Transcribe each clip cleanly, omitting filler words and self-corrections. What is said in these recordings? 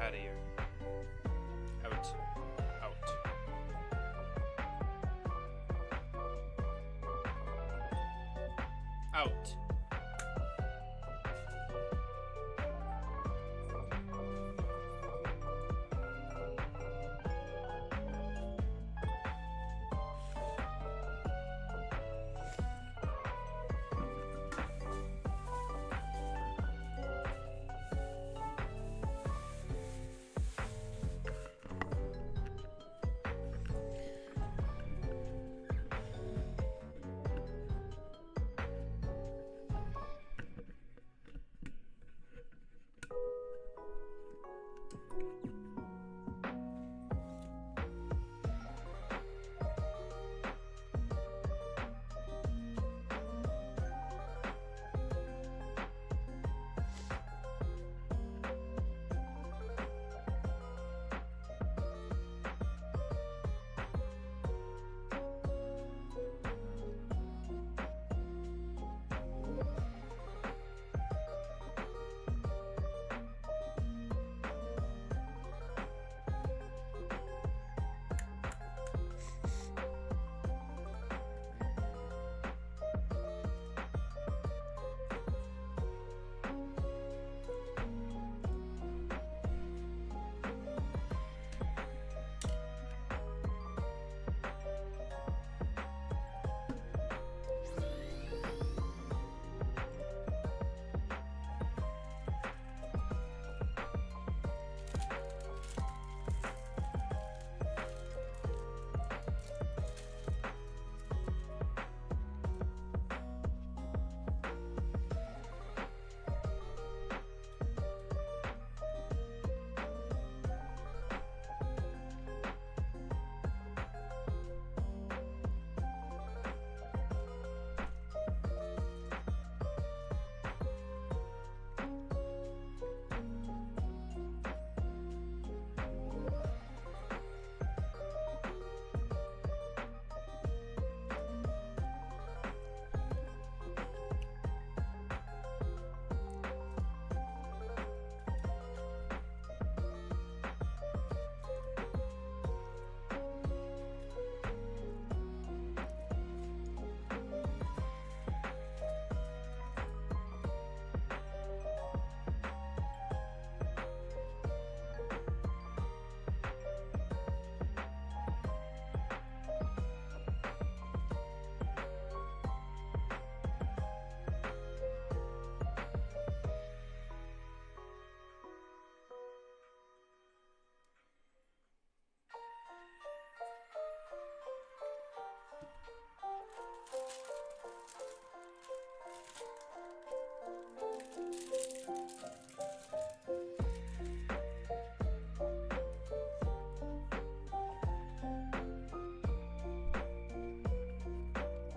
Out of here. Out. Out. Out.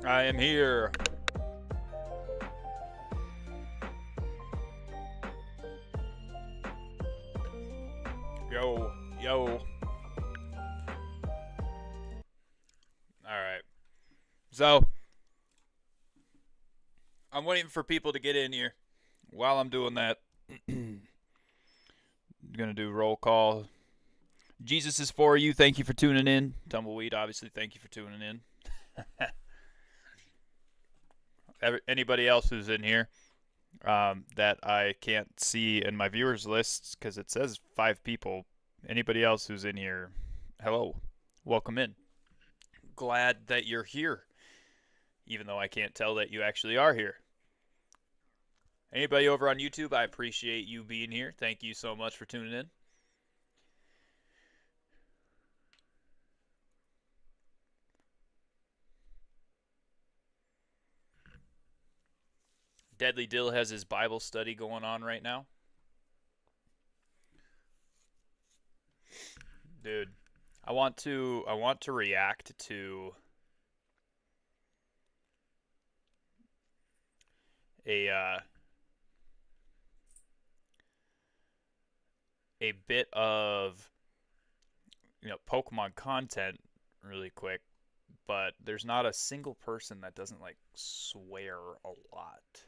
I am here. Yo, yo. Alright. So, I'm waiting for people to get in here. While I'm doing that, I'm gonna do roll call. Jesus is for you. Thank you for tuning in. Tumbleweed, obviously, thank you for tuning in. Anybody else who's in here that I can't see in my viewers lists because it says 5 people. Anybody else who's in here, hello, welcome in. Glad that you're here, even though I can't tell that you actually are here. Anybody over on YouTube, I appreciate you being here. Thank you so much for tuning in. Deadly Dill has his Bible study going on right now. Dude, I want to react to a bit of Pokemon content really quick, but there's not a single person that doesn't like swear a lot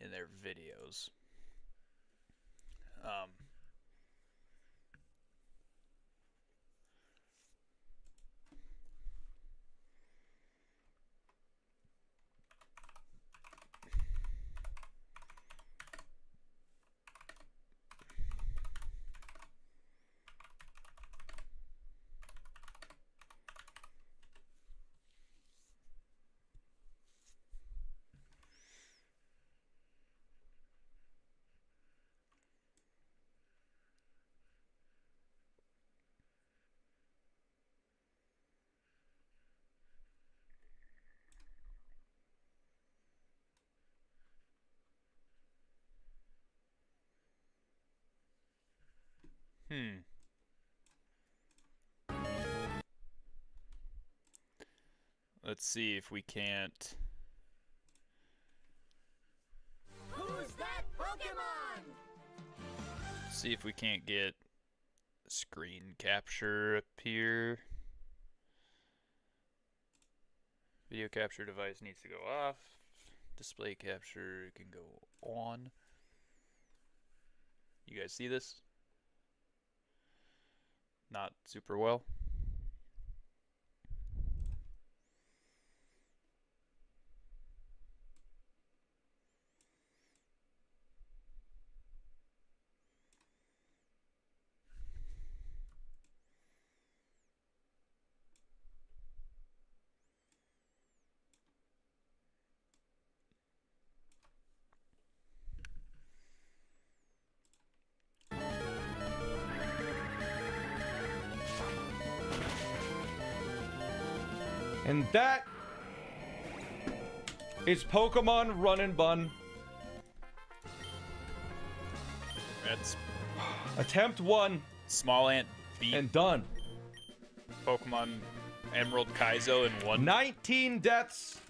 in their videos. Let's see if we can't. Who's that Pokemon? See if we can't get screen capture up here. Video capture device needs to go off. Display capture can go on. You guys see this? Not super well. And that is Pokemon Run and Bun. That's Attempt 1 Small Ant beat and done. Pokemon Emerald Kaizo in 19 deaths.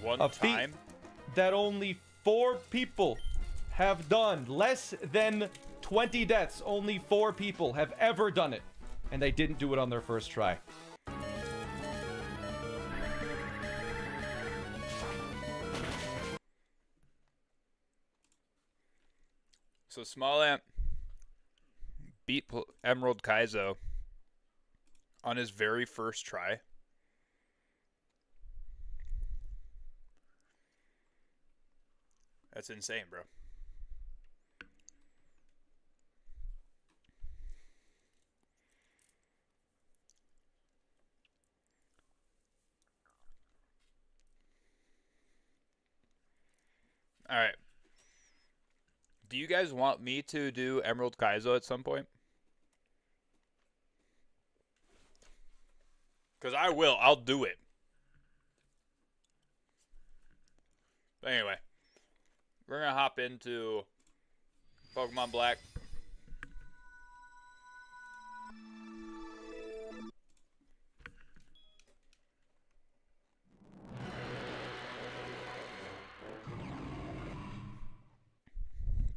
one A feat time. that only 4 people have done. Less than 20 deaths. Only 4 people have ever done it. And they didn't do it on their first try. So Small Ant beat Emerald Kaizo on his very first try. That's insane, bro. All right. Do you guys want me to do Emerald Kaizo at some point? Because I will. I'll do it. But anyway, we're going to hop into Pokemon Black.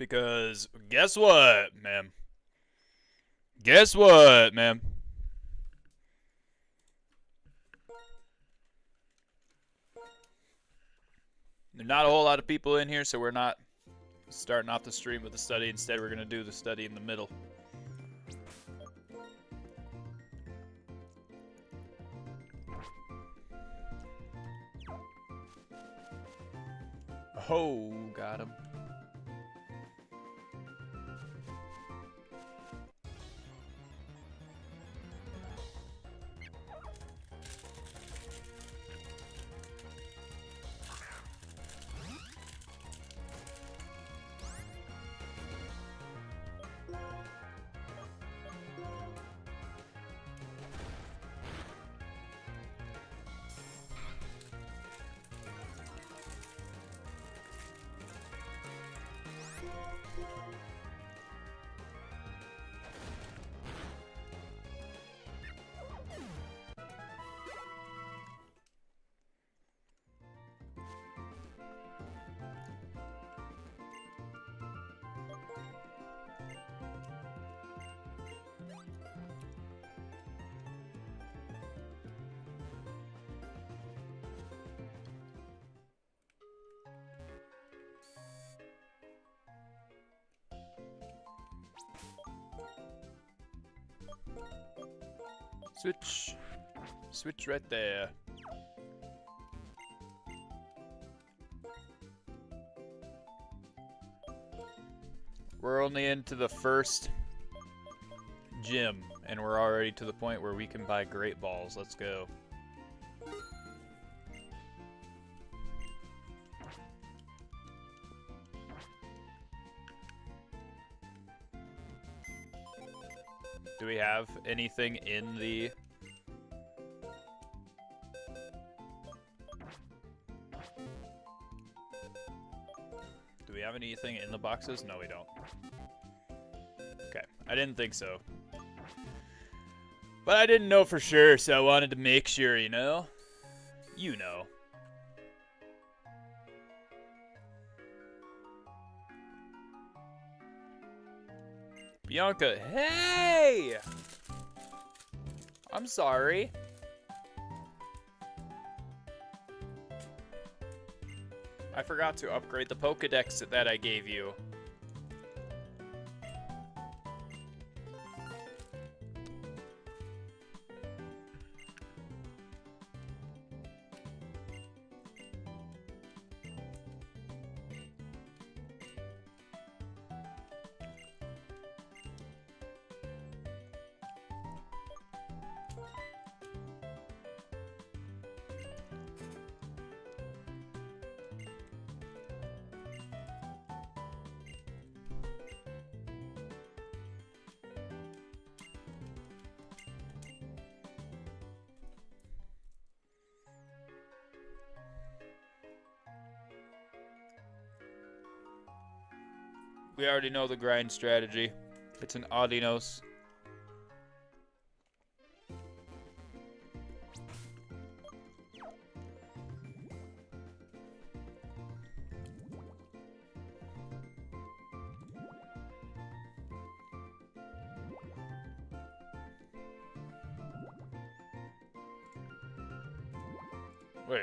Because guess what, ma'am? Guess what, ma'am? There's not a whole lot of people in here, so we're not starting off the stream with the study. Instead, we're going to do the study in the middle. Oh, got him. Switch. Switch right there. We're only into the first gym, and we're already to the point where we can buy great balls. Let's go. Do we have anything in the... Do we have anything in the boxes? No, we don't. Okay, I didn't think so. But I didn't know for sure, so I wanted to make sure, you know? You know. Bianca, hey! I'm sorry. I forgot to upgrade the Pokedex that I gave you. We already know the grind strategy. It's an Audinos. Wait.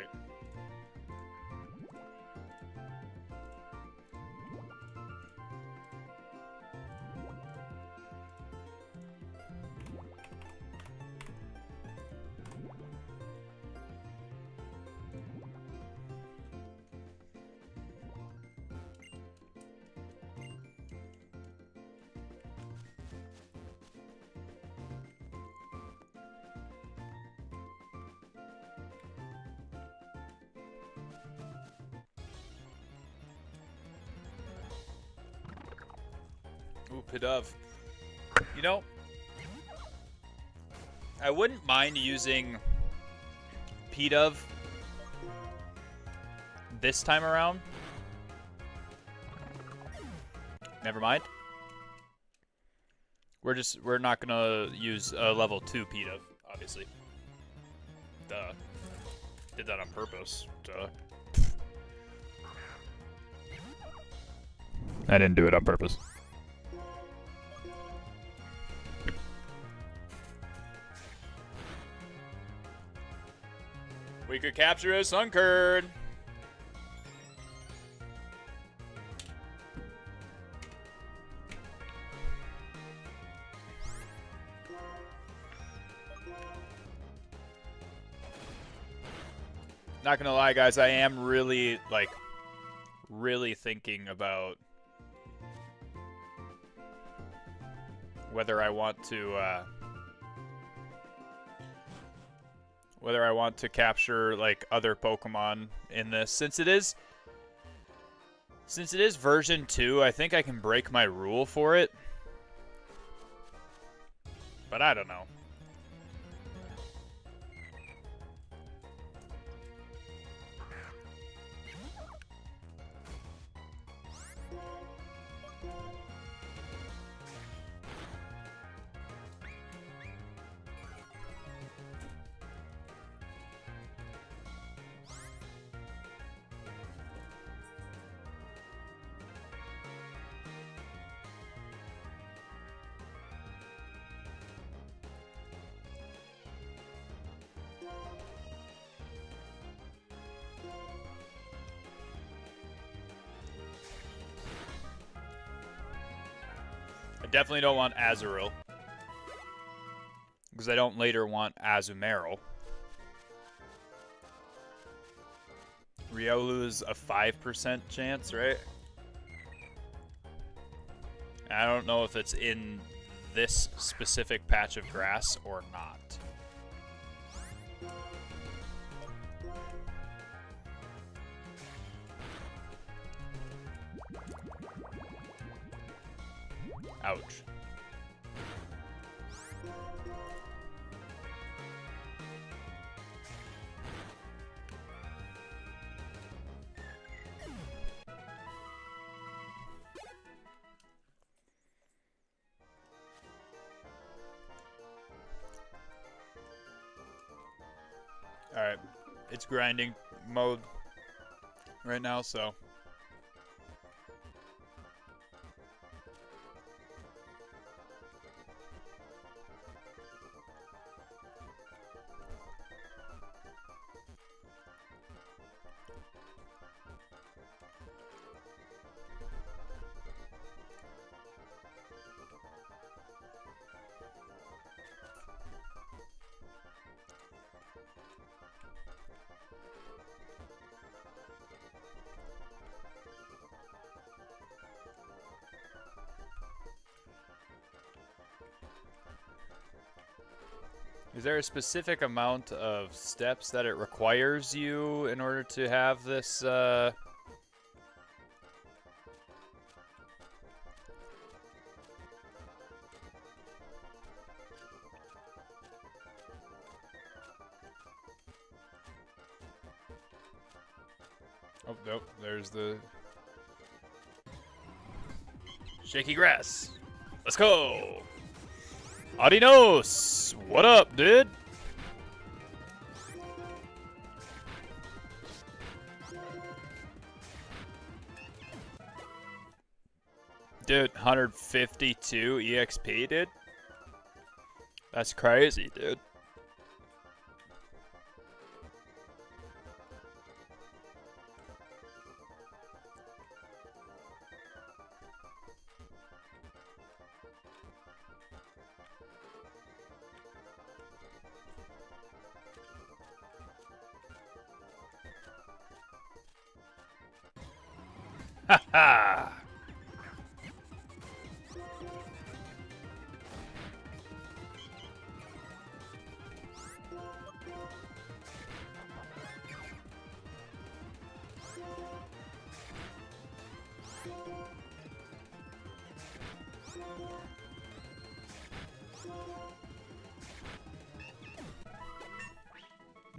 Ooh, Pidove. You know, I wouldn't mind using Pidove this time around. Never mind. We're not gonna use a level 2 Pidove, obviously. Duh. Did that on purpose. Duh. I didn't do it on purpose. We could capture a Sunkern. Not gonna lie, guys, I am really, like, really thinking about whether I want to capture like other Pokemon in this. Since it is version 2, I think I can break my rule for it. But I don't know. I definitely don't want Azurill, because I don't later want Azumarill. Riolu is a 5% chance, right? I don't know if it's in this specific patch of grass or not. Ouch. Alright, it's grinding mode right now, so... Is there a specific amount of steps that it requires you in order to have this, Oh, nope, there's the... shaky grass. Let's go! Adinos! What up, dude? Dude, 152 EXP, dude? That's crazy, dude. Ha ha!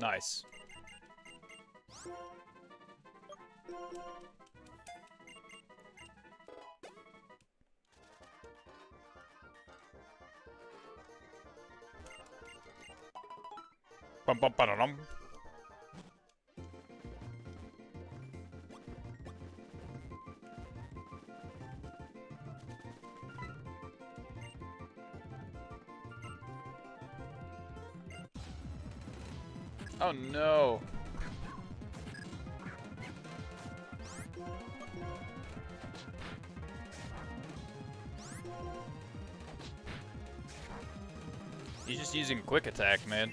Nice. Bum bum ba-da-dum. Oh no. He's just using quick attack, man.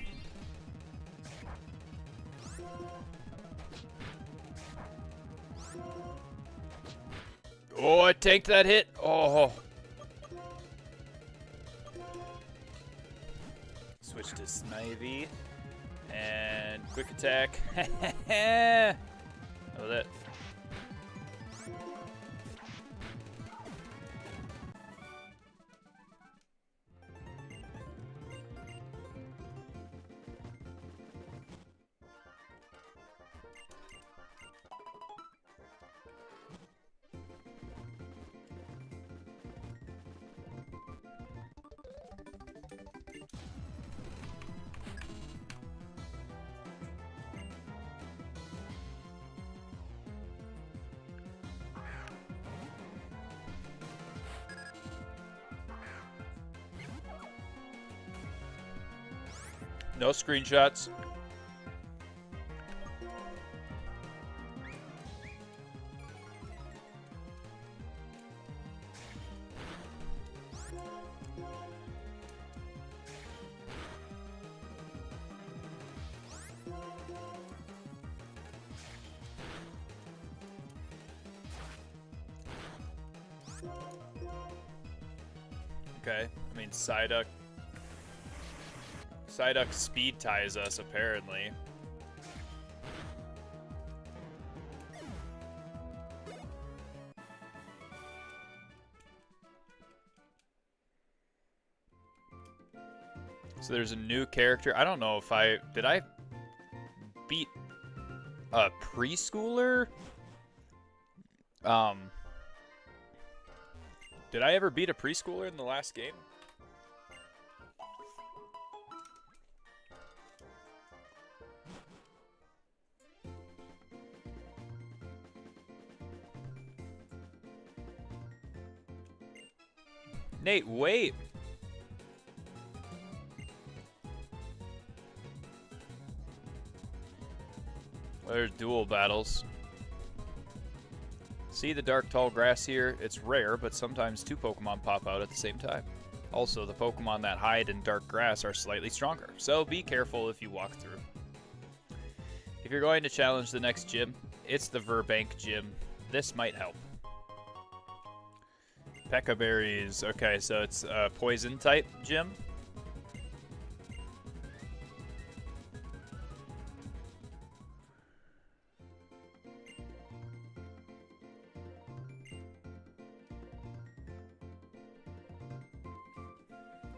Oh, I tanked that hit. Oh. Switch to Snivy. And quick attack. Oh, that. No screenshots. Okay, I mean, Psyduck speed ties us, apparently. So there's a new character. I don't know if did I beat a preschooler? Did I ever beat a preschooler in the last game? Nate, wait. There's dual battles. See the dark tall grass here? It's rare, but sometimes two Pokemon pop out at the same time. Also, the Pokemon that hide in dark grass are slightly stronger, so be careful if you walk through. If you're going to challenge the next gym, it's the Verbank gym. This might help. Pekka berries. Okay, so it's a poison type gym.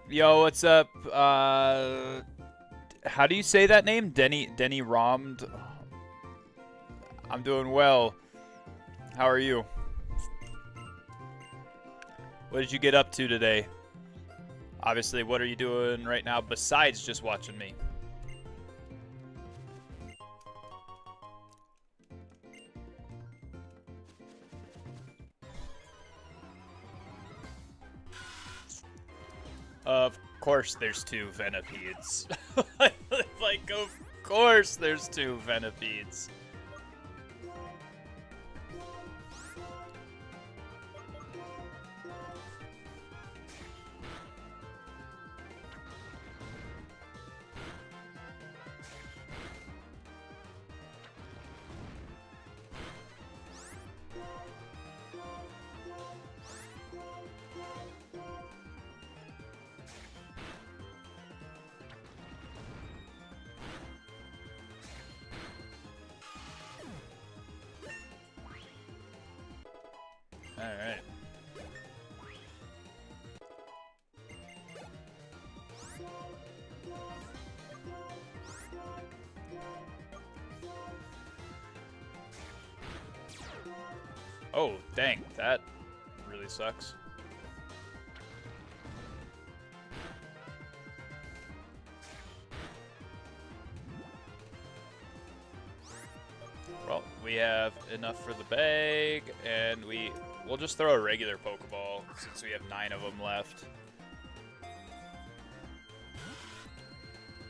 Yo, what's up? How do you say that name? Denny Romd. I'm doing well. How are you? What did you get up to today? Obviously, what are you doing right now besides just watching me? Of course there's two Venopedes. Like, of course there's two Venopedes. Alright. Oh, dang, that really sucks. Well, we have enough for the bag, and we'll just throw a regular Pokeball since we have 9 of them left.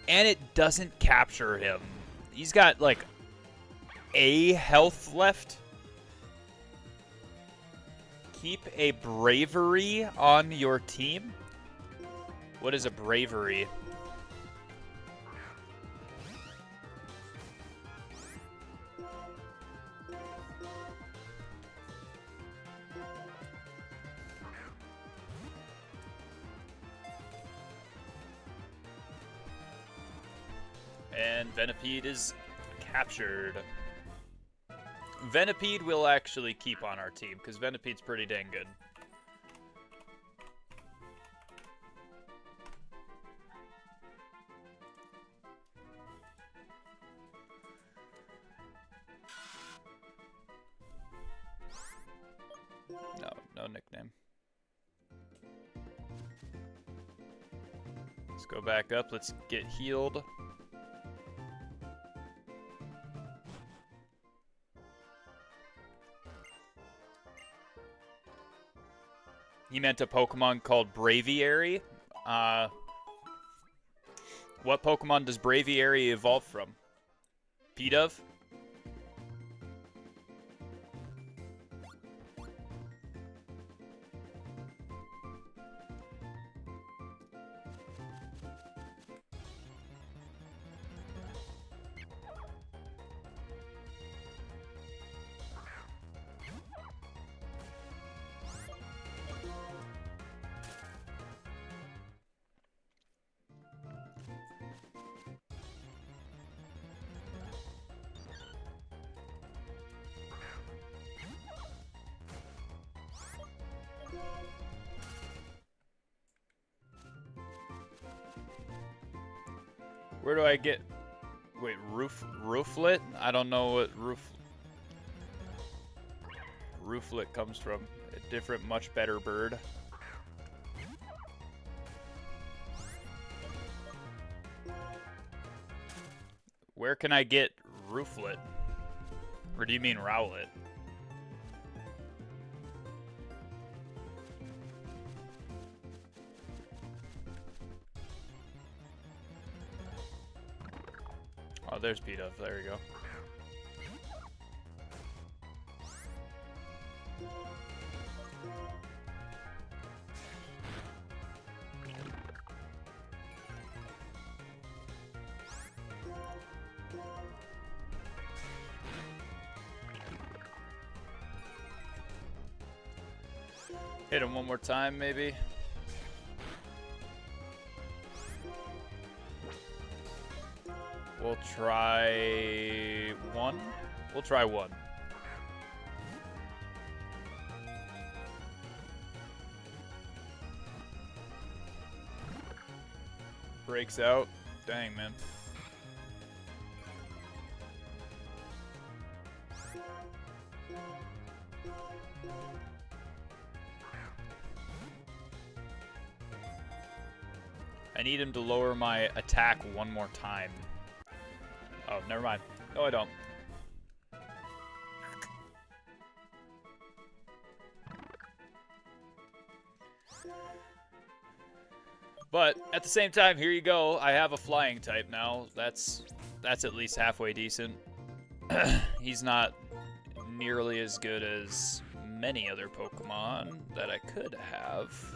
And it doesn't capture him. He's got like a health left. Keep a bravery on your team. What is a bravery? And Venipede is captured. Venipede will actually keep on our team, because Venipede's pretty dang good. No nickname. Let's go back up. Let's get healed. He meant a Pokemon called Braviary. What Pokemon does Braviary evolve from? Pidove? Where do I get... Wait, rooflet? I don't know what rooflet comes from. A different, much better bird. Where can I get rooflet? Or do you mean rowlet? Oh, there's Pidove. There we go. Hit him one more time, maybe. We'll try one. We'll try one. Breaks out. Dang, man. I need him to lower my attack one more time. Oh, never mind. No, I don't. But at the same time, here you go. I have a flying type now. That's at least halfway decent. He's not nearly as good as many other Pokemon that I could have.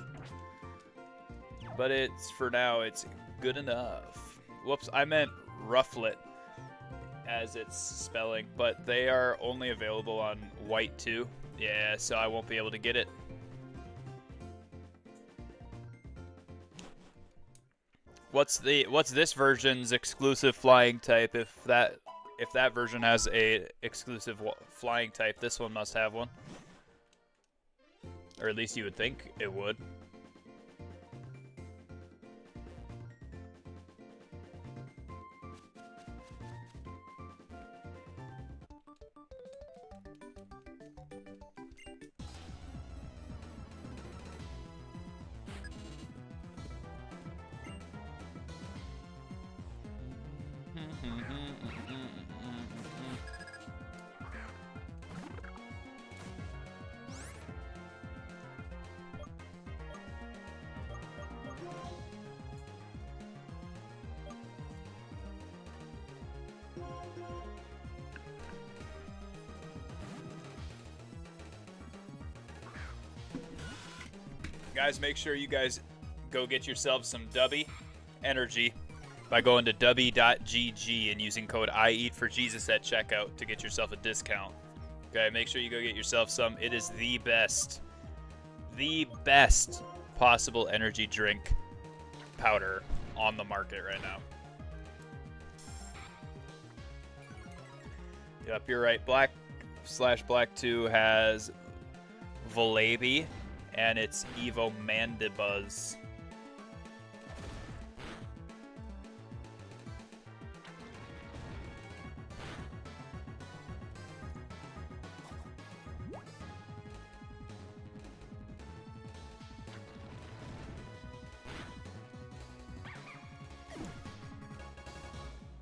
But it's, for now, it's good enough. Whoops, I meant Rufflet as its spelling, but they are only available on white too. Yeah, so I won't be able to get it. What's this version's exclusive flying type? If that version has a exclusive flying type, this one must have one. Or at least you would think it would. Guys, make sure you guys go get yourselves some Dubby energy by going to dubby.gg and using code IEATFORJESUS at checkout to get yourself a discount. Okay, make sure you go get yourself some. It is the best possible energy drink powder on the market right now. Yep, you're right. Black/Black 2 has Volabi, and it's Evo Mandibuzz.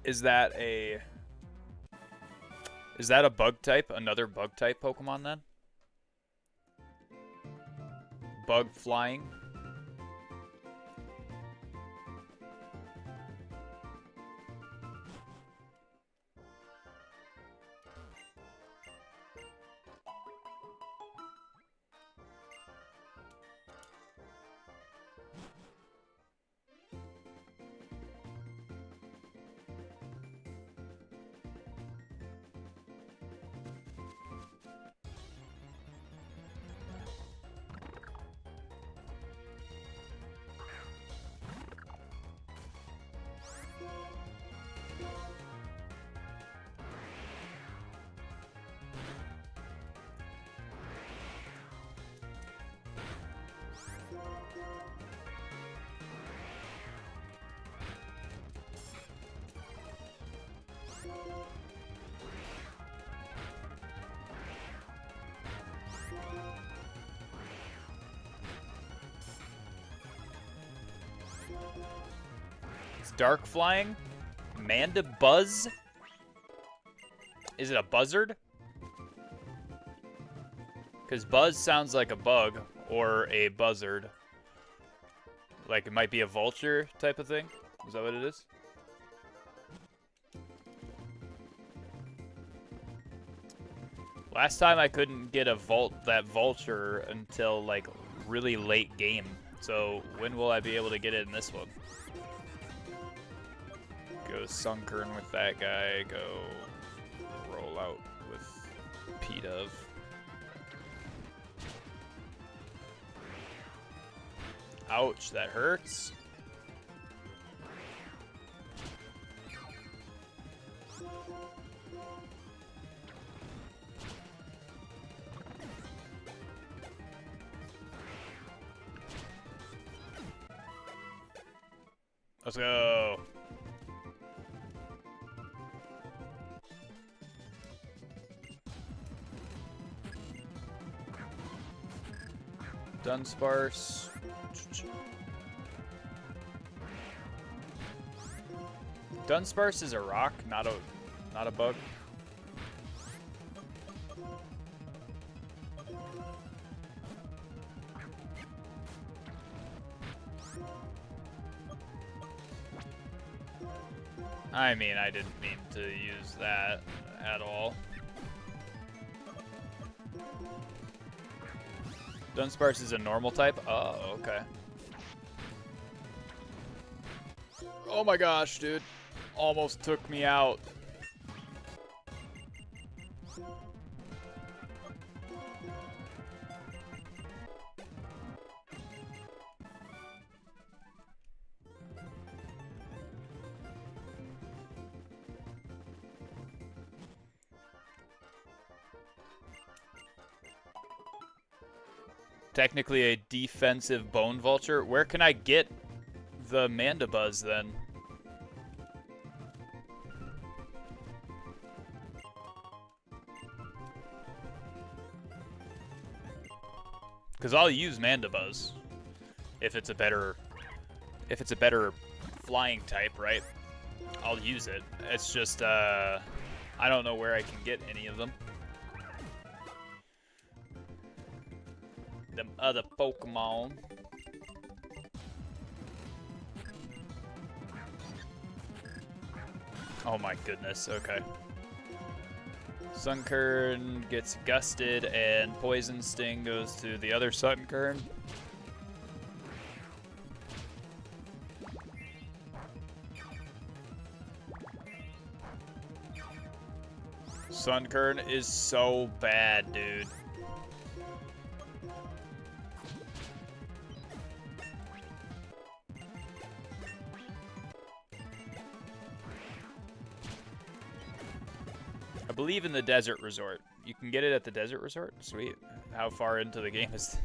Is that a bug type? Another bug type Pokemon then? Bug flying? It's dark flying? Mandibuzz? Is it a buzzard? Because buzz sounds like a bug or a buzzard. Like it might be a vulture type of thing. Is that what it is? Last time I couldn't get that vulture until like really late game. So when will I be able to get it in this one? Go Sunkern with that guy. Go roll out with P-Dove. Ouch, that hurts. Let's go. Dunsparce. Dunsparce is a rock, not a bug. I mean, I didn't mean to use that at all. Dunsparce is a normal type? Oh, okay. Oh my gosh, dude. Almost took me out. Technically a defensive bone vulture. Where can I get the Mandibuzz then? Because I'll use Mandibuzz if it's a better flying type, right? I'll use it. It's just I don't know where I can get any of them. Them other Pokemon. Oh my goodness, okay. Sunkern gets gusted and Poison Sting goes to the other Sunkern. Sunkern is so bad, dude. I believe in the Desert Resort. You can get it at the Desert Resort? Sweet. How far into the game is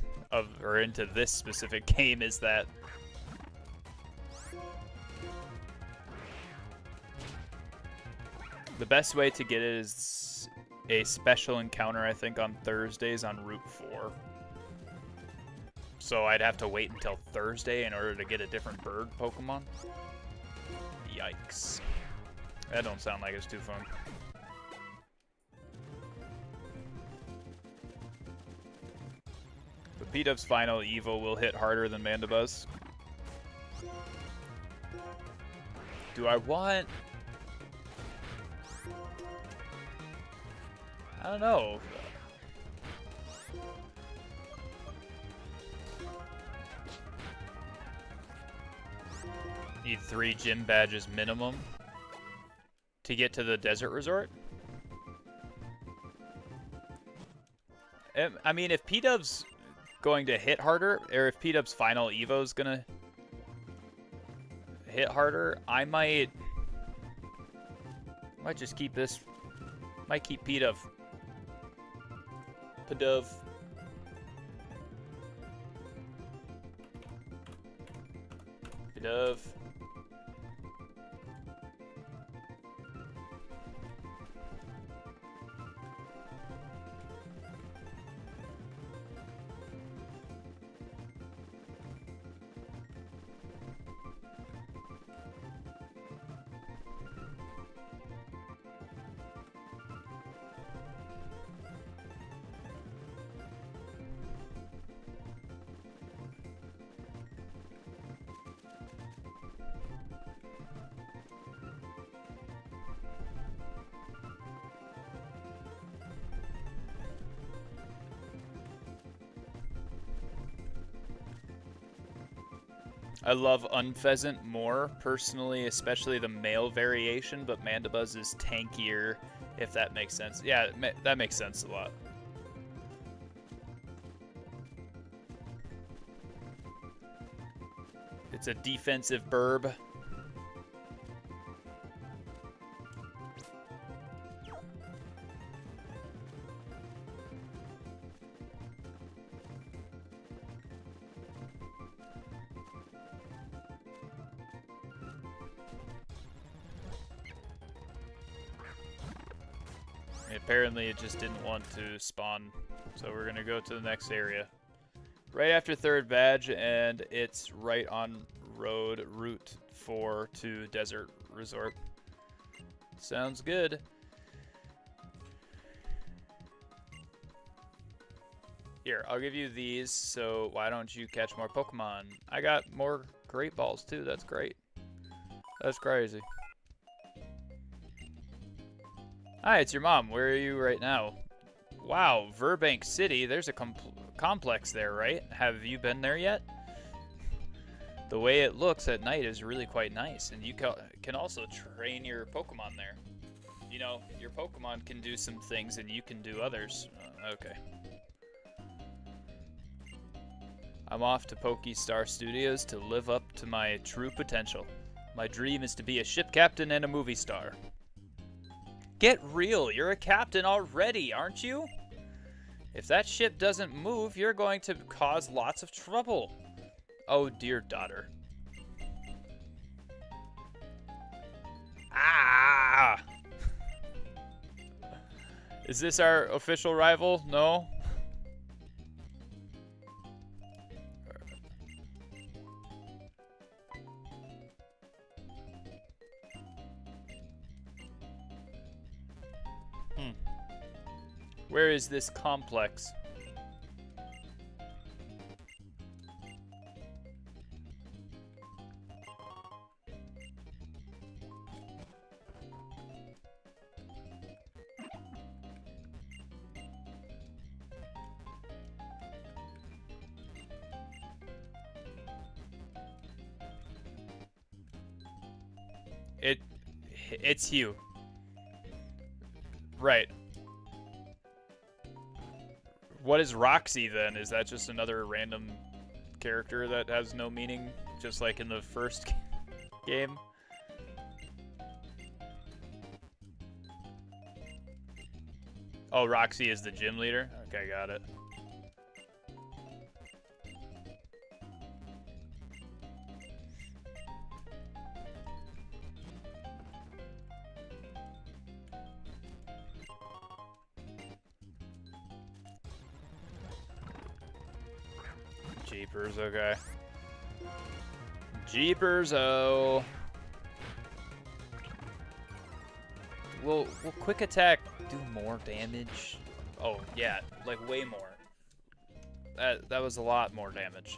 or into this specific game is that? The best way to get it is a special encounter, I think, on Thursdays on Route 4. So I'd have to wait until Thursday in order to get a different bird Pokemon. Yikes. That don't sound like it's too fun. But P-Dub's final Evo will hit harder than Mandibuzz. Do I want... I don't know. Need 3 gym badges minimum to get to the Desert Resort. I mean, if P-Dub's going to hit harder, or if P-Dub's final Evo's gonna hit harder, I might just keep this. Might keep P-Dub. P-Dub. P-Dub. I love Unpheasant more, personally, especially the male variation, but Mandibuzz is tankier, if that makes sense. Yeah, that makes sense a lot. It's a defensive burb. Apparently it just didn't want to spawn, so we're gonna go to the next area. Right after third badge, and it's right on Route 4 to Desert Resort. Sounds good. Here, I'll give you these, so why don't you catch more Pokemon? I got more Great Balls too, that's great. That's crazy. Hi, it's your mom. Where are you right now? Wow, Verbank City. There's a complex there, right? Have you been there yet? The way it looks at night is really quite nice, and you can also train your Pokemon there. You know, your Pokemon can do some things, and you can do others. Okay. I'm off to Pokestar Studios to live up to my true potential. My dream is to be a ship captain and a movie star. Get real, you're a captain already, aren't you? If that ship doesn't move, you're going to cause lots of trouble. Oh, dear daughter. Ah! Is this our official rival? No? Where is this complex? It's you. Right. What is Roxy then? Is that just another random character that has no meaning, just like in the first game? Oh, Roxy is the gym leader? Okay, got it. Jeepers, okay. Jeepers-o. Will quick attack do more damage? Oh, yeah, like way more. That was a lot more damage.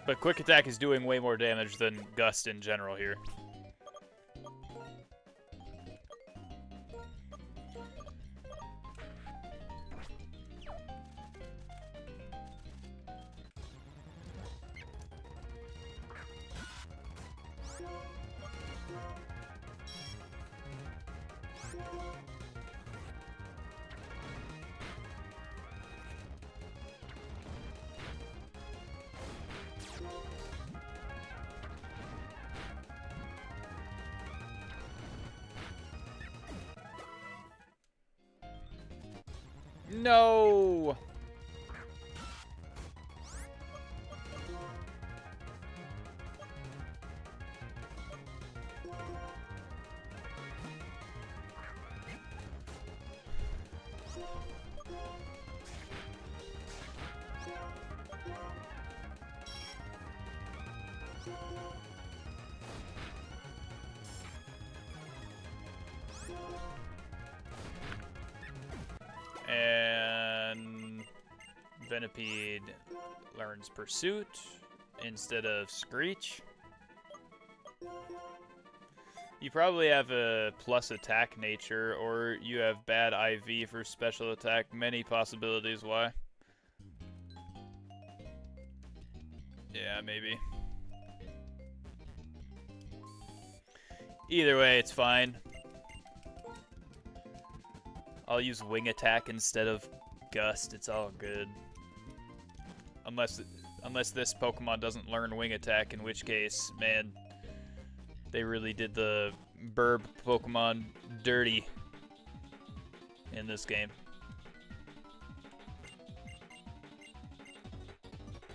But quick attack is doing way more damage than Gust in general here. No! And Venipede learns Pursuit instead of Screech. You probably have a plus attack nature, or you have bad IV for special attack. Many possibilities why. Yeah, maybe. Either way, it's fine. I'll use Wing Attack instead of Gust. It's all good. Unless this Pokemon doesn't learn Wing Attack, in which case, man, they really did the Burb Pokemon dirty in this game.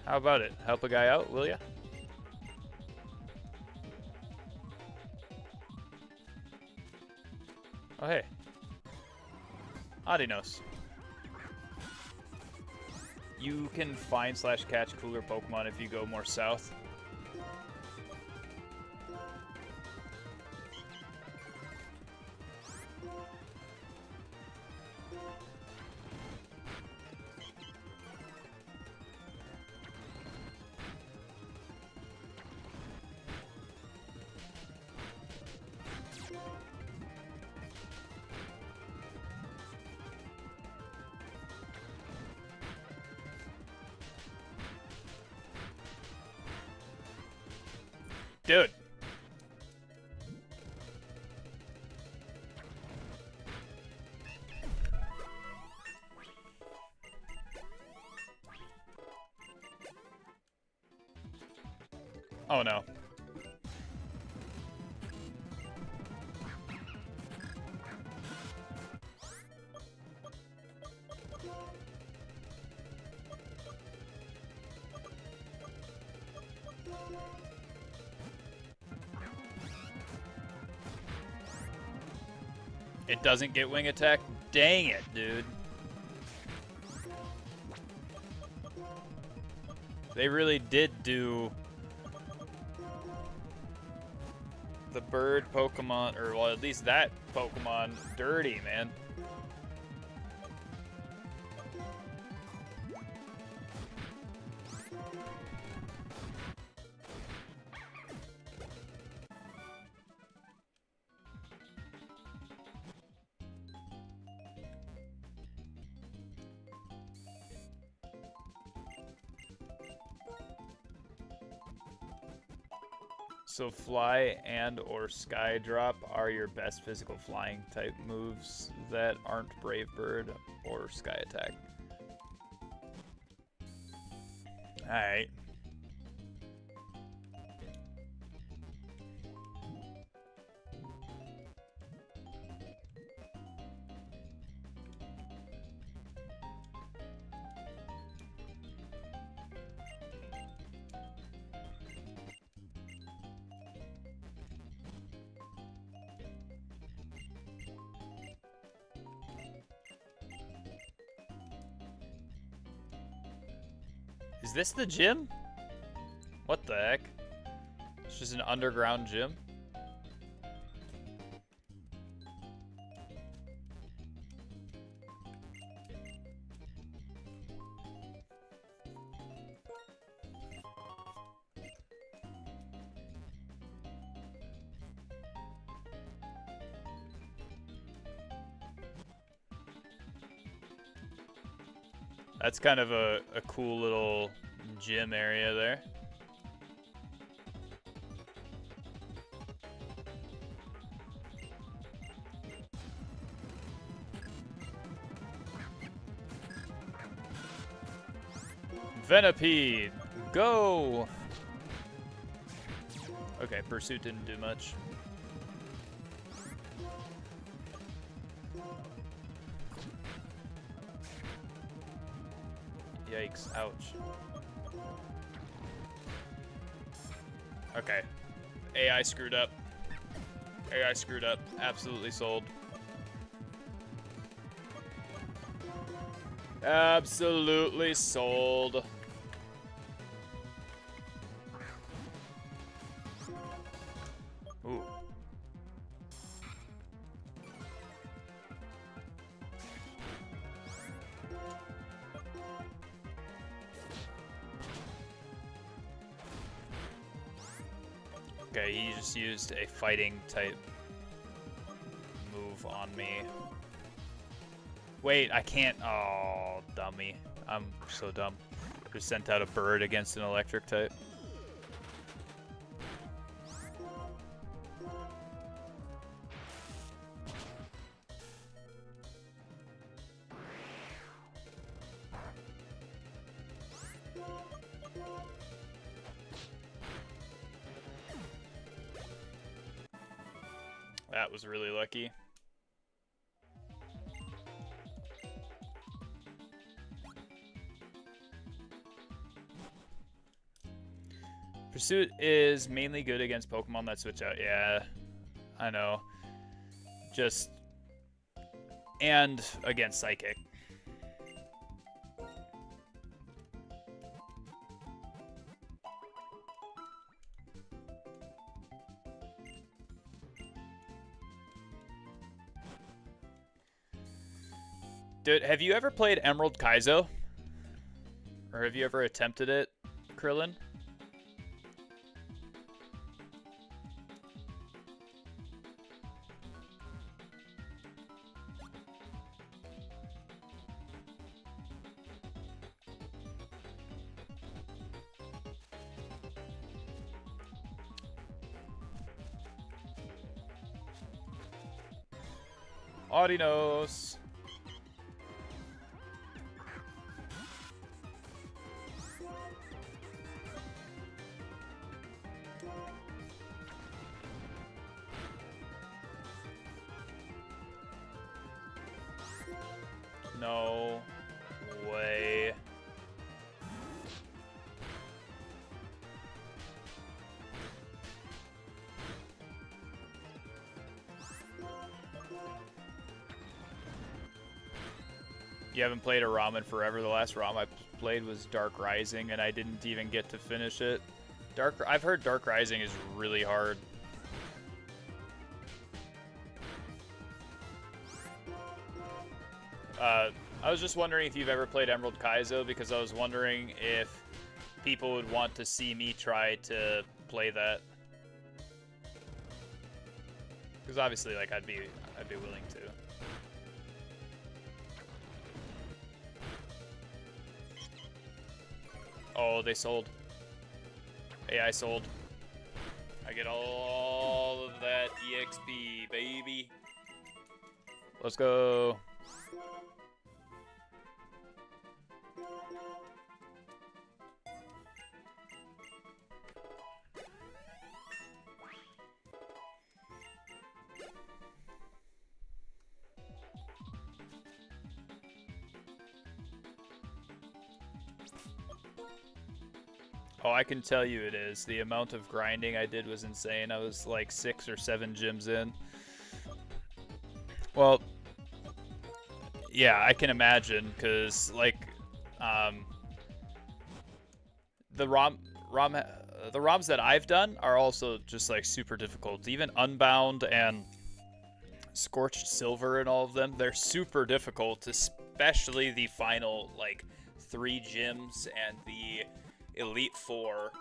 How about it? Help a guy out, will ya? Oh, hey. Adinos. You can find / catch cooler Pokemon if you go more south. Dude. Oh no. It doesn't get Wing Attack? Dang it, dude. They really did do the bird Pokemon, or well, at least that Pokemon, dirty, man. So fly and or sky drop are your best physical flying type moves that aren't brave bird or sky attack. Alright. Is this the gym? What the heck? It's just an underground gym? That's kind of a cool little gym area there. Venipede, go! Okay, Pursuit didn't do much. Yikes, ouch. Okay. AI screwed up. AI screwed up. Absolutely sold. Absolutely sold. Ooh. Okay, he just used a fighting type move on me. Wait, I can't. Oh, dummy. I'm so dumb. Just sent out a bird against an electric type. That was really lucky. Pursuit is mainly good against Pokemon that switch out. Yeah, I know. Just... and against Psychic. Dude, have you ever played Emerald Kaizo? Or have you ever attempted it, Krillin? Audinos. No way. You haven't played a ROM in forever. The last ROM I played was Dark Rising, and I didn't even get to finish it. I've heard Dark Rising is really hard. I was just wondering if you've ever played Emerald Kaizo, because I was wondering if people would want to see me try to play that. Because obviously, like, I'd be willing to. Oh, they sold. AI sold. I get all of that EXP, baby. Let's go. Oh, I can tell you it is. The amount of grinding I did was insane. I was like 6 or 7 gyms in. Well, yeah, I can imagine, because, like, the the ROMs that I've done are also just, like, super difficult. Even Unbound and Scorched Silver and all of them, they're super difficult, especially the final, like, 3 gyms and the Elite Four,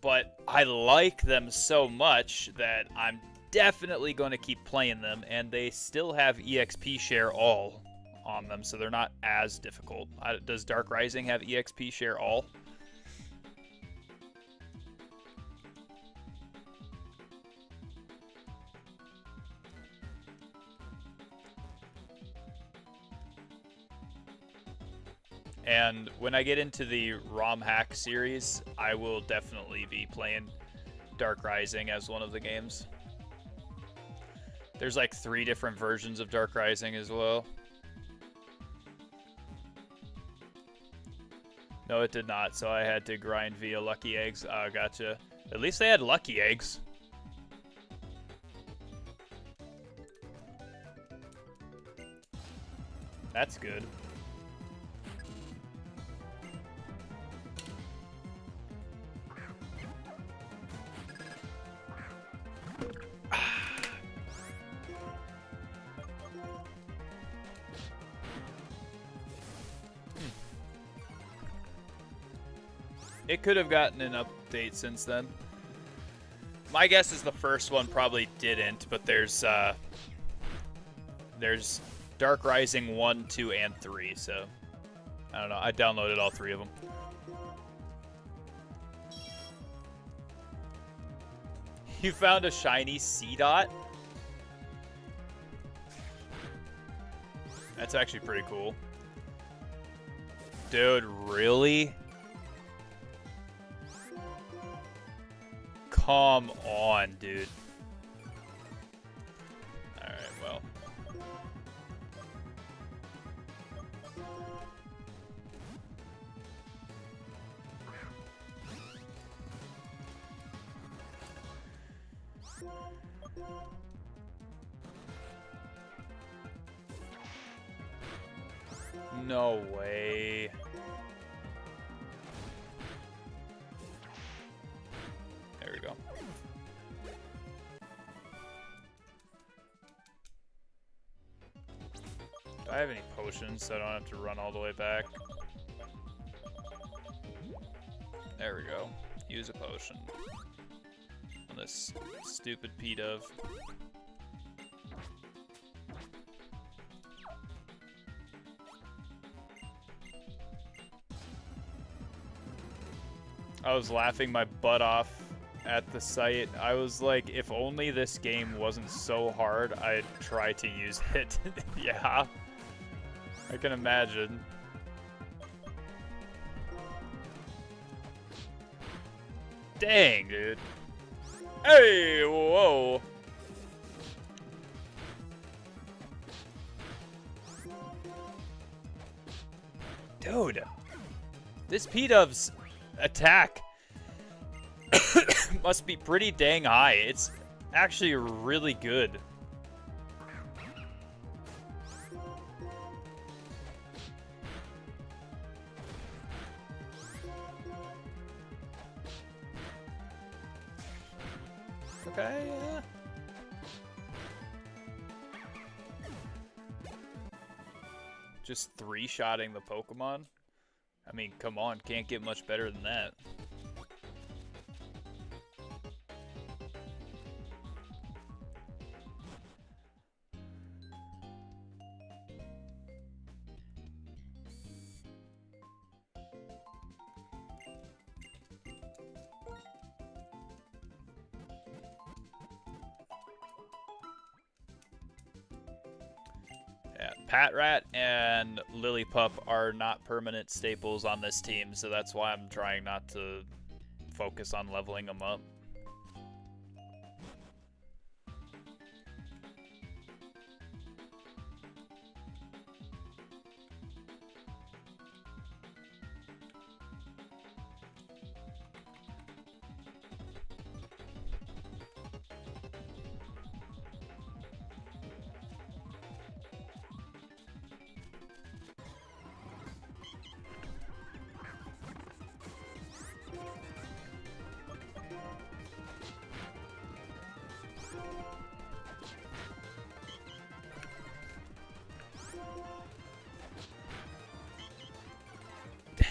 but I like them so much that I'm definitely going to keep playing them, and they still have EXP share all on them, so they're not as difficult. Does Dark Rising have EXP share all? And when I get into the ROM hack series, I will definitely be playing Dark Rising as one of the games. There's like 3 different versions of Dark Rising as well. No, it did not, so I had to grind via Lucky Eggs. Gotcha. At least they had Lucky Eggs. That's good. It could have gotten an update since then. My guess is the first one probably didn't, but there's Dark Rising 1, 2, and 3, so I don't know. I downloaded all 3 of them. You found a shiny C-Dot? That's actually pretty cool. Dude, really? Come on, dude. Alright, well. No way. There we go. Do I have any potions so I don't have to run all the way back? There we go. Use a potion. On this stupid P-Dove. I was laughing my butt off at the site. I was like, if only this game wasn't so hard, I'd try to use it. Yeah. I can imagine. Dang, dude. Hey, whoa. Dude. This P-Dove's attack must be pretty dang high. It's actually really good. Okay, yeah. Just 3-shotting the Pokemon? I mean, come on, can't get much better than that. Patrat and Lillipup are not permanent staples on this team, so that's why I'm trying not to focus on leveling them up.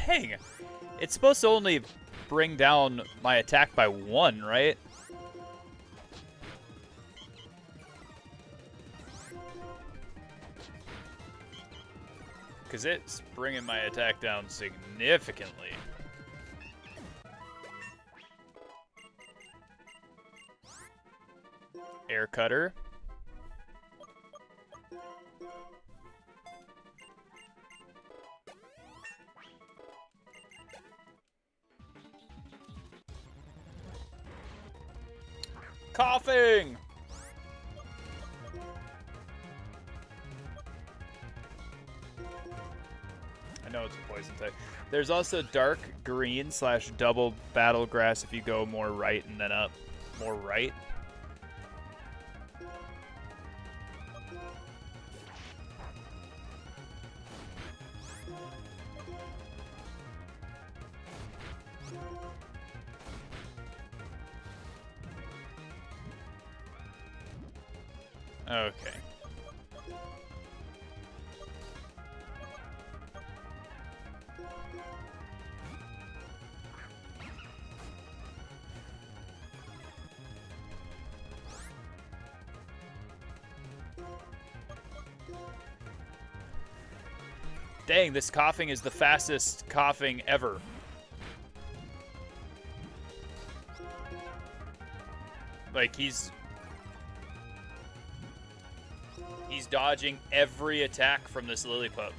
Dang! It's supposed to only bring down my attack by 1, right? Because it's bringing my attack down significantly. Air Cutter. Coughing! I know it's a poison type. There's also dark green / double battle grass if you go more right and then up. More right. Okay. Dang, this coughing is the fastest coughing ever. Like, he's dodging every attack from this Lillipup.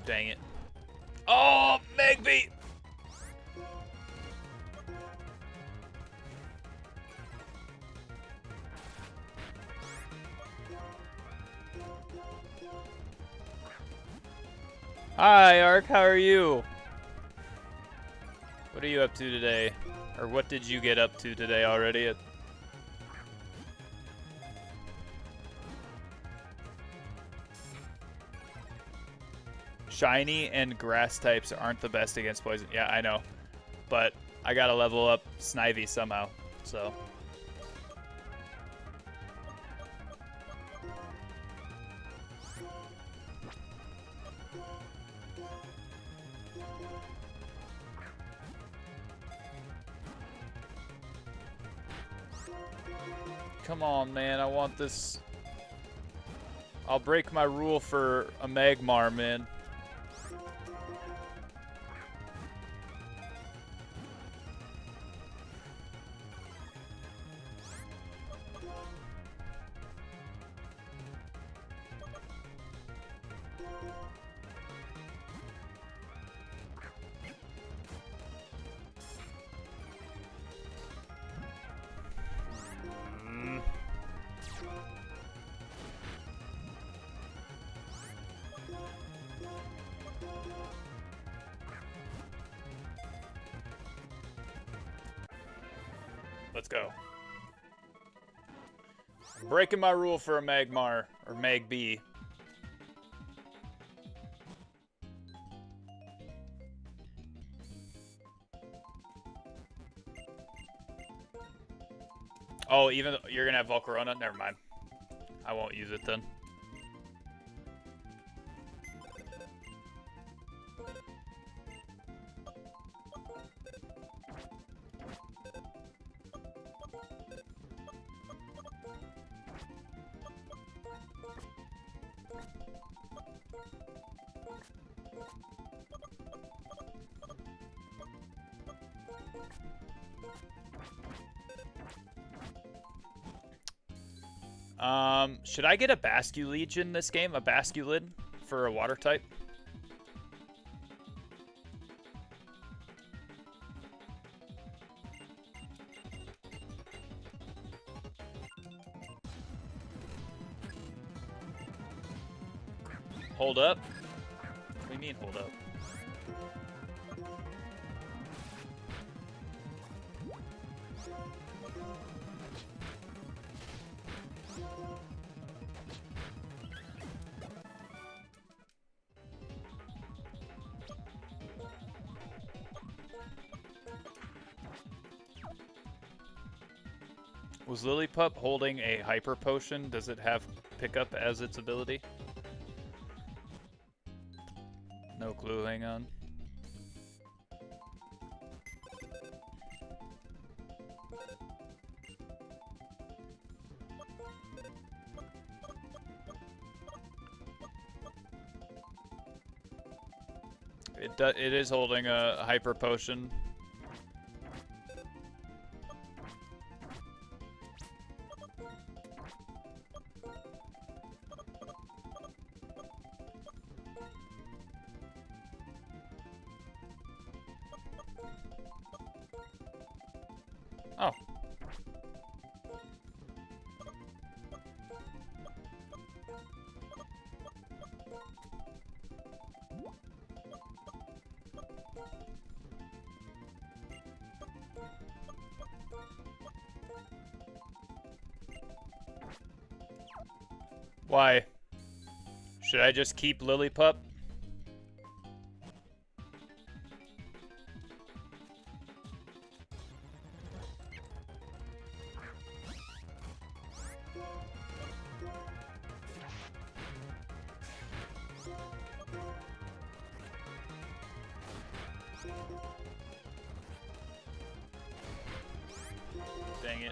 Dang it. Oh, Megby! Hi, Ark. How are you? What are you up to today? Or what did you get up to today already? Shiny and grass types aren't the best against poison. Yeah, I know. But I gotta level up Snivy somehow, so. Come on, man. I want this. I'll break my rule for a Magmar, man. Let's go. Breaking my rule for a Magmar, or Magby. Oh, even you're gonna have Volcarona? Never mind. I won't use it then. Should I get a Basculege in this game? A Basculid for a water type? Hold up? What do you mean hold up? Was Lillipup holding a Hyper Potion? Does it have pickup as its ability? No clue, hang on. It is holding a Hyper Potion. Oh. Why? Should I just keep Lillipup? Dang it.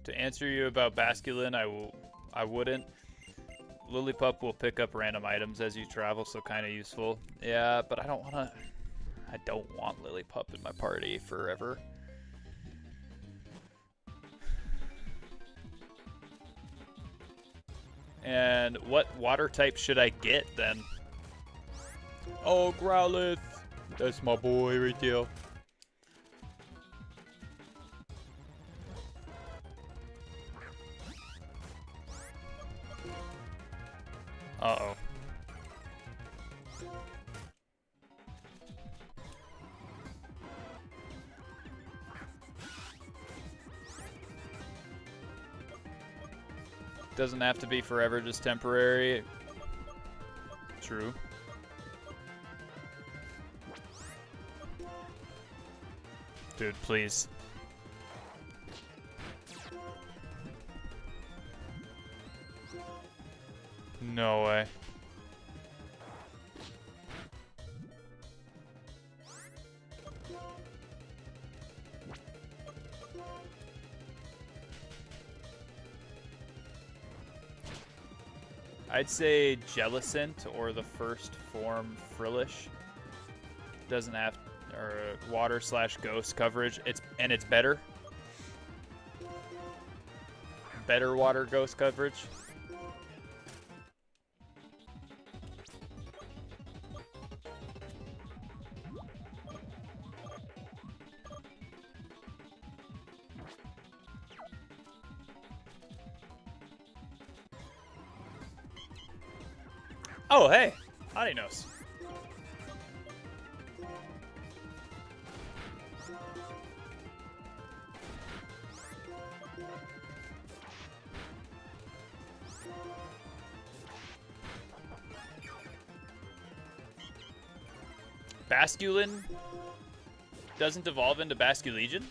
To answer you about Basculin, I wouldn't. Lillipup will pick up random items as you travel, so kind of useful. Yeah, but I don't want Lillipup in my party forever. And what water type should I get then? Oh, Growlithe. That's my boy right there. Uh-oh. Doesn't have to be forever, just temporary. True. Dude, please. No way. I'd say Jellicent or the first form Frillish. Doesn't have or water / ghost coverage. It's better. Better water ghost coverage. Oh, hey, Adinos. Basculin doesn't evolve into Basculegion?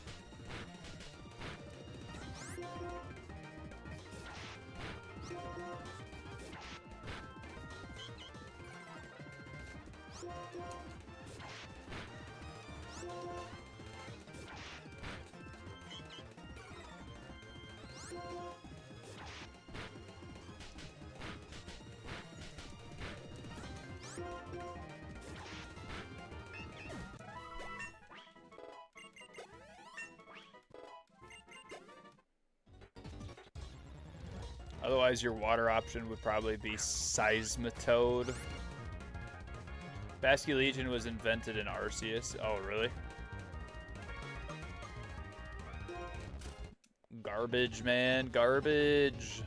Otherwise, your water option would probably be Seismitoad. Basculegion was invented in Arceus. Oh, really? Garbage, man. Garbage.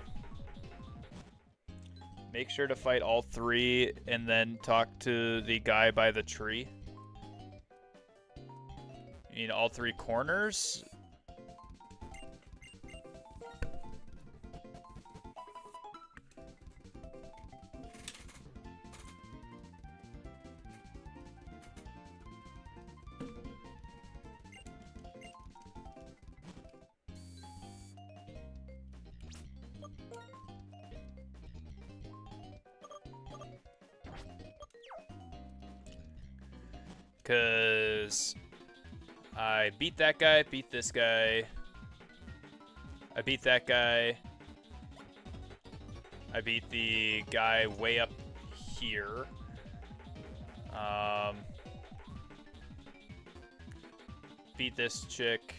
Make sure to fight all three and then talk to the guy by the tree. You need all three corners? Because I beat that guy, beat this guy. I beat that guy. I beat the guy way up here. Beat this chick.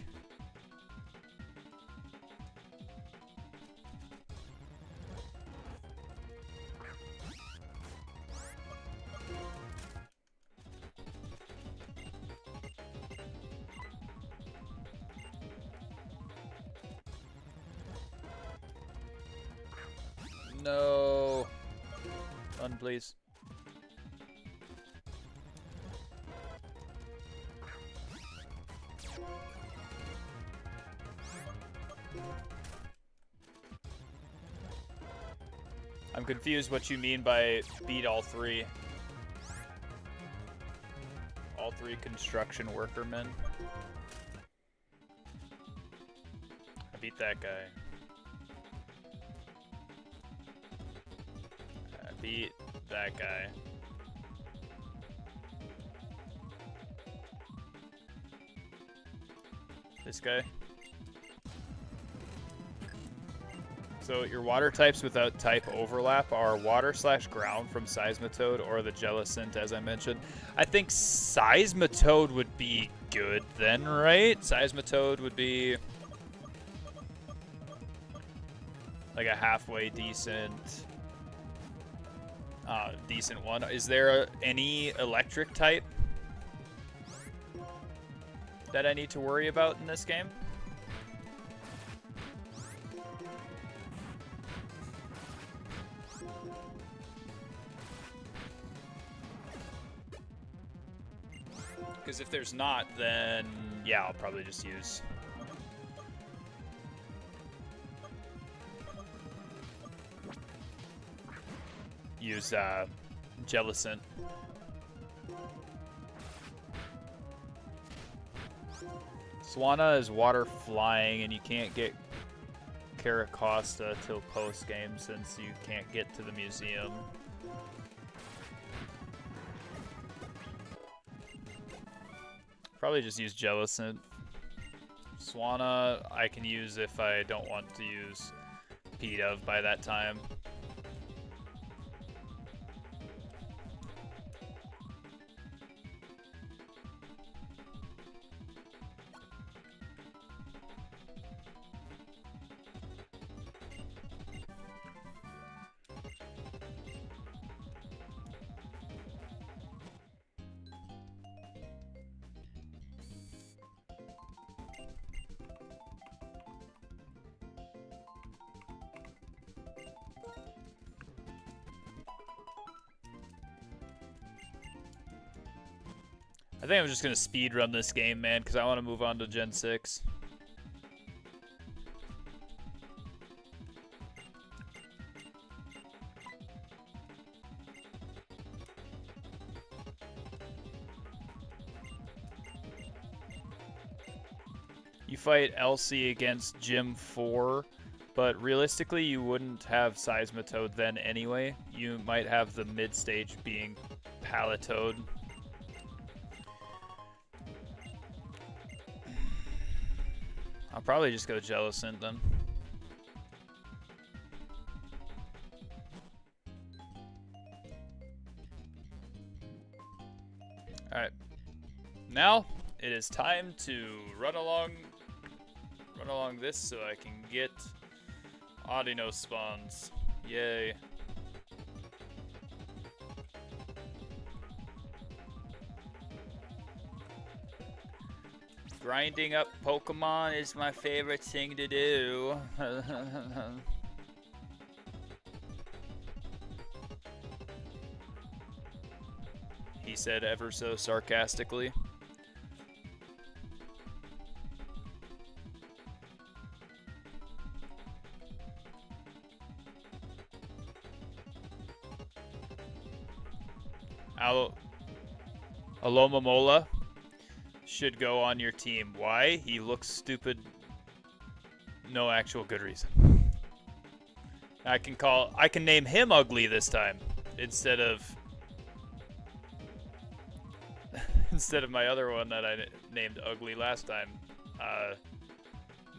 No. Run, please. I'm confused what you mean by beat all three. All three construction workermen. I beat that guy. I beat that guy. This guy. So your water types without type overlap are water/ground from Seismitoad or the Jellicent, as I mentioned. I think Seismitoad would be good then, right? Seismitoad would be like a halfway decent one. Is there any electric type that I need to worry about in this game? Because if there's not, then yeah, I'll probably just use Jellicent. Swanna is water flying, and you can't get Caracosta till post game since you can't get to the museum. Probably just use Jellicent. Swanna I can use if I don't want to use P-Dove by that time. I think I'm just going to speed run this game, man, because I want to move on to Gen 6. You fight Elsie against Gym 4, but realistically you wouldn't have Seismitoad then anyway. You might have the mid-stage being Palitoad. I'll probably just go Jellicent then. Alright. Now it is time to run along this so I can get Audino spawns. Yay. Grinding up Pokemon is my favorite thing to do. He said ever so sarcastically. Alomomola should go on your team. Why? He looks stupid. No actual good reason. I can name him ugly this time instead of my other one that I named ugly last time.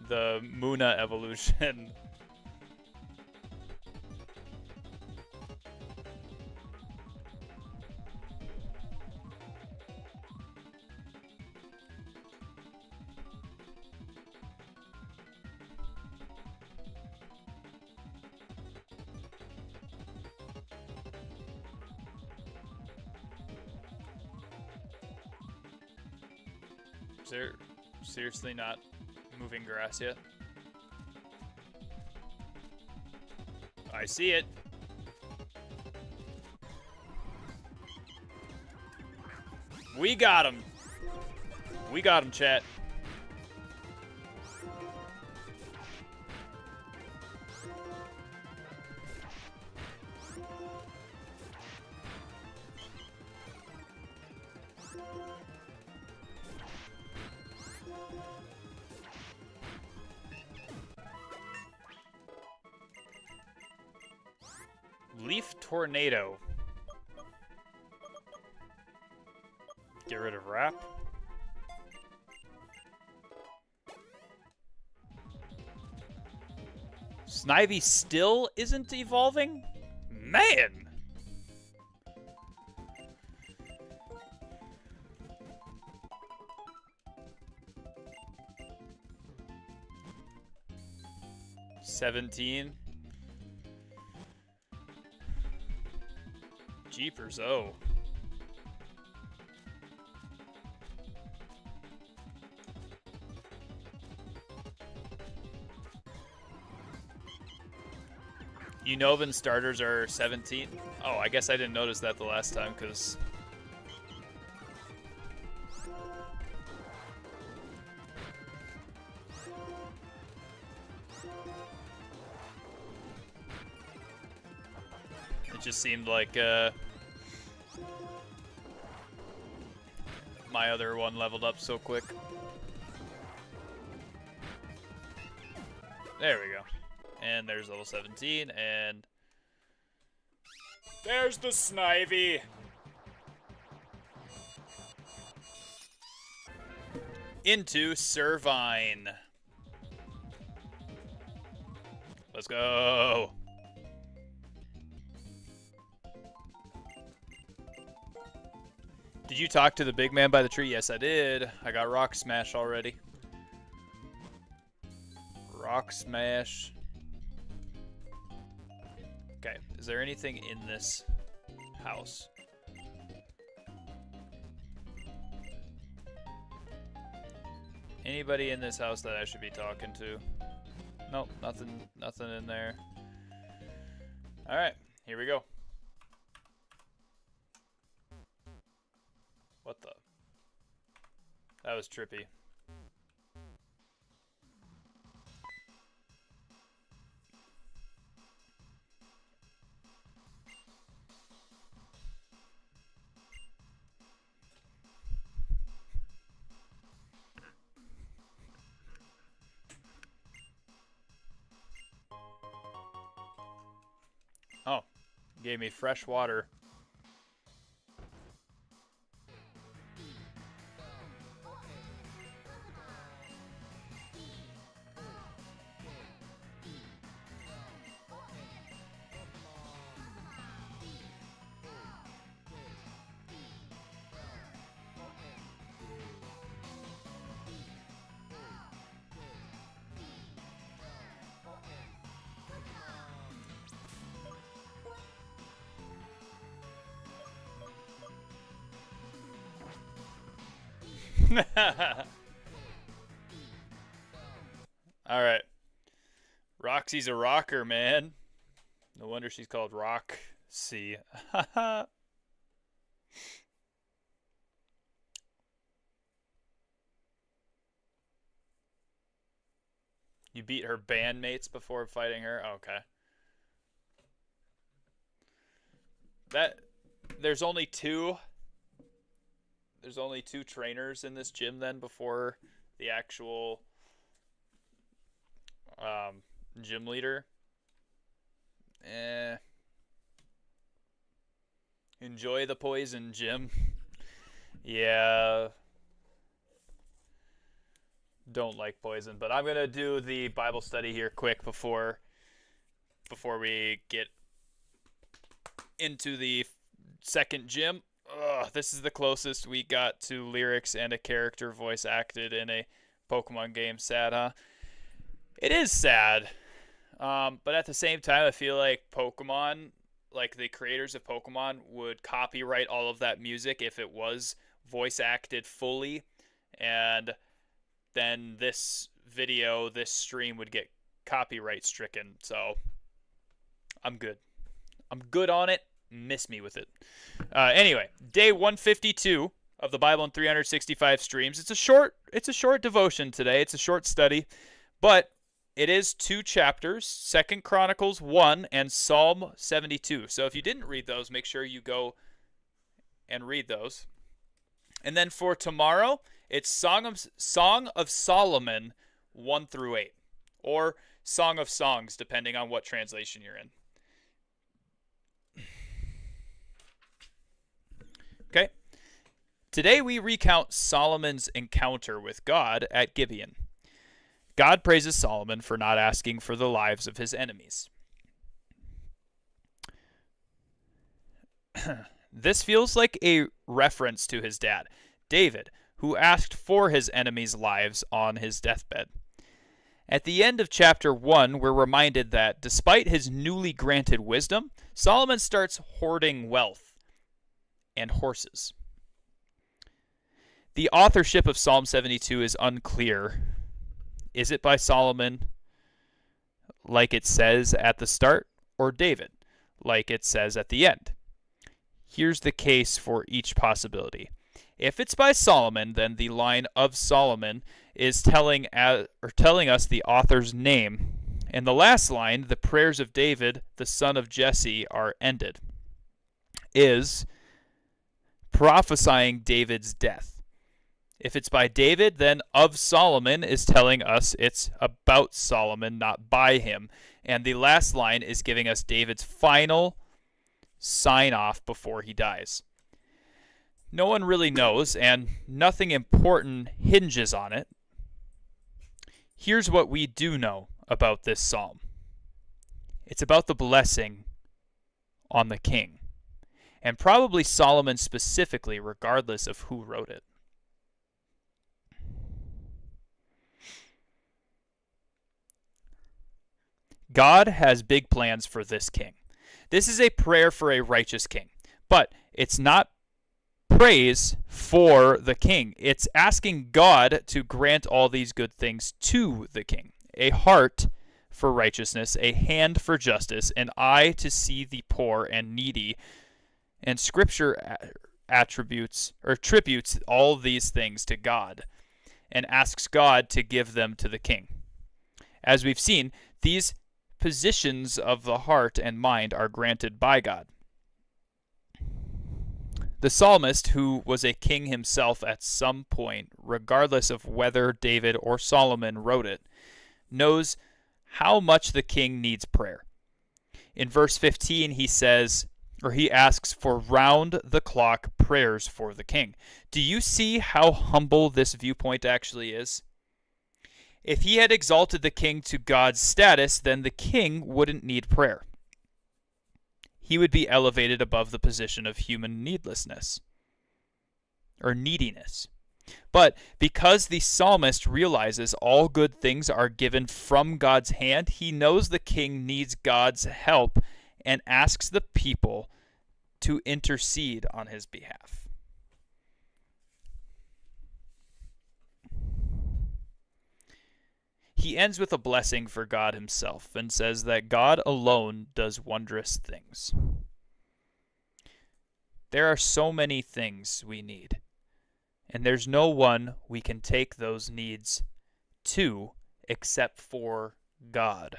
The Muna evolution. Is there seriously not moving grass yet? I see it. We got him. We got him, chat. Leaf Tornado. Get rid of Wrap. Snivy still isn't evolving? Man! $17. Jeepers, oh. Unovan starters are 17. Oh, I guess I didn't notice that the last time, because... it just seemed like, my other one leveled up so quick. There we go. And there's level 17, and there's the Snivy. Into Servine. Let's go. Did you talk to the big man by the tree? Yes, I did. I got Rock Smash already. Rock Smash. Okay, is there anything in this house? Anybody in this house that I should be talking to? Nope, nothing in there. Alright, here we go. What the? That was trippy. Oh, gave me fresh water. All right. Roxy's a rocker, man. No wonder she's called Roxy. You beat her bandmates before fighting her? Okay. That there's only two trainers in this gym then before the actual gym leader. Enjoy the poison, Jim. Yeah. Don't like poison, but I'm gonna do the Bible study here quick before we get into the second gym. Ugh, this is the closest we got to lyrics and a character voice acted in a Pokemon game. Sad, huh? It is sad. But at the same time, I feel like Pokemon, like the creators of Pokemon, would copyright all of that music if it was voice acted fully. And then this video, this stream would get copyright stricken. So I'm good. I'm good on it. Miss me with it. Anyway, day 152 of the Bible in 365 streams. It's a short devotion today. It's a short study, but it is 2 chapters, 2 Chronicles 1 and Psalm 72. So if you didn't read those, make sure you go and read those. And then for tomorrow, it's Song of Solomon 1 through 8, or Song of Songs, depending on what translation you're in. Okay. Today we recount Solomon's encounter with God at Gibeon. God praises Solomon for not asking for the lives of his enemies. This feels like a reference to his dad, David, who asked for his enemies' lives on his deathbed. At the end of chapter 1, we're reminded that despite his newly granted wisdom, Solomon starts hoarding wealth and horses. The authorship of Psalm 72 is unclear. Is it by Solomon, like it says at the start, or David, like it says at the end? Here's the case for each possibility. If it's by Solomon, then the line of Solomon is telling us the author's name. And the last line, the prayers of David, the son of Jesse, are ended, is prophesying David's death. If it's by David, then of Solomon is telling us it's about Solomon, not by him. And the last line is giving us David's final sign-off before he dies. No one really knows, and nothing important hinges on it. Here's what we do know about this psalm. It's about the blessing on the king, and probably Solomon specifically, regardless of who wrote it. God has big plans for this king. This is a prayer for a righteous king, but it's not praise for the king. It's asking God to grant all these good things to the king. A heart for righteousness, a hand for justice, an eye to see the poor and needy. And Scripture attributes all these things to God and asks God to give them to the king. As we've seen, these positions of the heart and mind are granted by God. The psalmist, who was a king himself at some point, regardless of whether David or Solomon wrote it, knows how much the king needs prayer. In verse 15, he says, or he asks for round-the-clock prayers for the king. Do you see how humble this viewpoint actually is? If he had exalted the king to God's status, then the king wouldn't need prayer. He would be elevated above the position of human needlessness or neediness. But because the psalmist realizes all good things are given from God's hand, he knows the king needs God's help and asks the people to intercede on his behalf. He ends with a blessing for God himself and says that God alone does wondrous things. There are so many things we need, and there's no one we can take those needs to except for God.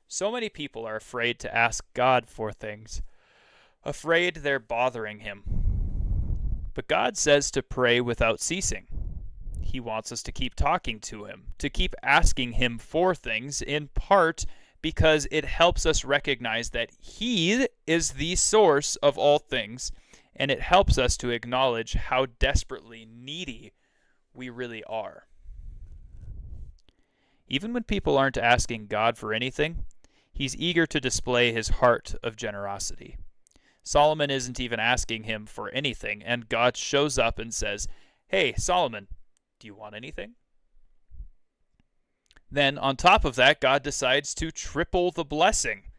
So many people are afraid to ask God for things, afraid they're bothering him. But God says to pray without ceasing. He wants us to keep talking to him, to keep asking him for things, in part because it helps us recognize that he is the source of all things, and it helps us to acknowledge how desperately needy we really are. Even when people aren't asking God for anything, he's eager to display his heart of generosity. Solomon isn't even asking him for anything, and God shows up and says, "Hey, Solomon, do you want anything?" Then, on top of that, God decides to triple the blessing,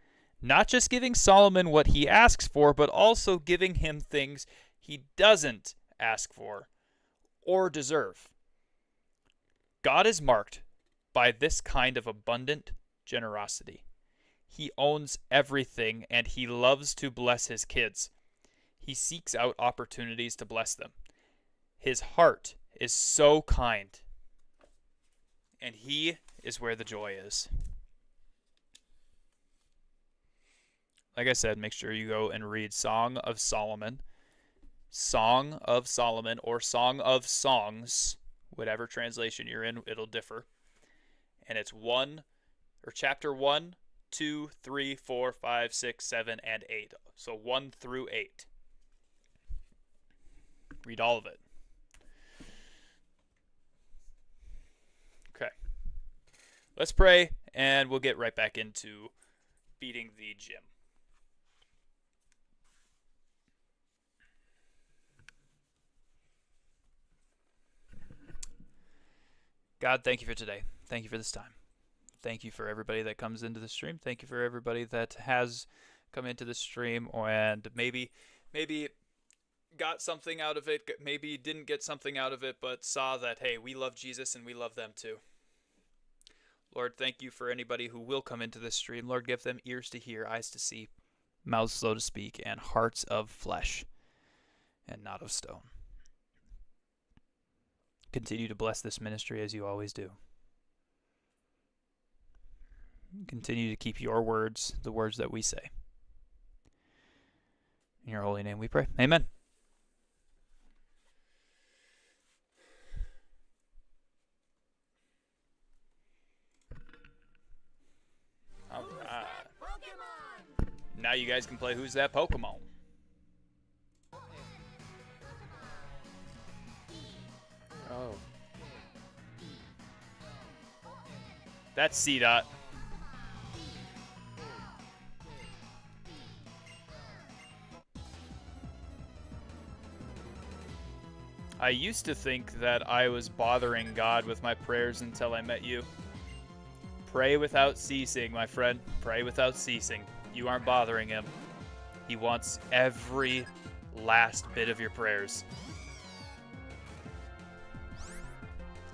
not just giving Solomon what he asks for, but also giving him things he doesn't ask for or deserve. God is marked by this kind of abundant generosity. He owns everything, and he loves to bless his kids. He seeks out opportunities to bless them. His heart is so kind, and he is where the joy is. Like I said, make sure you go and read Song of Solomon, or Song of Songs, whatever translation you're in, it'll differ. And it's chapter 1, 2, 3, 4, 5, 6, 7, and 8. So 1 through 8. Read all of it. Okay. Let's pray, and we'll get right back into beating the gym. God, thank you for today. Thank you for this time. Thank you for everybody that comes into the stream. Thank you for everybody that has come into the stream and maybe got something out of it, maybe didn't get something out of it, but saw that, hey, we love Jesus and we love them too. Lord, thank you for anybody who will come into this stream. Lord, give them ears to hear, eyes to see, mouths slow to speak, and hearts of flesh and not of stone. Continue to bless this ministry as you always do. Continue to keep your words, the words that we say. In your holy name we pray. Amen. All right. Now you guys can play Who's That Pokemon? Oh. That's C-Dot. I used to think that I was bothering God with my prayers until I met you. Pray without ceasing, my friend. Pray without ceasing. You aren't bothering him. He wants every last bit of your prayers.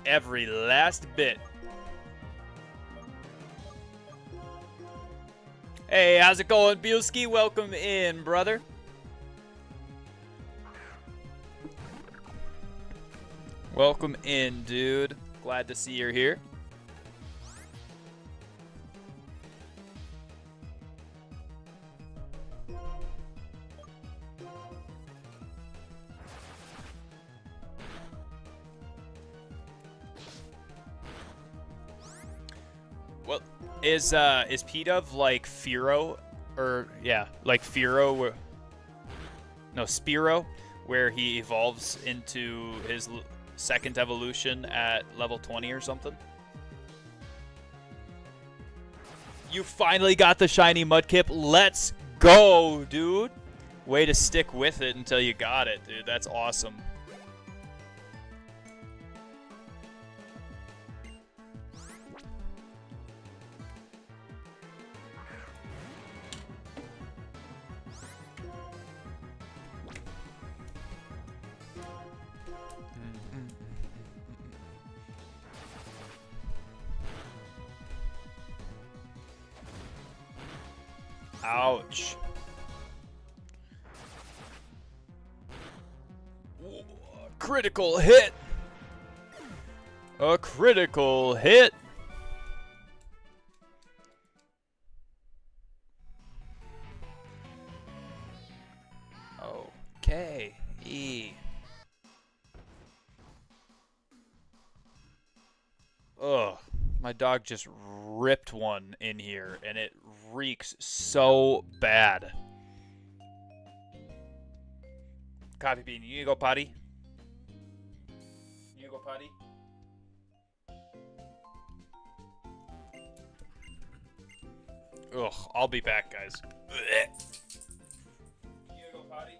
Every last bit. Hey, how's it going, Bielski? Welcome in, brother. Welcome in, dude. Glad to see you're here. Well, is P-Dove like Firo, or yeah, like Firo? No, Spiro, where he evolves into his second evolution at level 20 or something. You finally got the shiny Mudkip. Let's go, dude. Way to stick with it until you got it, dude. That's awesome. Ouch. Ooh, critical hit. A critical hit. Okay. Ugh. My dog just ripped one in here, and it reeks so bad. Coffee Bean, you need to go potty? You need to go potty? Ugh, I'll be back, guys. You need to go potty?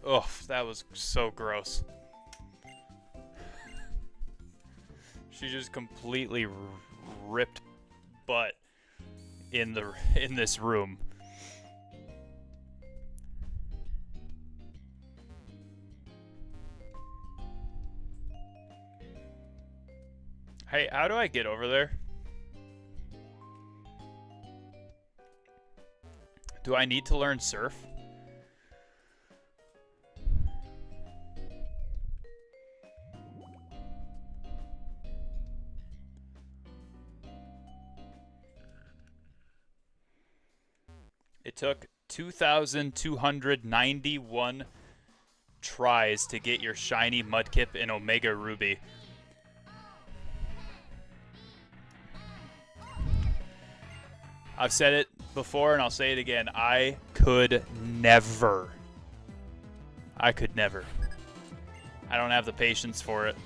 Ugh, that was so gross. She just completely ripped butt in this room. Hey, how do I get over there? Do I need to learn surf? It took 2,291 tries to get your shiny Mudkip in Omega Ruby. I've said it before and I'll say it again. I could never. I don't have the patience for it.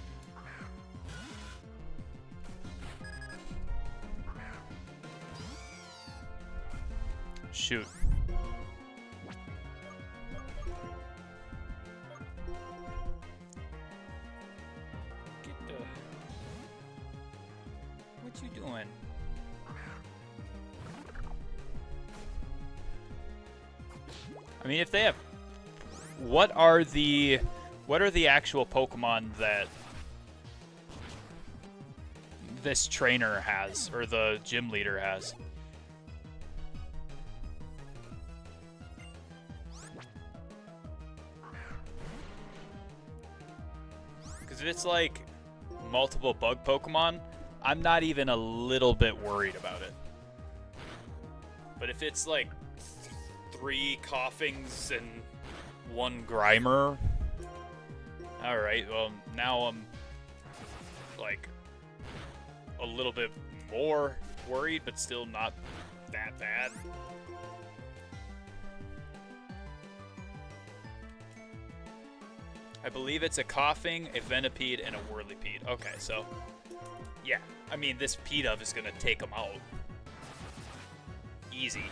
Shoot. Get the... What you doing? I mean, if they have... What are the actual Pokemon that this trainer has, or the gym leader has? Because if it's like multiple bug Pokemon, I'm not even a little bit worried about it. But if it's like 3 Coughings and 1 Grimer, alright, well, now I'm like a little bit more worried, but still not that bad. I believe it's a Coughing, a Venipede, and a Whirlipede. Okay, so yeah, I mean, this Pidove is gonna take them out. Easy.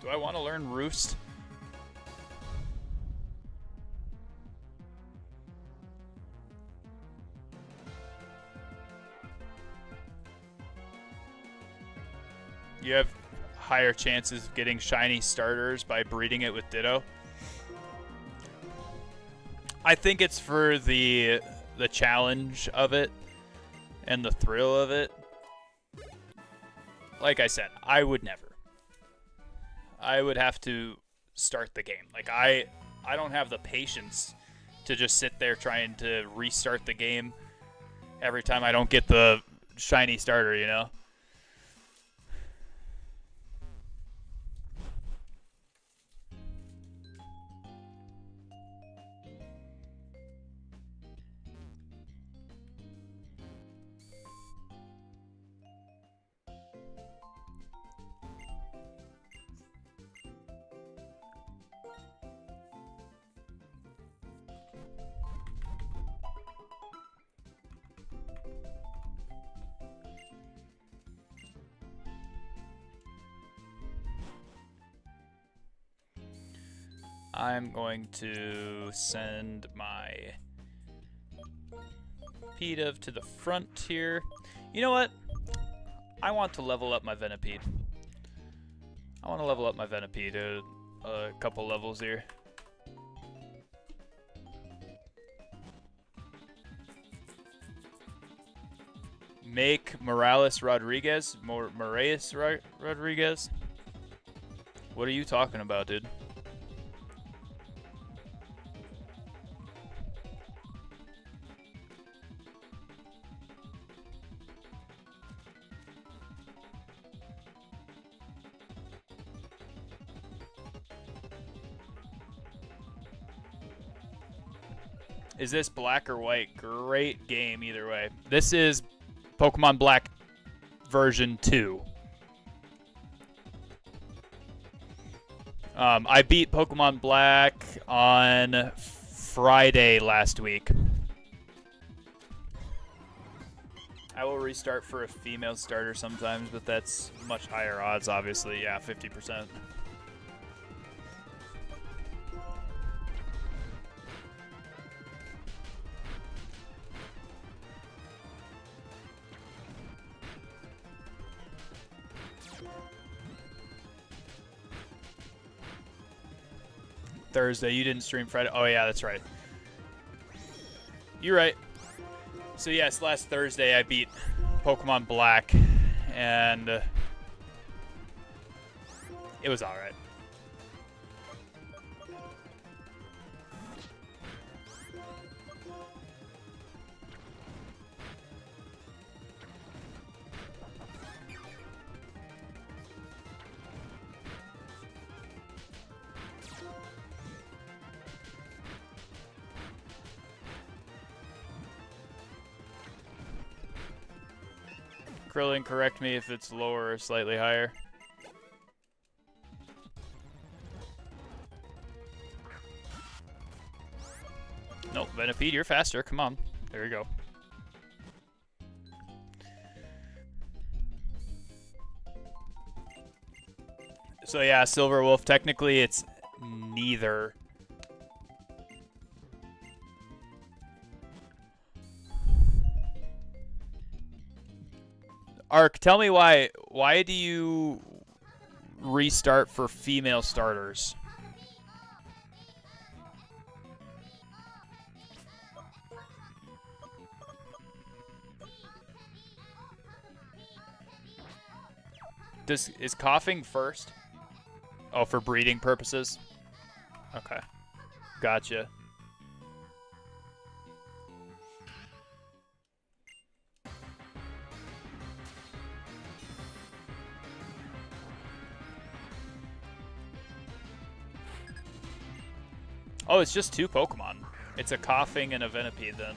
Do I want to learn Roost? You have higher chances of getting shiny starters by breeding it with Ditto. I think it's for the challenge of it and the thrill of it. Like I said, I would never. I would have to start the game. Like I don't have the patience to just sit there trying to restart the game every time I don't get the shiny starter, you know? I'm going to send my Pidove to the front here. You know what? I want to level up my Venipede. I want to level up my Venipede a couple levels here. Make Morales Rodriguez? Moraes Rodriguez? What are you talking about, dude? Is this black or white? Great game either way. This is Pokemon Black version 2. I beat Pokemon Black on Friday last week. I will restart for a female starter sometimes, but that's much higher odds, obviously. Yeah, 50%. Thursday. You didn't stream Friday. Oh, yeah, that's right. You're right. So, yes, last Thursday I beat Pokemon Black, and it was all right. Krillin, correct me if it's lower or slightly higher. Nope, Venipede, you're faster. Come on. There you go. So yeah, Silver Wolf, technically it's neither. Ark, tell me why do you restart for female starters? Is coughing first? Oh, for breeding purposes? Okay. Gotcha. Oh, it's just 2 Pokemon. It's a coughing and a Venipede then.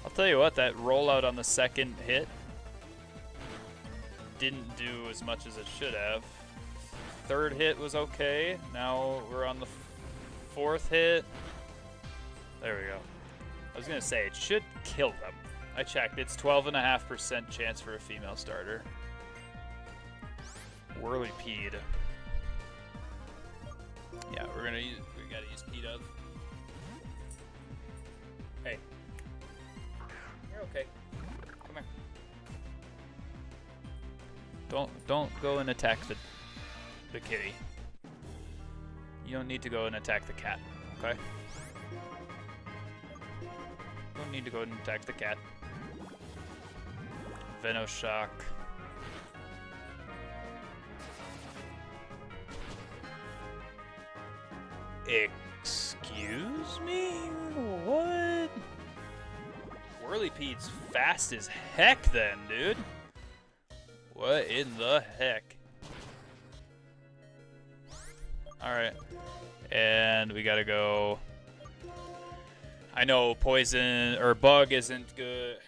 I'll tell you what, that rollout on the second hit didn't do as much as it should have. Third hit was okay. Now we're on the 4th hit. There we go. I was going to say, it should kill them. I checked. It's 12.5% chance for a female starter. Whirlipede. Yeah, we gotta use P-Dove. Hey. You're okay. Come here. Don't go and attack the kitty. You don't need to go and attack the cat, okay? Don't need to go and attack the cat. Venoshock. Excuse me? What? Whirlipede's fast as heck then, dude. What in the heck? Alright. And we gotta go. I know poison or bug isn't good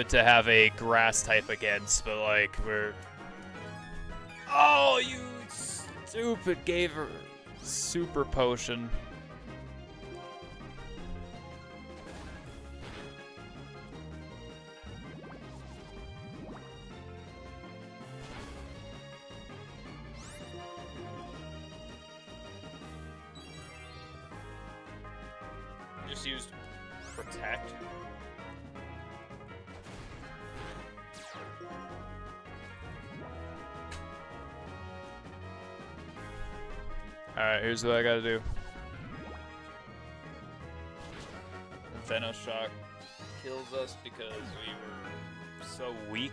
to have a grass type against, but like we're. Oh, you stupid! Gave her super potion. Just used protect. Alright, here's what I gotta do. Venoshock kills us because we were so weak.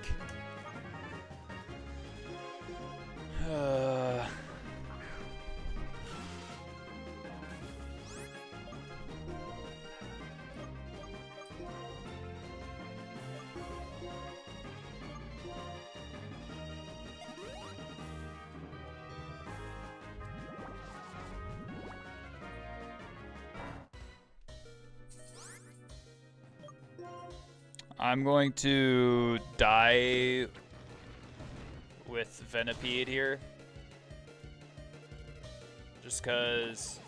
I'm going to die with Venipede here. Just because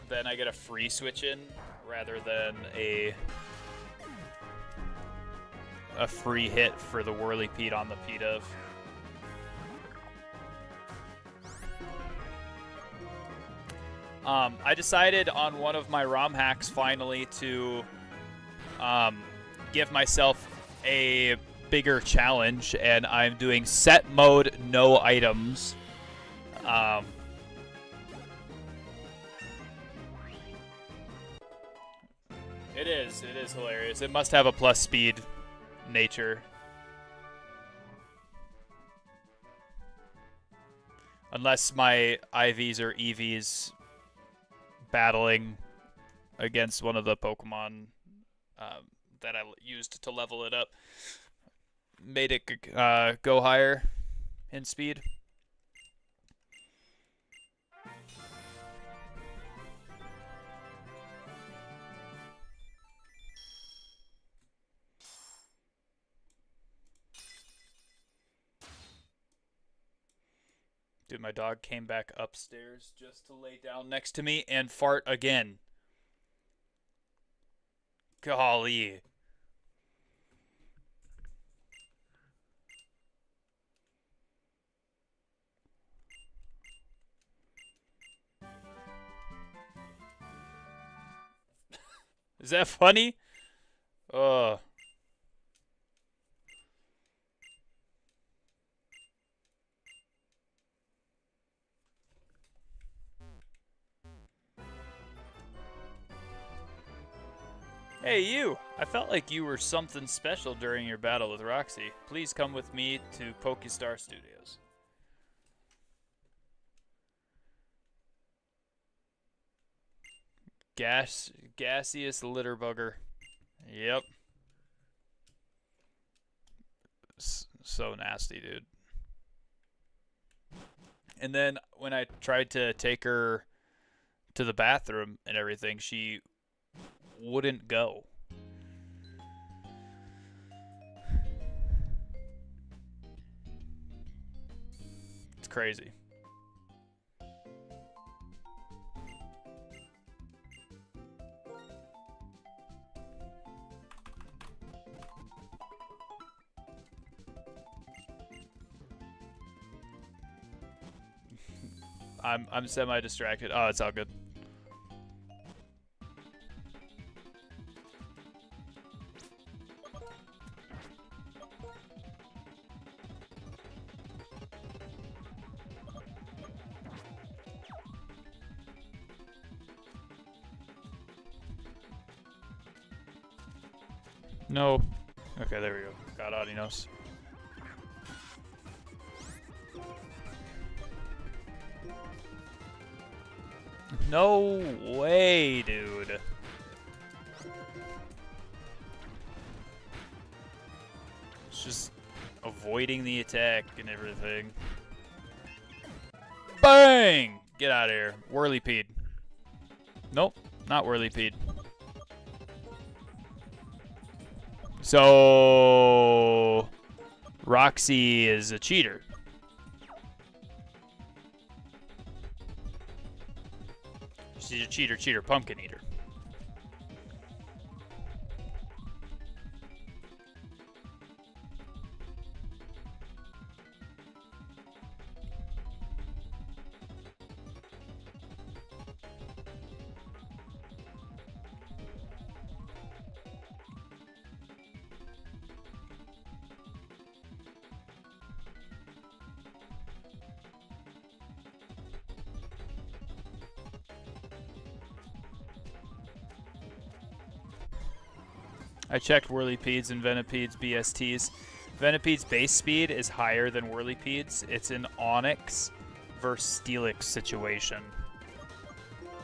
then I get a free switch in rather than a free hit for the Whirlipede on the P-Dove. I decided on one of my ROM hacks finally to give myself a bigger challenge, and I'm doing set mode, no items. It is hilarious. It must have a plus speed nature. Unless my IVs or EVs battling against one of the Pokemon that I used to level it up made it go higher in speed. Dude, my dog came back upstairs just to lay down next to me and fart again. Golly. Is that funny? Uh. Hey, you! I felt like you were something special during your battle with Roxy. Please come with me to Pokestar Studios. Gaseous litter bugger. Yep. So nasty, dude. And then when I tried to take her to the bathroom and everything, she wouldn't go. It's crazy. I'm semi distracted. Oh, it's all good. No. Okay, there we go. Got Audinos. No way, dude. It's just avoiding the attack and everything. Bang! Get out of here. Whirlypeed. Nope, not Whirlypeed. So Roxy is a cheater. She's a cheater, pumpkin eater. I checked Whirlypedes and Venipedes BSTs. Venipede's base speed is higher than Whirlypede's. It's an Onyx versus Steelix situation.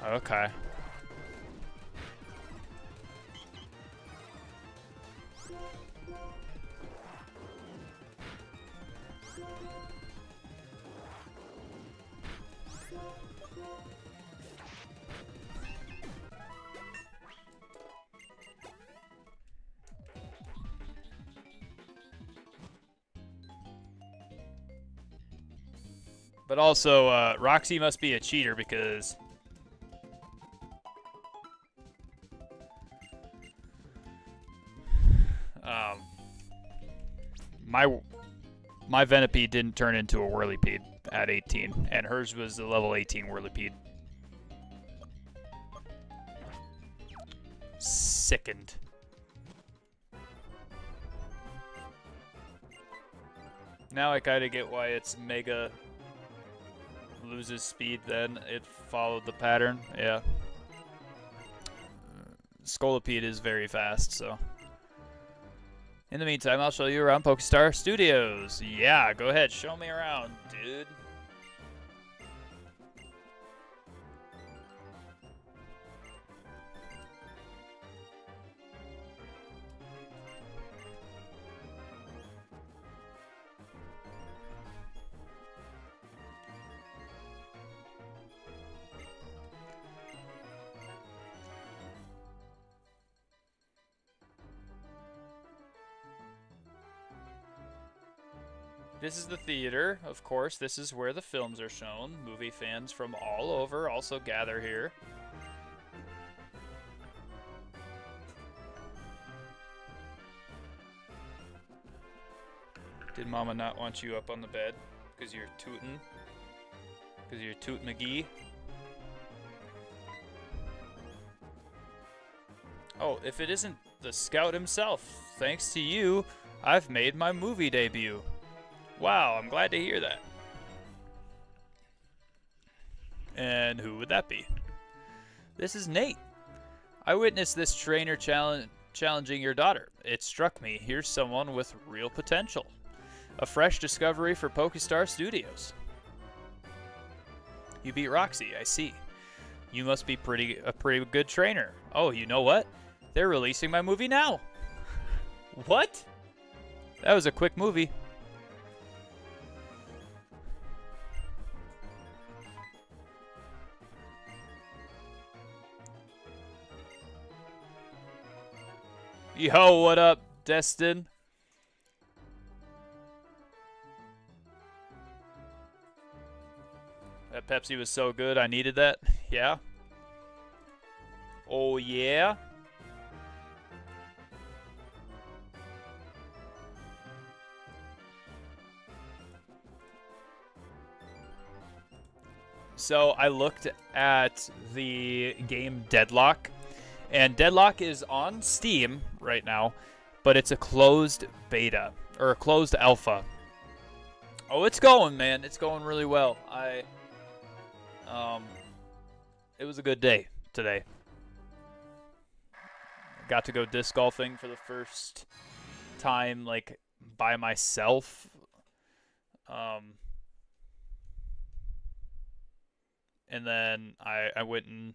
Okay. But also, Roxy must be a cheater because my Venipede didn't turn into a Whirlypede at 18, and hers was the level 18 Whirlypede. Sickened. Now I kind of get why it's mega loses speed then. It followed the pattern. Yeah. Scolipede is very fast, so. In the meantime, I'll show you around Pokestar Studios. Yeah, go ahead. Show me around, dude. This is the theater, of course. This is where the films are shown. Movie fans from all over also gather here. Did Mama not want you up on the bed? Because you're tootin'? Because you're Toot McGee? Oh, if it isn't the scout himself, thanks to you, I've made my movie debut. Wow, I'm glad to hear that. And who would that be? This is Nate. I witnessed this trainer challenging your daughter. It struck me, here's someone with real potential. A fresh discovery for Pokestar Studios. You beat Roxy, I see. You must be a pretty good trainer. Oh, you know what? They're releasing my movie now. What? That was a quick movie. Yo, what up, Destin? That Pepsi was so good, I needed that. Yeah. Oh, yeah. So I looked at the game Deadlock, and Deadlock is on Steam right now, but it's a closed beta, or a closed alpha. Oh, it's going, man. It's going really well. It was a good day today. Got to go disc golfing for the first time, like, by myself. And then I went and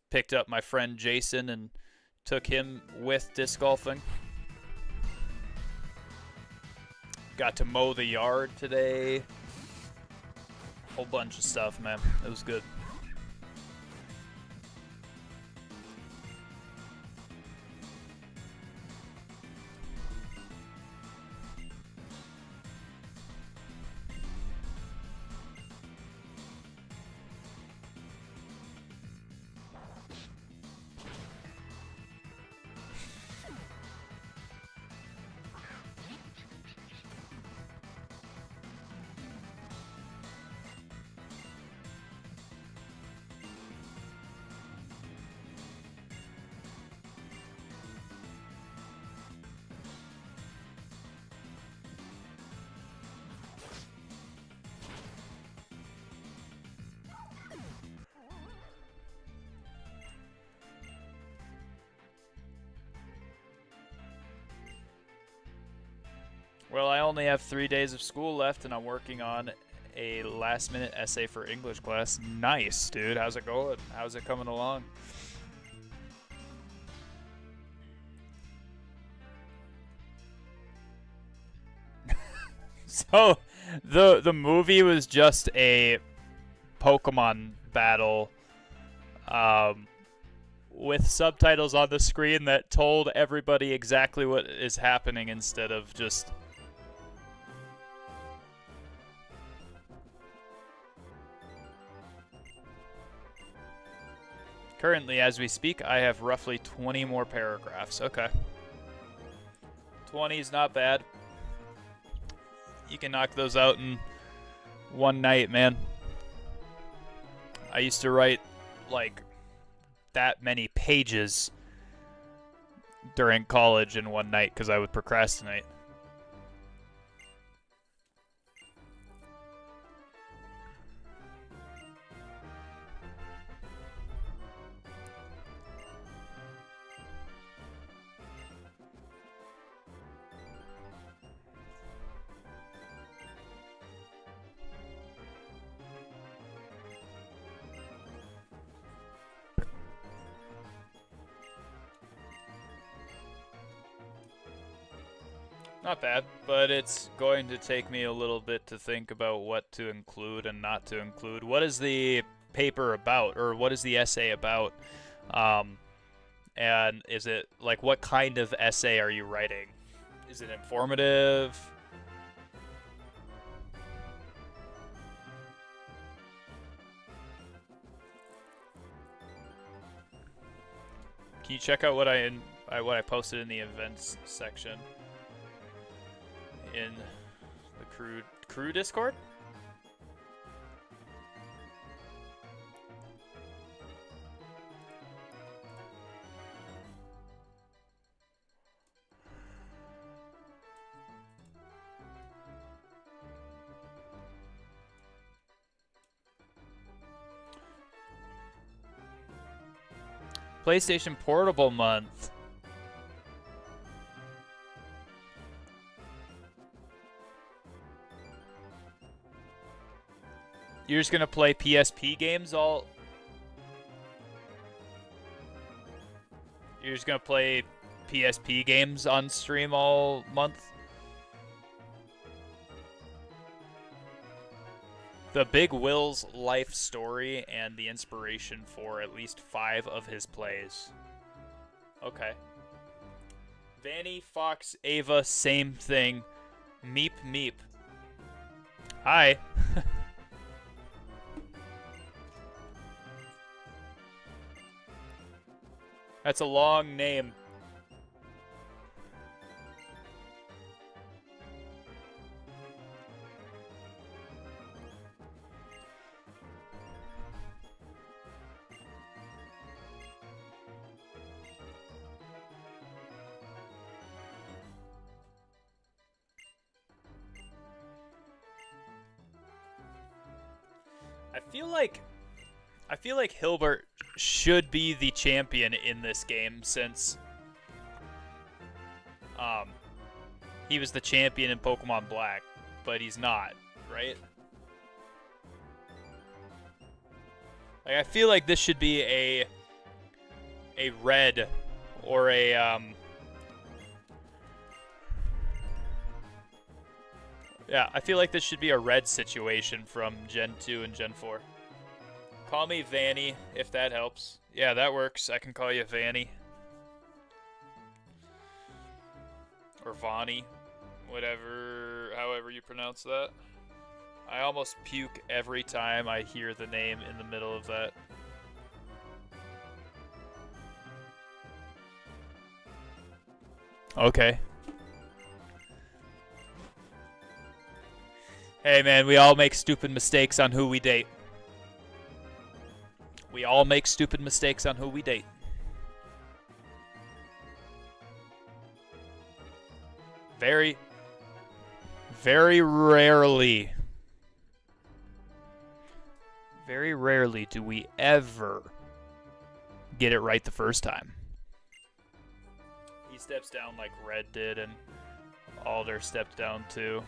picked up my friend Jason and took him with disc golfing. Got to mow the yard today. Whole bunch of stuff, man. It was good. Well, I only have 3 days of school left, and I'm working on a last-minute essay for English class. Nice, dude. How's it going? How's it coming along? So, the movie was just a Pokemon battle, with subtitles on the screen that told everybody exactly what is happening instead of just... Currently, as we speak, I have roughly 20 more paragraphs. Okay. 20 is not bad. You can knock those out in one night, man. I used to write, like, that many pages during college in one night because I would procrastinate. Not bad, but it's going to take me a little bit to think about what to include and not to include. What is the paper about, or what is the essay about? And is it, like, what kind of essay are you writing? Is it informative? Can you check out what I posted in the events section? In the crew Discord? PlayStation Portable month. You're just gonna play PSP games all... You're just gonna play PSP games on stream all month? The Big Will's life story and the inspiration for at least 5 of his plays. Okay. Vanny, Fox, Ava, same thing. Meep, meep. Hi. That's a long name. I feel like Hilbert should be the champion in this game since he was the champion in Pokemon Black, but he's not, right? Like, I feel like this should be a red or a yeah, I feel like this should be a red situation from Gen 2 and Gen 4. Call me Vanny, if that helps. Yeah, that works. I can call you Vanny. Or Vani. Whatever, however you pronounce that. I almost puke every time I hear the name in the middle of that. Okay. Hey man, we all make stupid mistakes on who we date. We all make stupid mistakes on who we date. Very, very rarely do we ever get it right the first time. He steps down like Red did, and Alder stepped down too.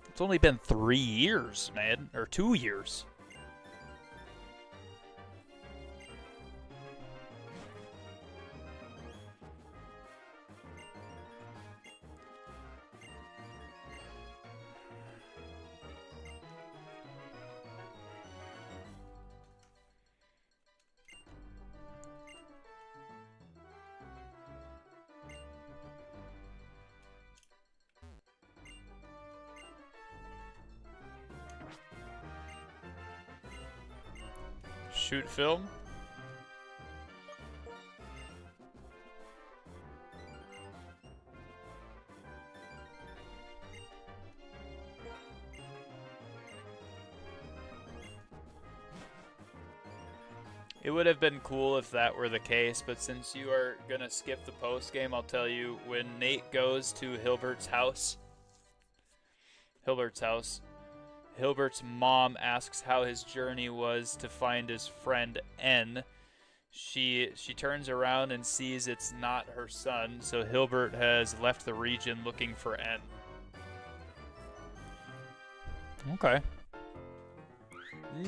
It's only been 3 years, man. Or 2 years. Shoot film. It would have been cool if that were the case, but since you are gonna skip the post game, I'll tell you when Nate goes to Hilbert's house, Hilbert's mom asks how his journey was to find his friend N. She turns around and sees it's not her son, so Hilbert has left the region looking for N. Okay.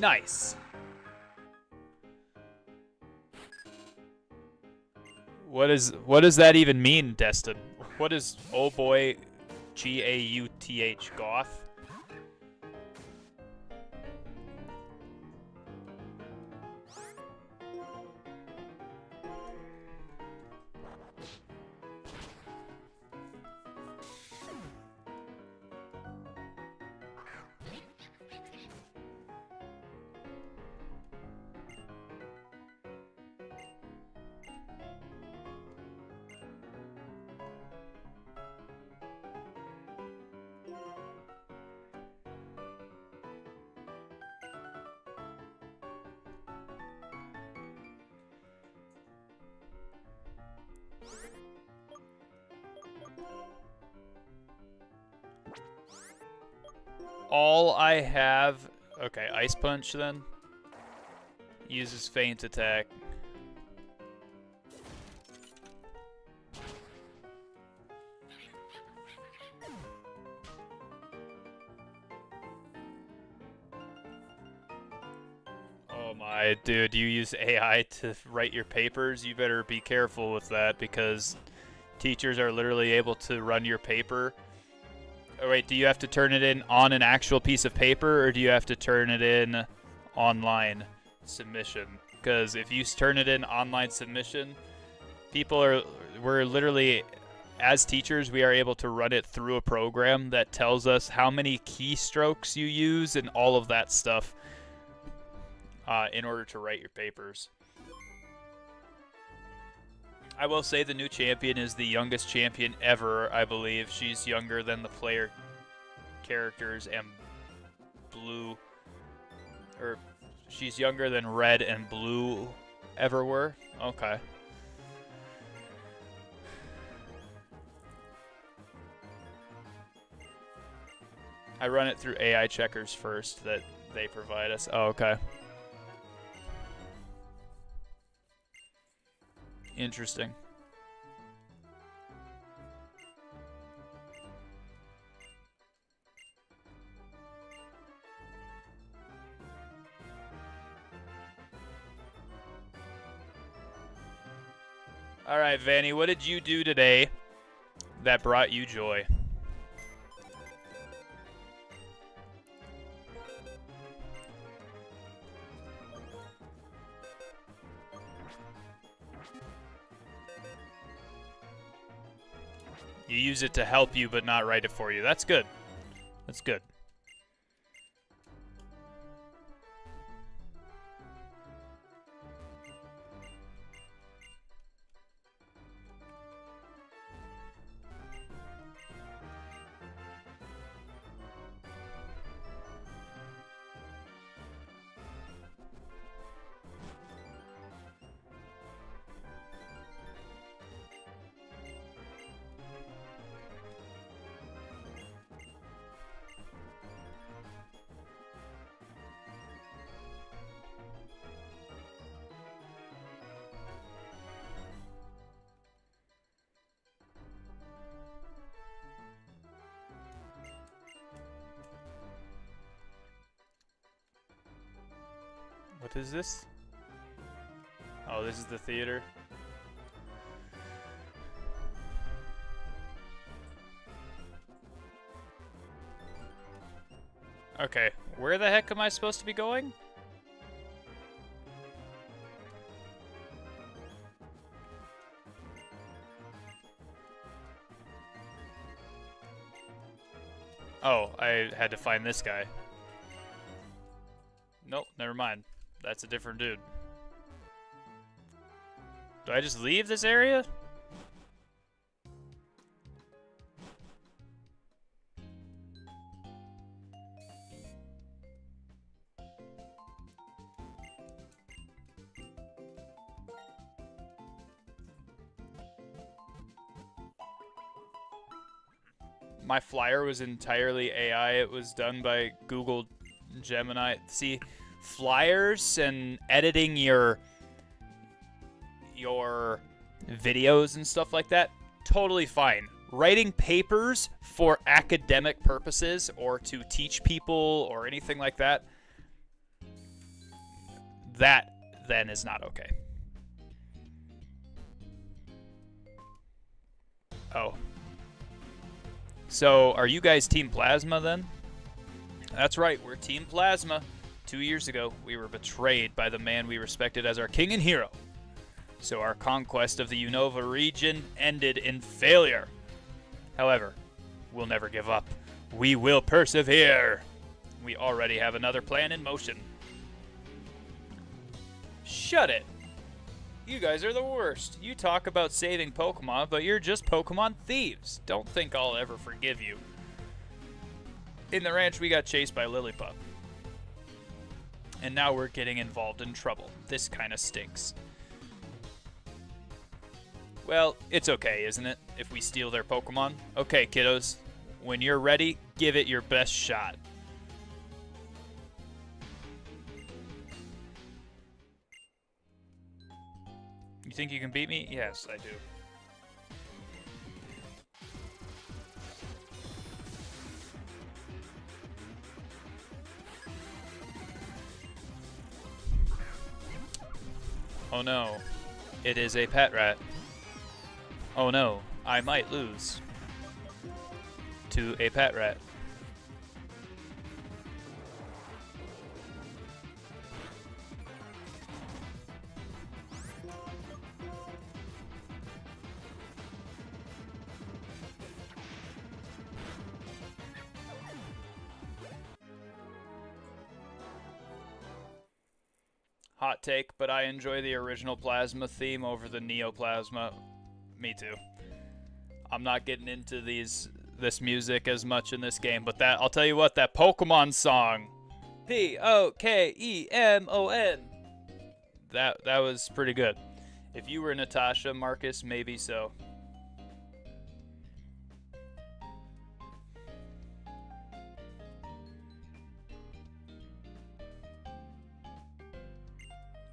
Nice. What does that even mean, Destin? What is oh boy G-A-U-T-H goth? All I have... Okay, Ice Punch then. Uses Feint Attack. Oh my, dude, you use AI to write your papers? You better be careful with that because teachers are literally able to run your paper. Oh wait, do you have to turn it in on an actual piece of paper or do you have to turn it in online submission? Because if you turn it in online submission, we're literally, as teachers, we are able to run it through a program that tells us how many keystrokes you use and all of that stuff in order to write your papers. I will say the new champion is the youngest champion ever, I believe. She's younger than the player characters and blue, or she's younger than red and blue ever were. Okay. I run it through AI checkers first that they provide us. Oh, okay. Interesting. All right, Vanny, what did you do today that brought you joy? You use it to help you, but not write it for you. That's good. That's good. What is this? Oh, this is the theater. Okay, where the heck am I supposed to be going? Oh, I had to find this guy. Nope, never mind. That's a different dude. Do I just leave this area? My flyer was entirely AI. It was done by Google Gemini. See, flyers and editing your videos and stuff like that, totally fine. Writing papers for academic purposes or to teach people or anything like that, that then is not okay. Oh. So, are you guys Team Plasma then? That's right, we're Team Plasma. 2 years ago, we were betrayed by the man we respected as our king and hero. So our conquest of the Unova region ended in failure. However, we'll never give up. We will persevere. We already have another plan in motion. Shut it. You guys are the worst. You talk about saving Pokemon, but you're just Pokemon thieves. Don't think I'll ever forgive you. In the ranch, we got chased by Lillipup. And now we're getting involved in trouble. This kind of stinks. Well, it's okay, isn't it, if we steal their Pokemon? Okay, kiddos. When you're ready, give it your best shot. think you can beat me? Yes, I do. Oh no, it is a pet rat. Oh no, I might lose to a pet rat. Hot take, but I enjoy the original Plasma theme over the Neoplasma. Me too. I'm not getting into this music as much in this game, but that I'll tell you what, that Pokemon song, Pokemon, that was pretty good. If you were Natasha, Marcus, maybe so.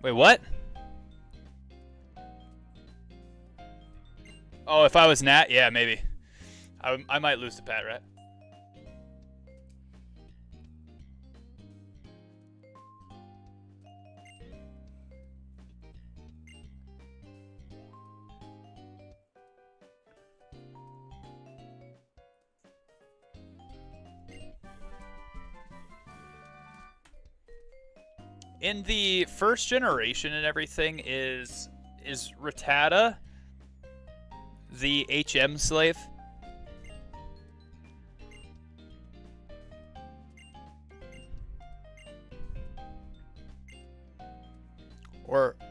Wait, what? Oh, if I was Nat, yeah, maybe. I might lose to Pat Rat. In the first generation and everything, is Rattata the HM slave?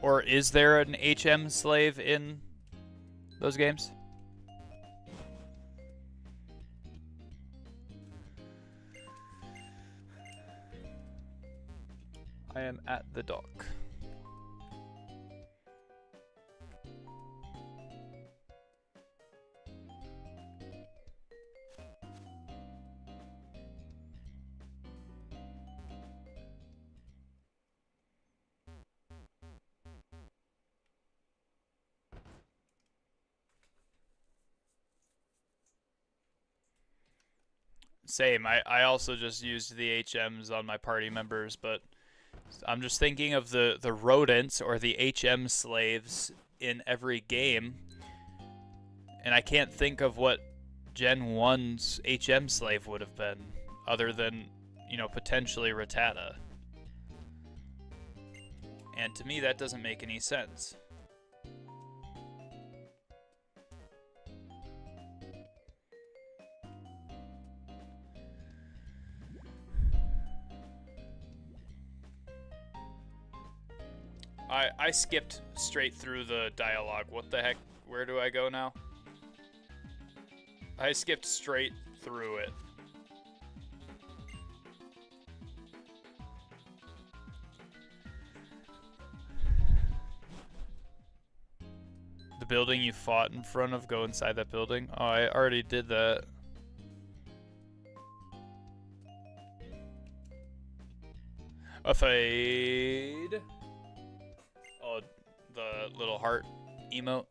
Or is there an HM slave in those games? I am at the dock. Same. I also just used the HMs on my party members, but I'm just thinking of the rodents or the HM slaves in every game, and I can't think of what Gen 1's HM slave would have been, other than, you know, potentially Rattata. And to me, that doesn't make any sense. I skipped straight through the dialogue. What the heck? Where do I go now? I skipped straight through it. The building you fought in front of, go inside that building? Oh, I already did that. A fade. Oh, the little heart emote.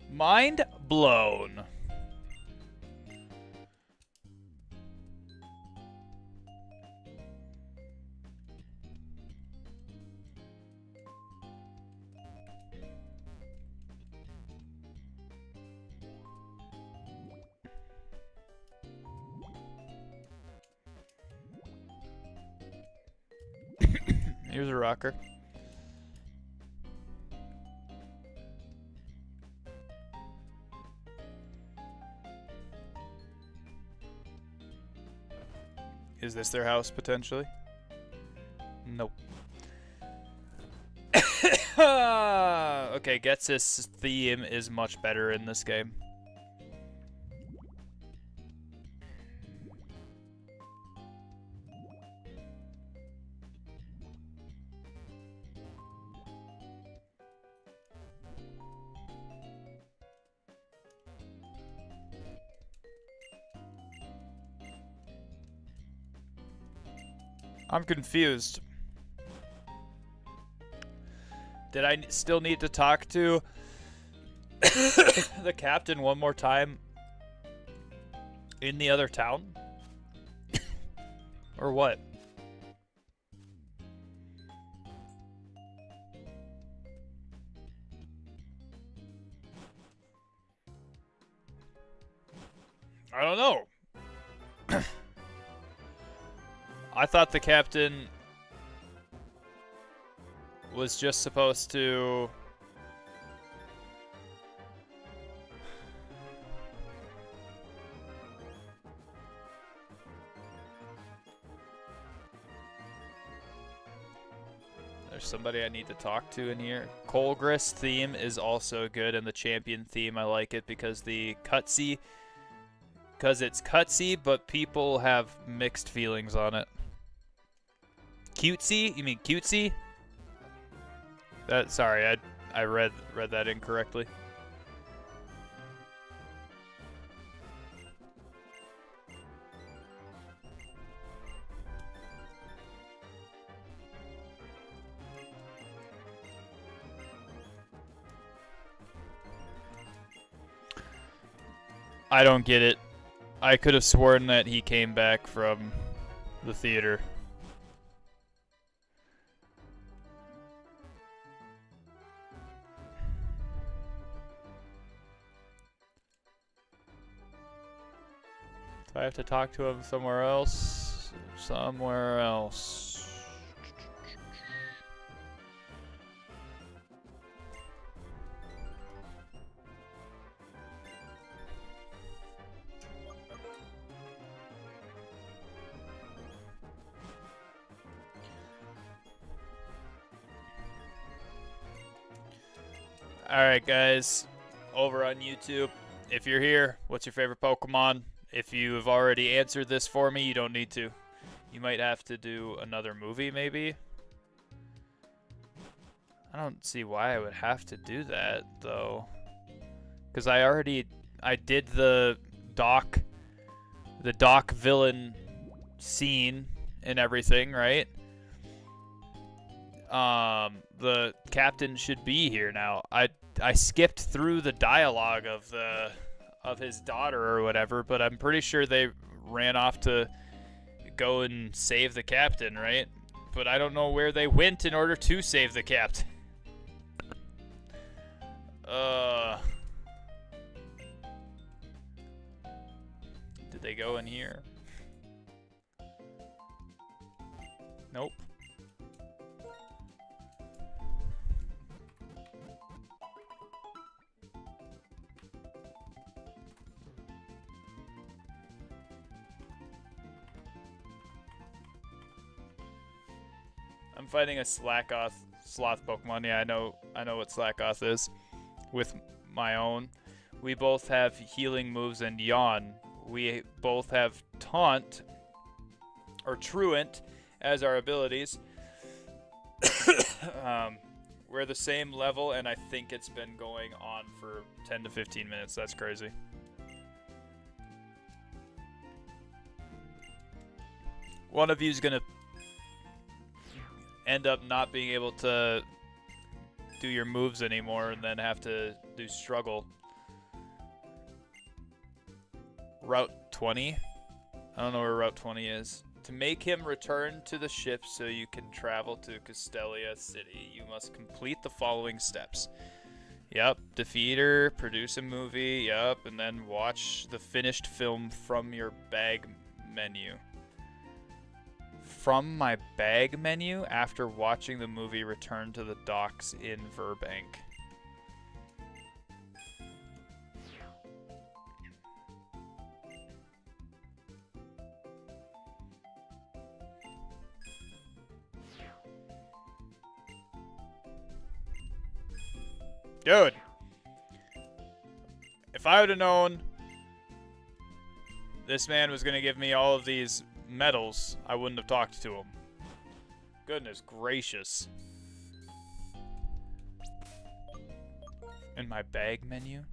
Mind blown. Here's a rocker. Is this their house, potentially? Nope. Okay, Getsis' theme is much better in this game. I'm confused. Did I still need to talk to the captain one more time in the other town? Or what? I don't know. I thought the captain was just supposed to... There's somebody I need to talk to in here. Colgress theme is also good, and the champion theme, I like it because the cutsy... Because it's cutsy, but people have mixed feelings on it. Cutesy? You mean cutesy? Sorry, I read that incorrectly. I don't get it. I could have sworn that he came back from the theater. Do I have to talk to him somewhere else? Somewhere else. Alright guys, over on YouTube, if you're here, what's your favorite Pokemon? If you have already answered this for me, you don't need to. You might have to do another movie, maybe? I don't see why I would have to do that, though. Because I did the Doc villain scene and everything, right? The captain should be here now. I skipped through the dialogue of his daughter or whatever, but I'm pretty sure they ran off to go and save the captain, right? But I don't know where they went in order to save the captain. Did they go in here? Nope. I'm fighting a sloth Pokemon. Yeah, I know what Slackoth is. With my own. We both have healing moves and yawn. We both have taunt or truant as our abilities. We're the same level, and I think it's been going on for 10 to 15 minutes. That's crazy. One of you is gonna end up not being able to do your moves anymore and then have to do struggle. Route 20? I don't know where Route 20 is. To make him return to the ship so you can travel to Castelia City, you must complete the following steps. Yep, defeat her, produce a movie, yep, and then watch the finished film from your bag menu. From my bag menu after watching the movie Return to the Docks in Burbank. Dude, if I would have known this man was going to give me all of these medals, I wouldn't have talked to him. Goodness gracious. In my bag menu?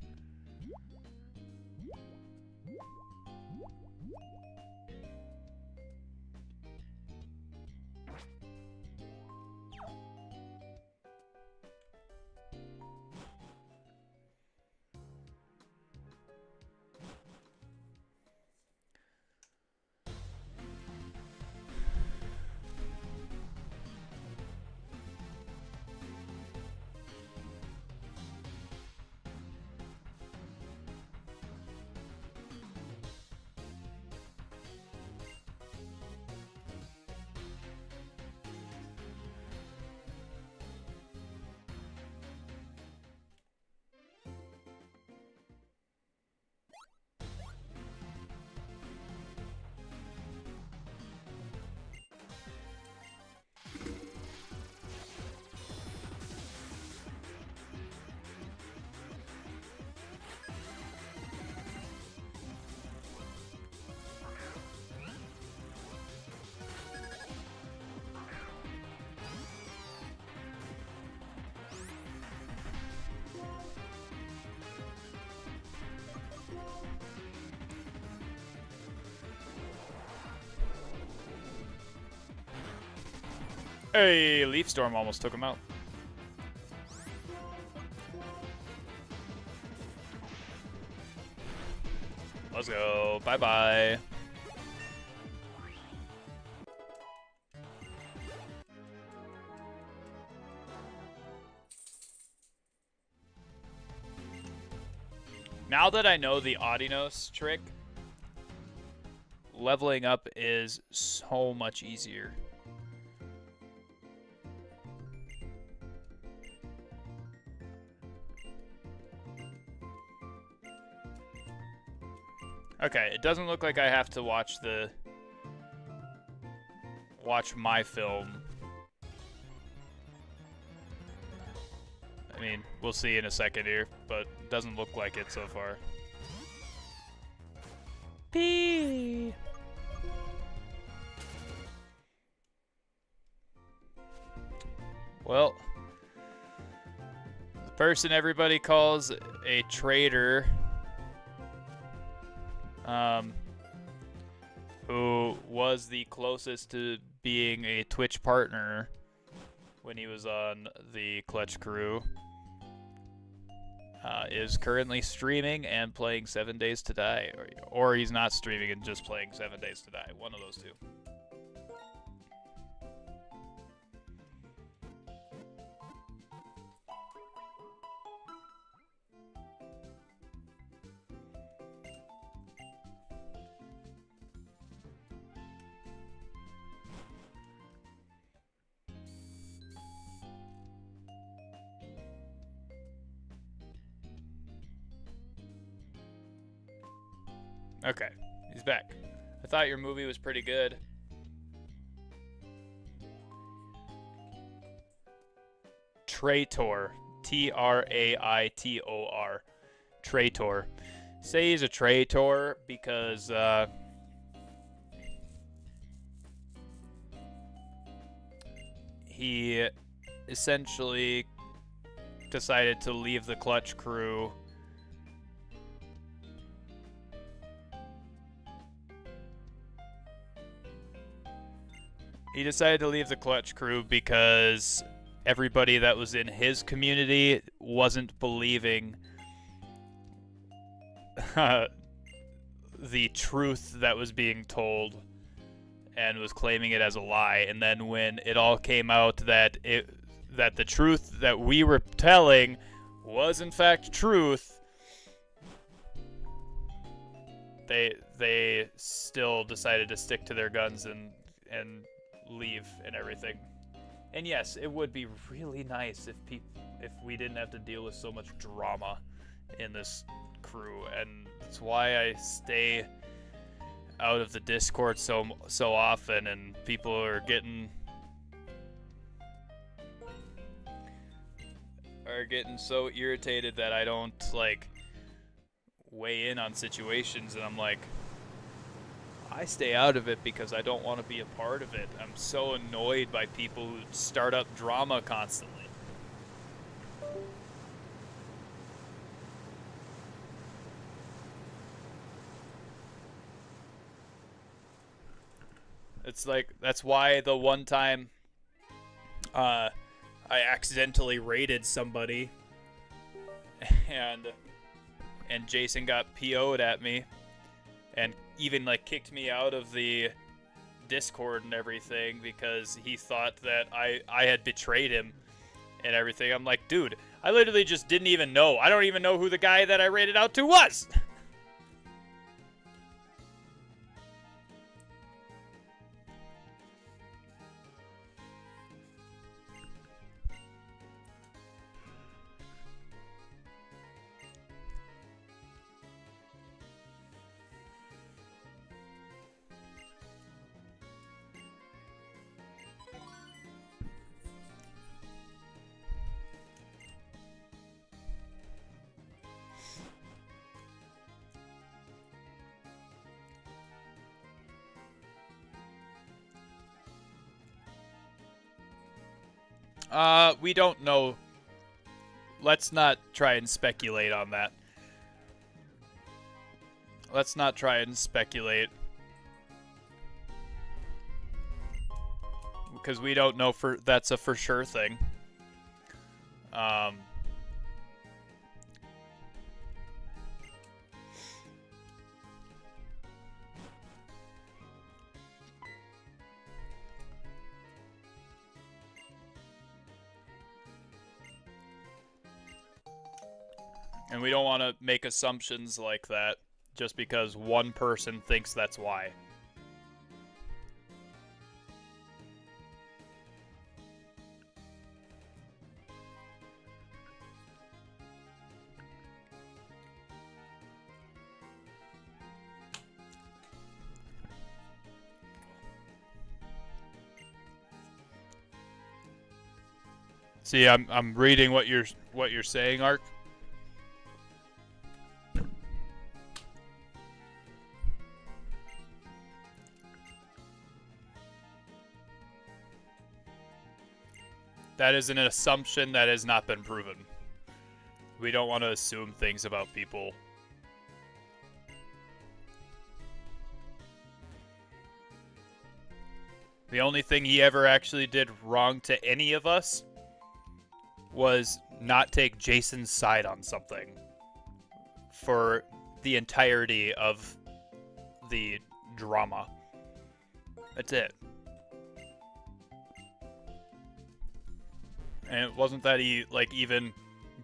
Hey, Leaf Storm almost took him out. Let's go. Bye-bye. Now that I know the Audinos trick, leveling up is so much easier. Okay, it doesn't look like I have to watch my film. I mean, we'll see in a second here, but it doesn't look like it so far. Pee. Well, the person everybody calls a traitor, who was the closest to being a Twitch partner when he was on the Clutch crew, is currently streaming and playing 7 Days to Die. Or he's not streaming and just playing 7 Days to Die. One of those two. Okay, he's back. I thought your movie was pretty good. Traitor. Traitor. Traitor. Say he's a traitor because, he essentially decided to leave the Clutch crew because everybody that was in his community wasn't believing the truth that was being told and was claiming it as a lie. And then when it all came out that the truth that we were telling was in fact truth, they still decided to stick to their guns and leave and everything. And yes, it would be really nice if we didn't have to deal with so much drama in this crew, and that's why I stay out of the Discord so often, and people are getting so irritated that I don't like weigh in on situations, and I'm like, I stay out of it because I don't want to be a part of it. I'm so annoyed by people who start up drama constantly. It's like, that's why the one time I accidentally raided somebody and Jason got PO'd at me and even like kicked me out of the Discord and everything because he thought that I had betrayed him and everything. I'm like, dude, I literally just didn't even know. I don't even know who the guy that I raided out to was. We don't know. Let's not try and speculate on that. Let's not try and speculate. because we don't know for that's a for sure thing. And we don't want to make assumptions like that just because one person thinks that's why. See, I'm reading what you're saying, Ark. That is an assumption that has not been proven. We don't want to assume things about people. The only thing he ever actually did wrong to any of us was not take Jason's side on something for the entirety of the drama. That's it. And it wasn't that he, like, even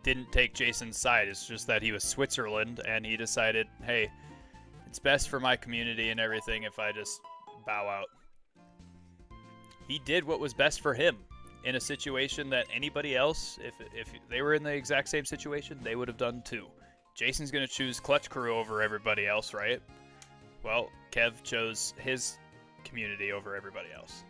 didn't take Jason's side. It's just that he was Switzerland, and he decided, hey, it's best for my community and everything if I just bow out. He did what was best for him in a situation that anybody else, if they were in the exact same situation, they would have done too. Jason's going to choose Clutch Crew over everybody else, right? Well, Kev chose his community over everybody else.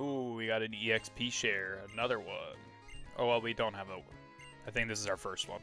Ooh, we got an EXP share. Another one. Oh, well, we don't have a... I think this is our first one.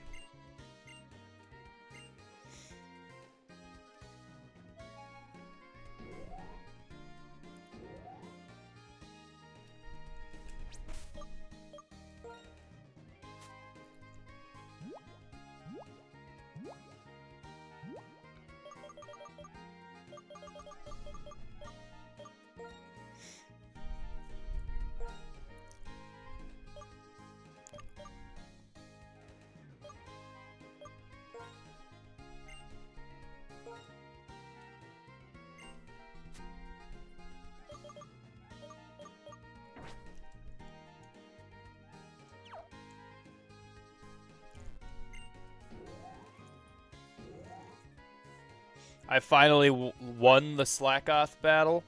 I finally won the Slackoth battle.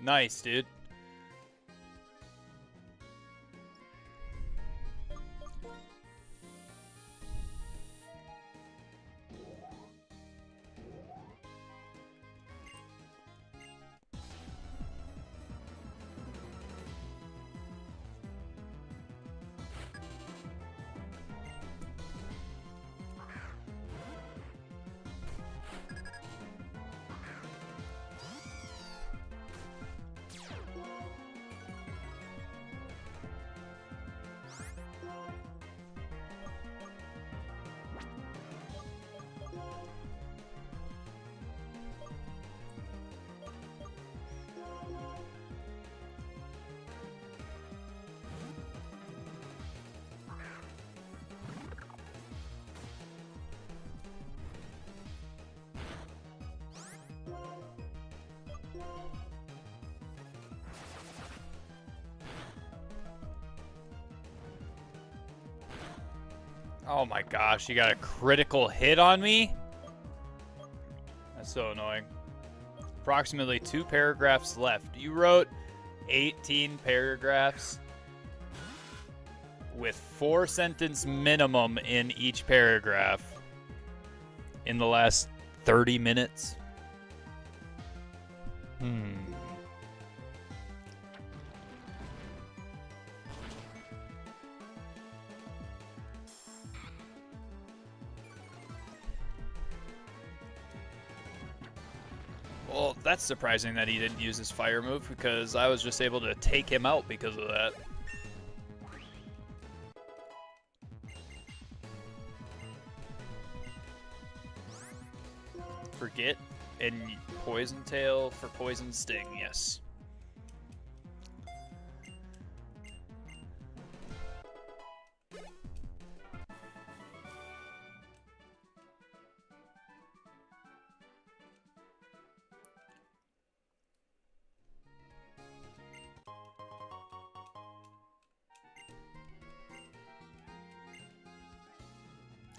Nice, dude. Oh my gosh, you got a critical hit on me? That's so annoying. Approximately 2 paragraphs left. You wrote 18 paragraphs with 4-sentence minimum in each paragraph in the last 30 minutes. Well, that's surprising that he didn't use his fire move, because I was just able to take him out because of that. Forget and Poison Tail for Poison Sting, yes.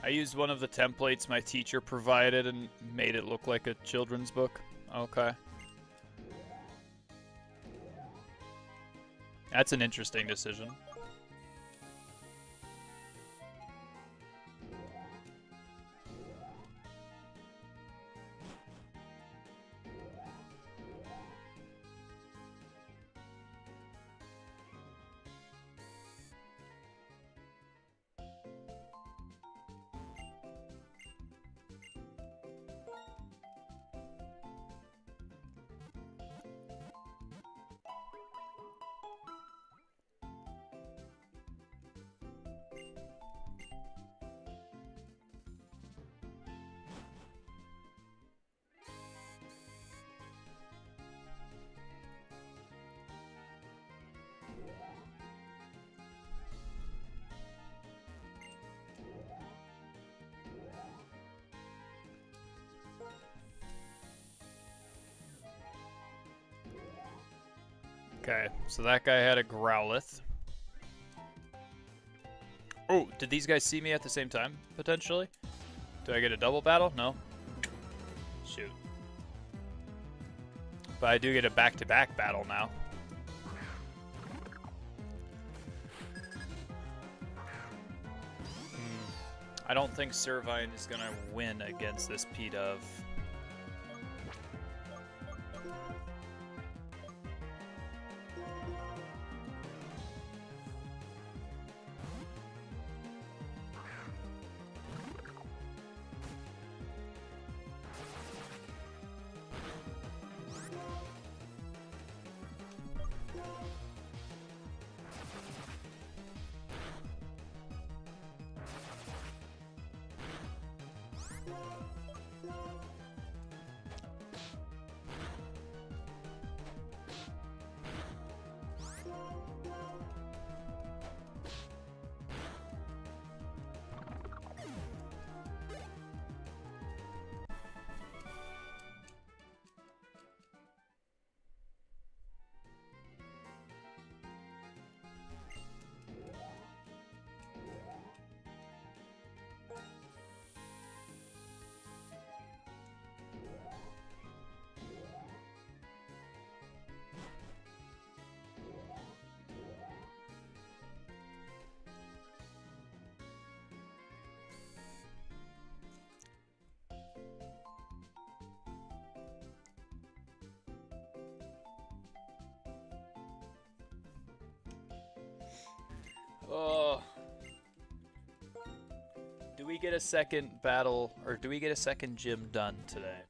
I used one of the templates my teacher provided and made it look like a children's book. Okay. That's an interesting decision. Okay, so that guy had a Growlithe. Oh, did these guys see me at the same time, potentially? Do I get a double battle? No. Shoot. But I do get a back-to-back battle now. I don't think Servine is going to win against this P-Dove. Oh. Do we get a second battle, or do we get a second gym done today?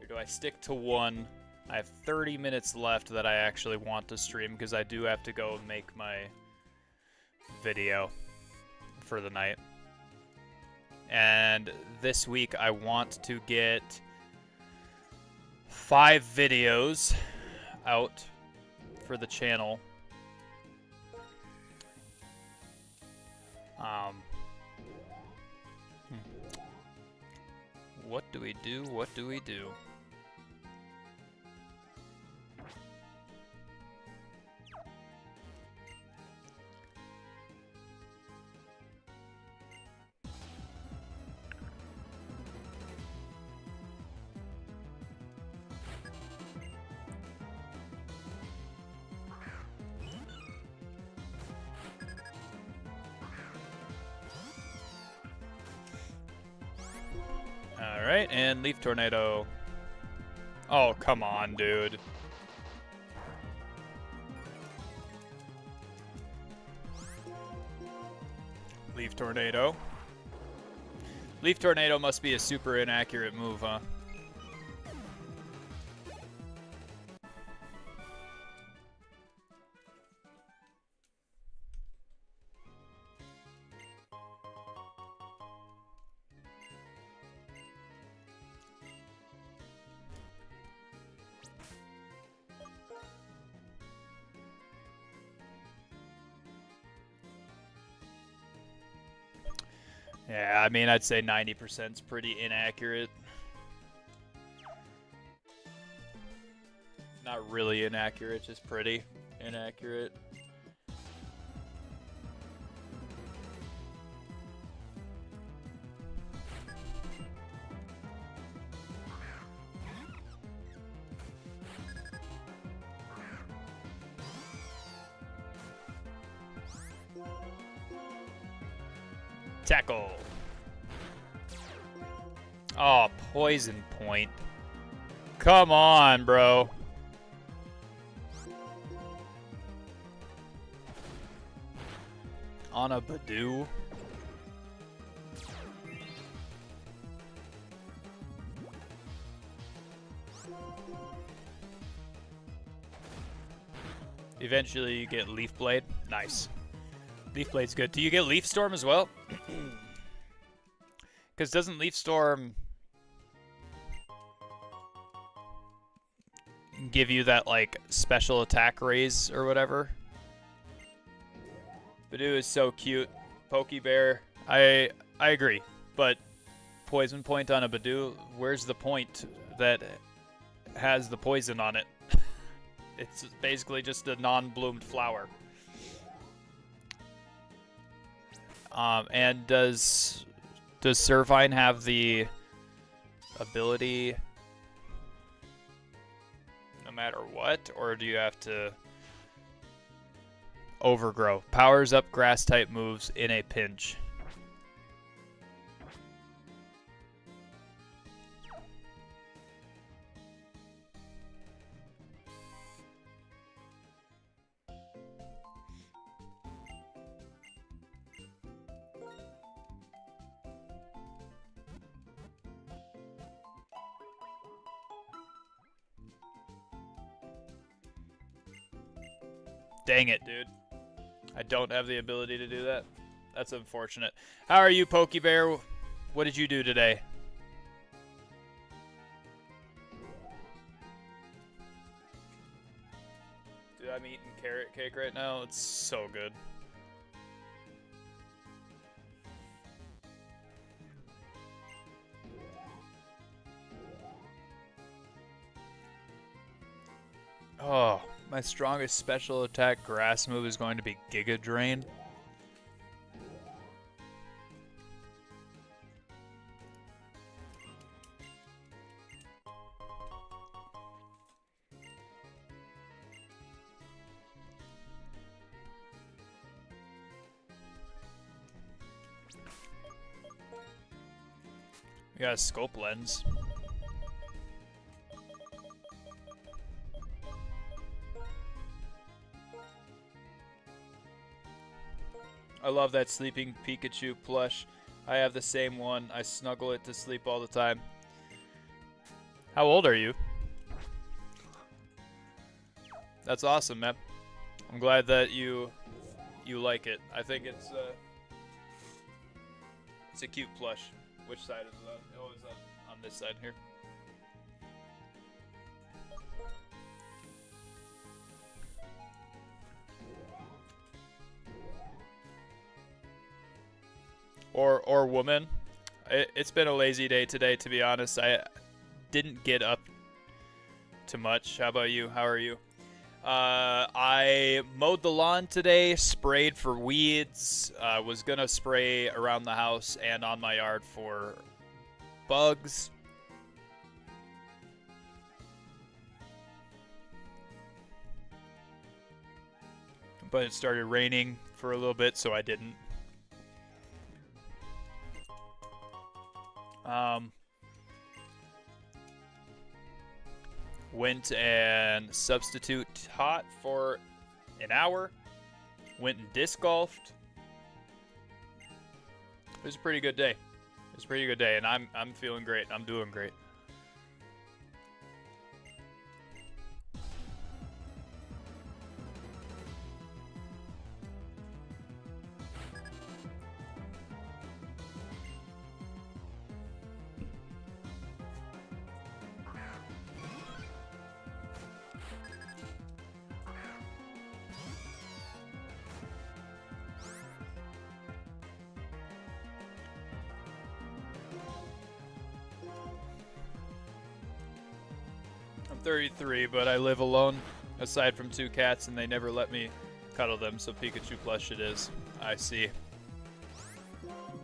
Or do I stick to one? I have 30 minutes left that I actually want to stream, because I do have to go and make my video for the night. And this week I want to get 5 videos out for the channel. What do we do? What do we do? Alright, and Leaf Tornado. Oh, come on, dude. Leaf Tornado. Leaf Tornado must be a super inaccurate move, huh? Yeah, I mean, I'd say 90% is pretty inaccurate. Not really inaccurate, just pretty inaccurate. Tackle. Oh, poison point. Come on, bro. On a Badoo. Eventually you get Leaf Blade. Nice. Leaf Blade's good. Do you get Leaf Storm as well? Because doesn't Leaf Storm give you that, like, special attack raise or whatever? Badoo is so cute. Pokebear, I agree. But poison point on a Badoo, where's the point that has the poison on it? It's basically just a non-bloomed flower. And does Servine have the ability no matter what, or do you have to overgrow? Powers up grass type moves in a pinch. Dang it, dude. I don't have the ability to do that. That's unfortunate. How are you, Pokebear? What did you do today? Dude, I'm eating carrot cake right now. It's so good. Oh, my strongest special attack grass move is going to be Giga Drain. We got a scope lens. I love that sleeping Pikachu plush. I have the same one. I snuggle it to sleep all the time. How old are you? That's awesome, man. I'm glad that you like it. I think it's a cute plush. Which side is it on? Oh, it's on this side here. Or woman. It's been a lazy day today, to be honest. I didn't get up to much. How about you? How are you? I mowed the lawn today, sprayed for weeds, was gonna spray around the house and on my yard for bugs. But it started raining for a little bit, so I didn't. Went and substitute hot for an hour. Went and disc golfed. It was a pretty good day. It was a pretty good day, and I'm feeling great. I'm doing great. I'm 33, but I live alone, aside from 2 cats, and they never let me cuddle them, so Pikachu plush it is. I see.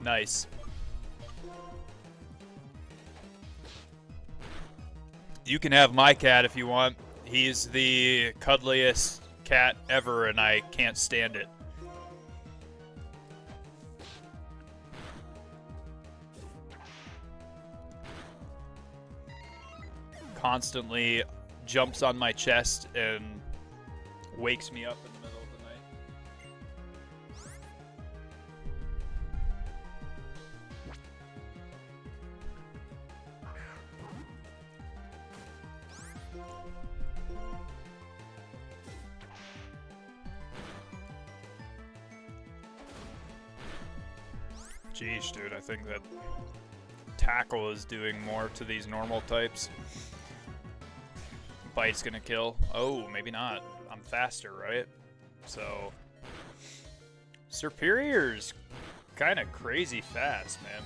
Nice. You can have my cat if you want. He's the cuddliest cat ever, and I can't stand it. Constantly jumps on my chest and wakes me up in the middle of the night. Jeez, dude, I think that tackle is doing more to these normal types. Bite's gonna kill. Oh, maybe not. I'm faster, right? So Superior's kind of crazy fast, man.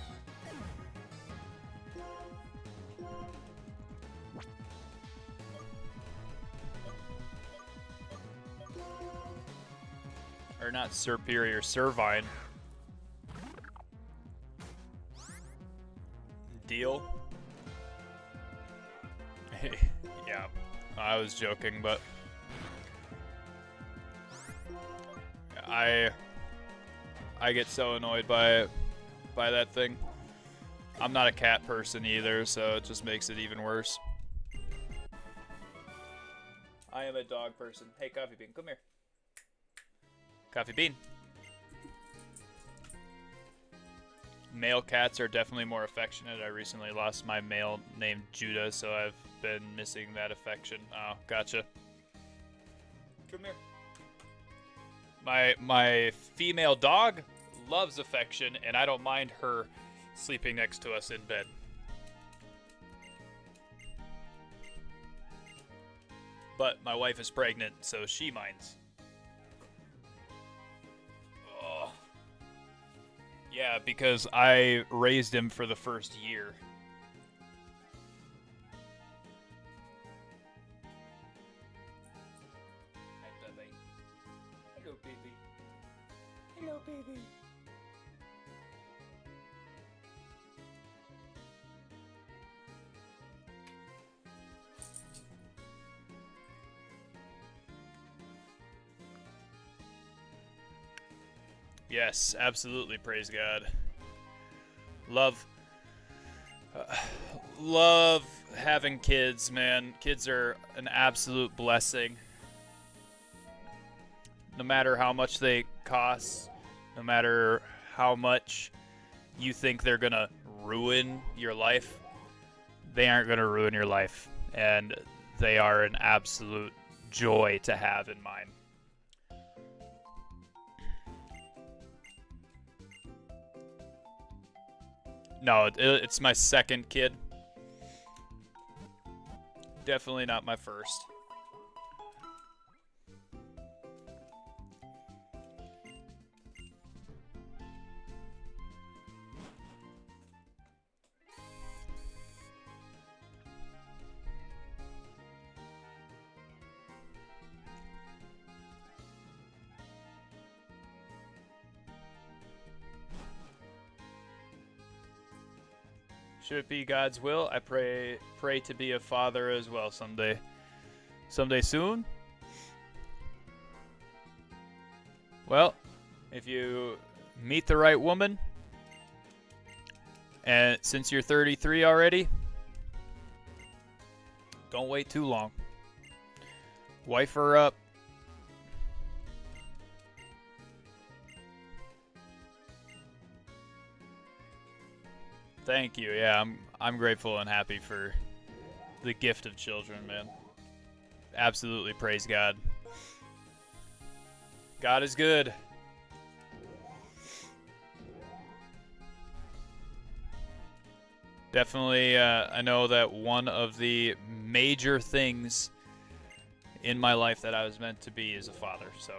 Or not Superior, Servine. Deal. Yeah, I was joking, but I get so annoyed by that thing. I'm not a cat person either, so it just makes it even worse. I am a dog person. Hey, Coffee Bean, come here. Coffee Bean. Male cats are definitely more affectionate. I recently lost my male named Judah, so I've been missing that affection. Oh, gotcha. Come here. My female dog loves affection, and I don't mind her sleeping next to us in bed. But my wife is pregnant, so she minds. Oh. Yeah, because I raised him for the first year. Hi, Bubby. Hello, baby. Hello, baby. Yes, absolutely, praise God. Love having kids, man. Kids are an absolute blessing. No matter how much they cost, no matter how much you think they're gonna ruin your life, they aren't gonna ruin your life. And they are an absolute joy to have in mine. No, it's my second kid. Definitely not my first. Should it be God's will, I pray to be a father as well someday. Someday soon. Well, if you meet the right woman, and since you're 33 already, don't wait too long. Wife her up. Thank you. Yeah, I'm grateful and happy for the gift of children, man. Absolutely praise God. God is good. Definitely, I know that one of the major things in my life that I was meant to be is a father, so.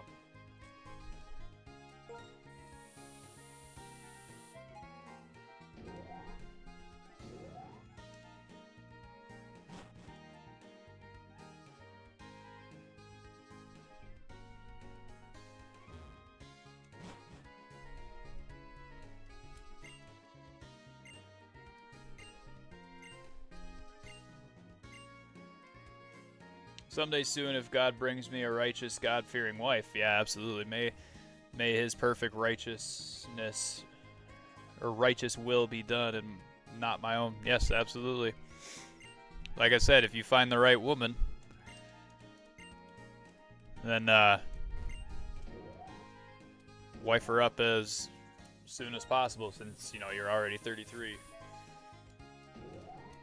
Someday soon, if God brings me a righteous, God-fearing wife, yeah, absolutely. May His perfect righteousness or righteous will be done, and not my own. Yes, absolutely. Like I said, if you find the right woman, then wife her up as soon as possible, since you're already 33.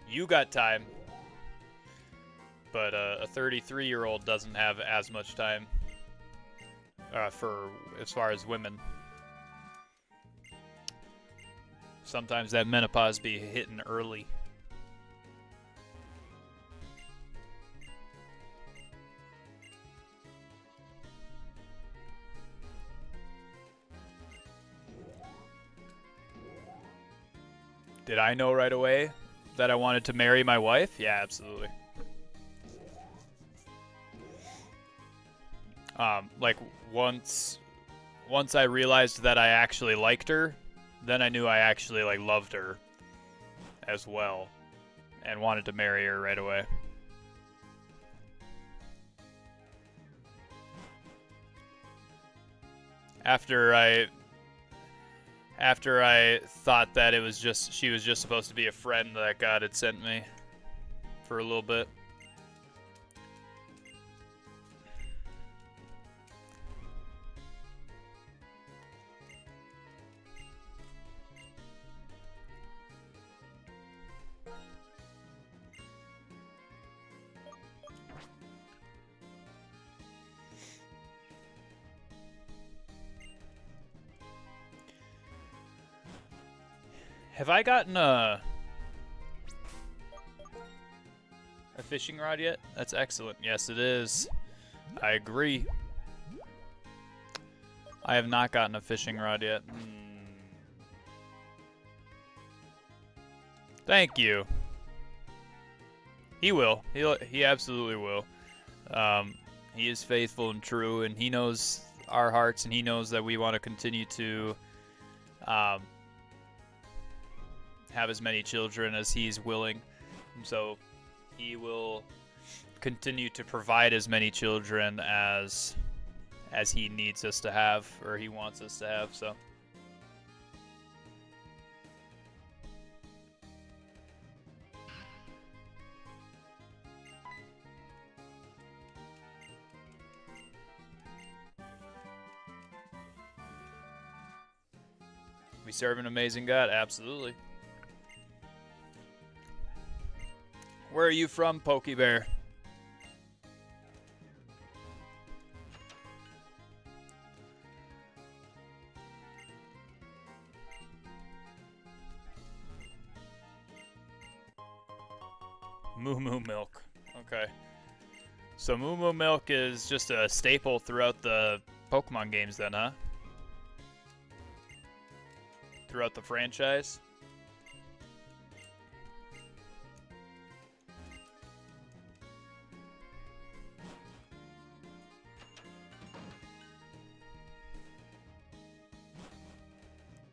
You got time. But a 33-year-old doesn't have as much time for as far as women. Sometimes that menopause be hitting early. Did I know right away that I wanted to marry my wife? Yeah, absolutely. Like once I realized that I actually liked her, then I knew I actually loved her as well and wanted to marry her right away. After I thought that she was just supposed to be a friend that God had sent me for a little bit. Have I gotten a fishing rod yet? That's excellent. Yes, it is. I agree. I have not gotten a fishing rod yet. Thank you. He will. He absolutely will. He is faithful and true, and he knows our hearts, and he knows that we want to continue to have as many children as he's willing. So he will continue to provide as many children as he needs us to have, or he wants us to have. So we serve an amazing God. Absolutely. Where are you from, Pokebear? Moo Moo Milk. Okay. So Moo Moo Milk is just a staple throughout the Pokemon games then, huh? Throughout the franchise?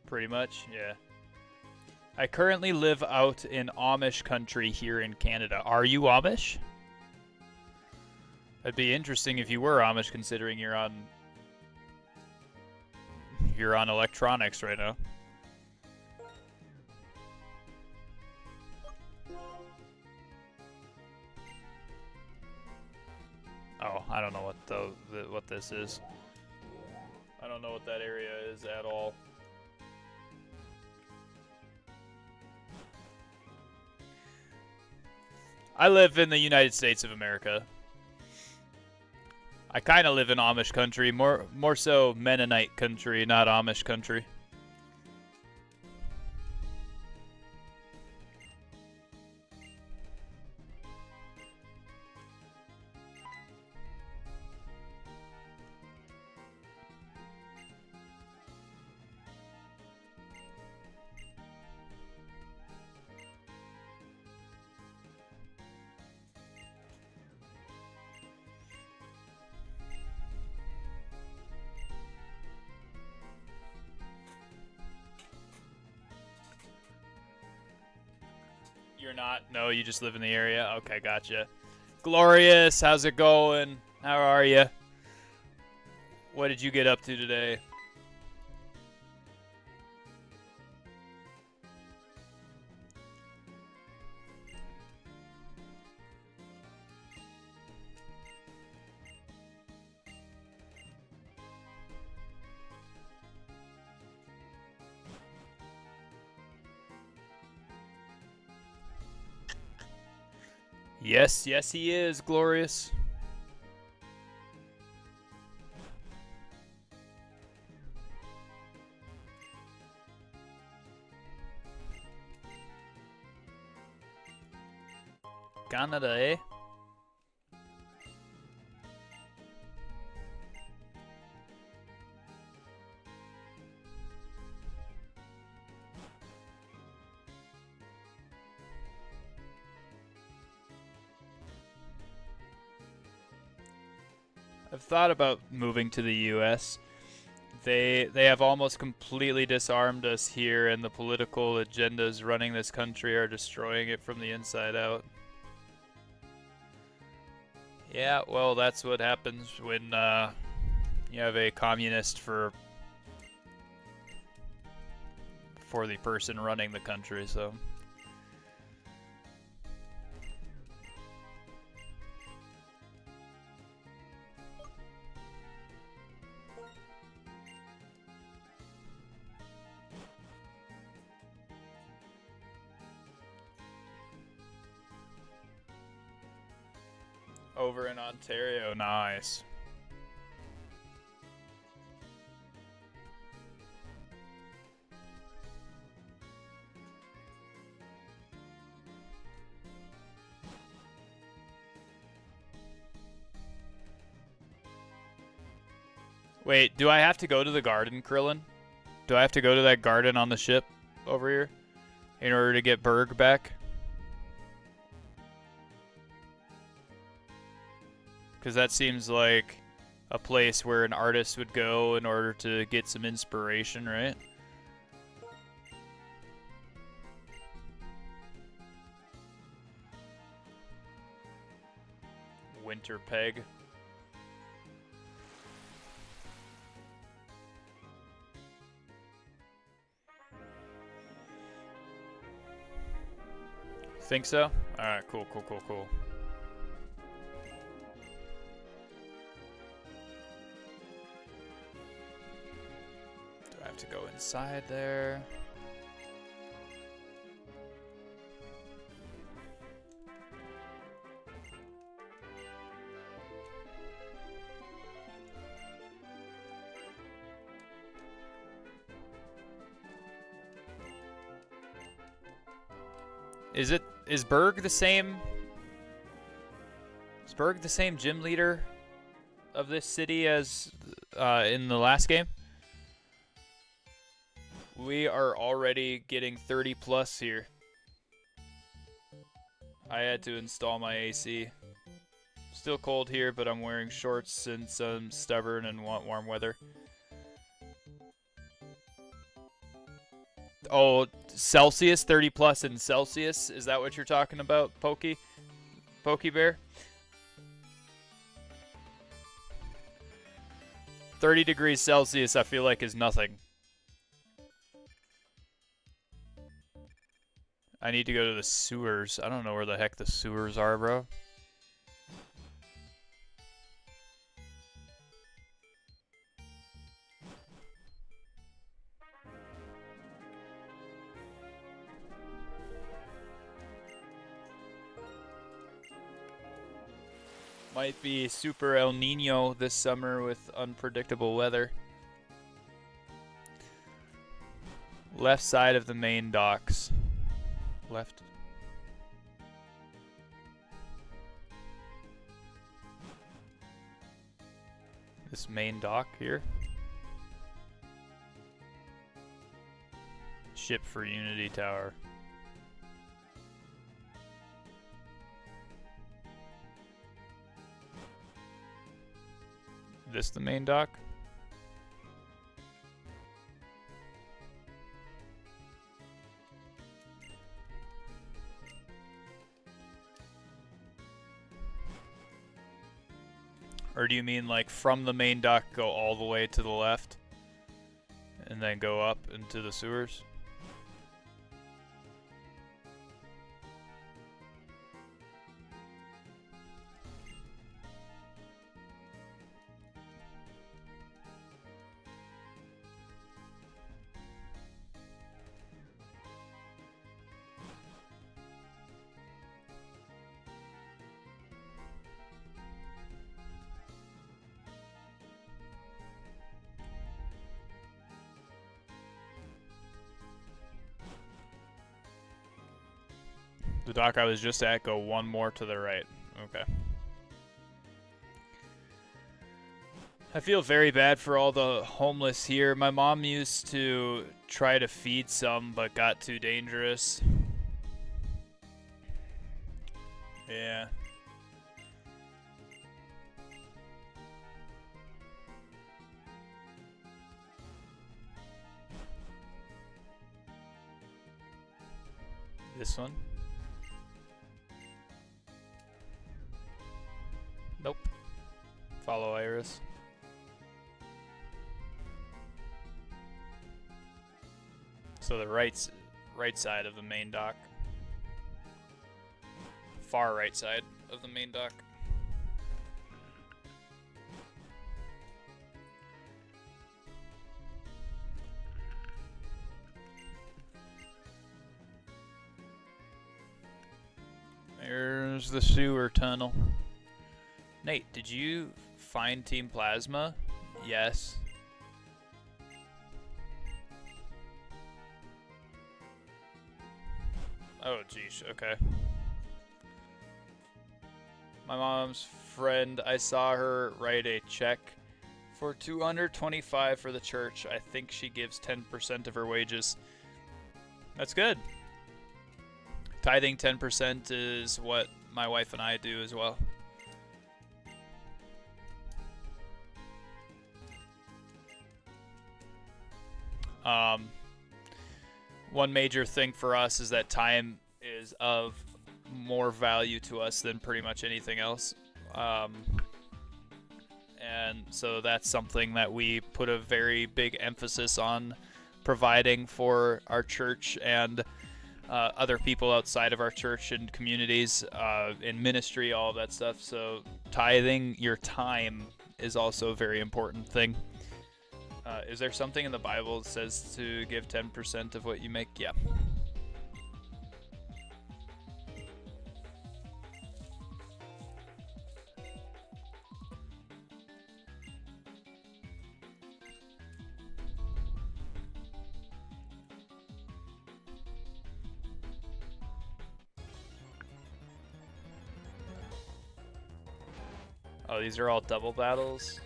Pretty much, yeah. I currently live out in Amish country here in Canada. Are you Amish? It'd be interesting if you were Amish, considering you're on electronics right now. Oh, I don't know what this is. I don't know what that area is at all. I live in the United States of America. I kind of live in Amish country, more so Mennonite country, not Amish country. You're not? No, you just live in the area? Okay, gotcha. Glorious, how's it going? How are you? What did you get up to today? Yes, yes he is, Glorious. Canada, eh? I've thought about moving to the US. They have almost completely disarmed us here, and the political agendas running this country are destroying it from the inside out. Yeah, well, that's what happens when you have a communist for the person running the country, so. Over in Ontario, nice. Wait, do I have to go to the garden, Krillin? Do I have to go to that garden on the ship over here in order to get Berg back? Because that seems like a place where an artist would go in order to get some inspiration, right? Winter Peg. Think so? Alright, cool, cool, cool, cool. Do I have to go inside there? Is Berg the same? Is Berg the same gym leader of this city as in the last game? We are already getting 30 plus here. I had to install my AC. Still cold here, but I'm wearing shorts since I'm stubborn and want warm weather. Oh, Celsius, 30 plus in Celsius. Is that what you're talking about, Pokey? Pokey Bear? 30 degrees Celsius, I feel like, is nothing. I need to go to the sewers. I don't know where the heck the sewers are, bro. Might be super El Nino this summer with unpredictable weather. Left side of the main docks. Left. This main dock here. Ship for Unity Tower. This the main dock? Or do you mean like from the main dock go all the way to the left and then go up into the sewers? The dock I was just at, go one more to the right. Okay. I feel very bad for all the homeless here. My mom used to try to feed some, but got too dangerous. Yeah. This one? Nope. Follow Iris. So the right side of the main dock. Far right side of the main dock. There's the sewer tunnel. Nate, did you find Team Plasma? Yes. Oh, geez, okay. My mom's friend, I saw her write a check for $225 for the church. I think she gives 10% of her wages. That's good. Tithing 10% is what my wife and I do as well. One major thing for us is that time is of more value to us than pretty much anything else. And so that's something that we put a very big emphasis on providing for our church and other people outside of our church and communities, in ministry, all of that stuff. So tithing your time is also a very important thing. Is there something in the Bible that says to give 10% of what you make? Yeah. Oh, these are all double battles?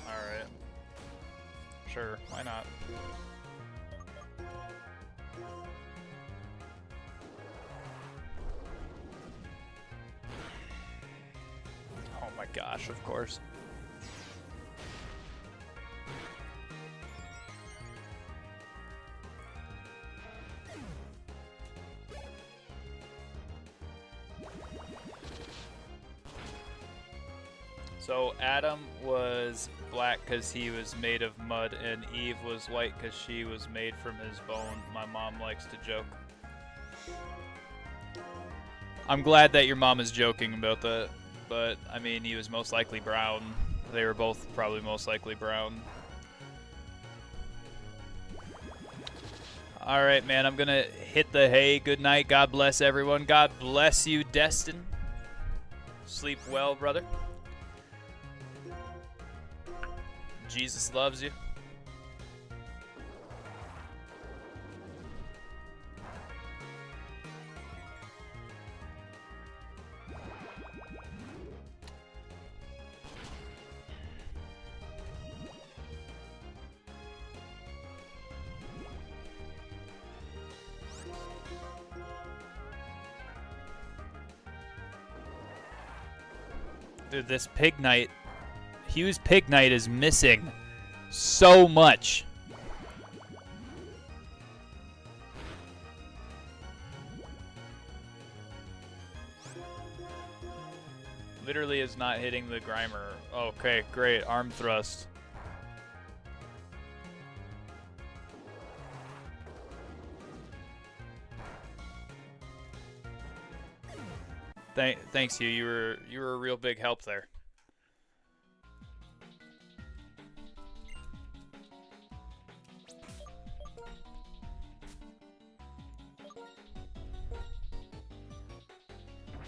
Alright. Sure, why not? Oh my gosh, of course. So Adam was black because he was made of mud, and Eve was white because she was made from his bone. My mom likes to joke. I'm glad that your mom is joking about that, but I mean, he was most likely brown. They were both probably most likely brown. All right, man. I'm gonna hit the hay. Good night. God bless everyone. God bless you, Destin. Sleep well, brother. Jesus loves you. Dude, this Pig Knight, Hugh's Pig Knight is missing so much. Literally is not hitting the Grimer. Okay, great. Arm thrust. Thanks, Hugh. You were a real big help there.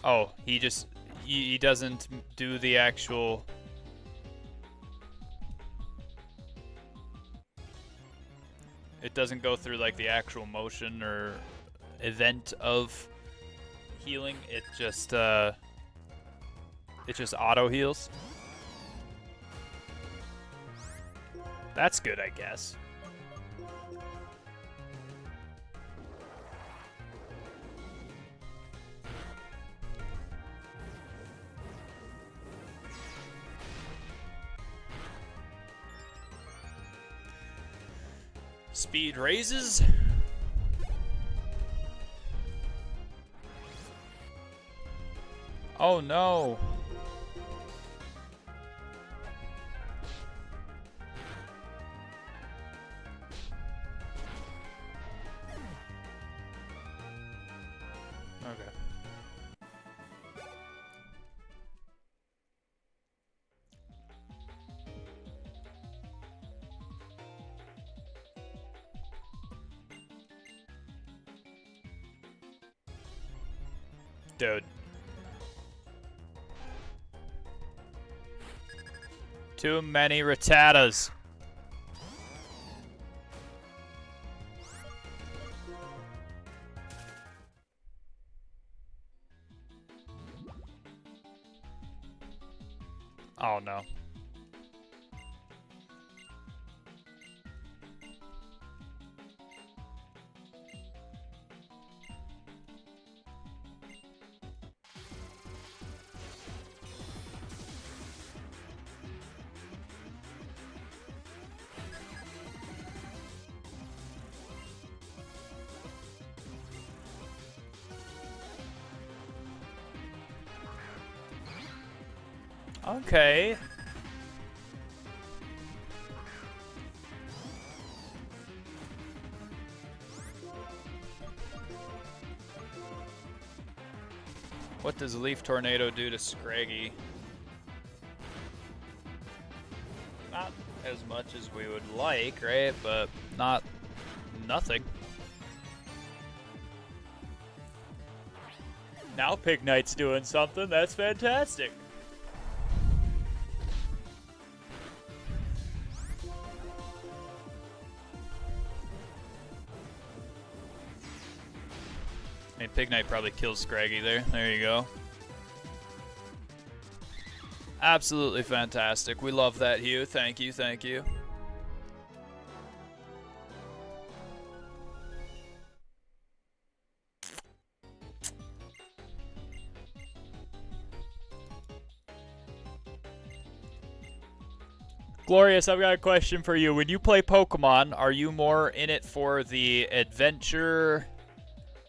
Oh, he doesn't do the actual. It doesn't go through like the actual motion or event of healing. It just auto heals. That's good, I guess. Speed raises. Oh no. Okay. Dude. Too many Rattatas. Oh no. Okay. What does Leaf Tornado do to Scraggy? Not as much as we would like, right? But not nothing. Now Pig Knight's doing something. That's fantastic. I mean, Pig Knight probably kills Scraggy there. There you go. Absolutely fantastic. We love that, Hugh. Thank you, thank you. Glorious, I've got a question for you. When you play Pokemon, are you more in it for the adventure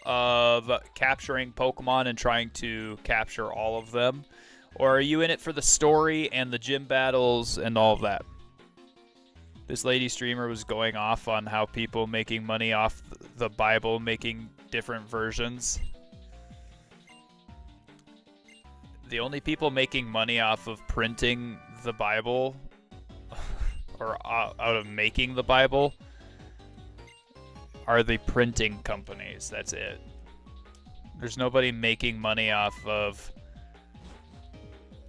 of capturing Pokemon and trying to capture all of them? Or are you in it for the story and the gym battles and all of that? This lady streamer was going off on how people making money off the Bible, making different versions. The only people making money off of printing the Bible or out of making the Bible are the printing companies. That's it. There's nobody making money off of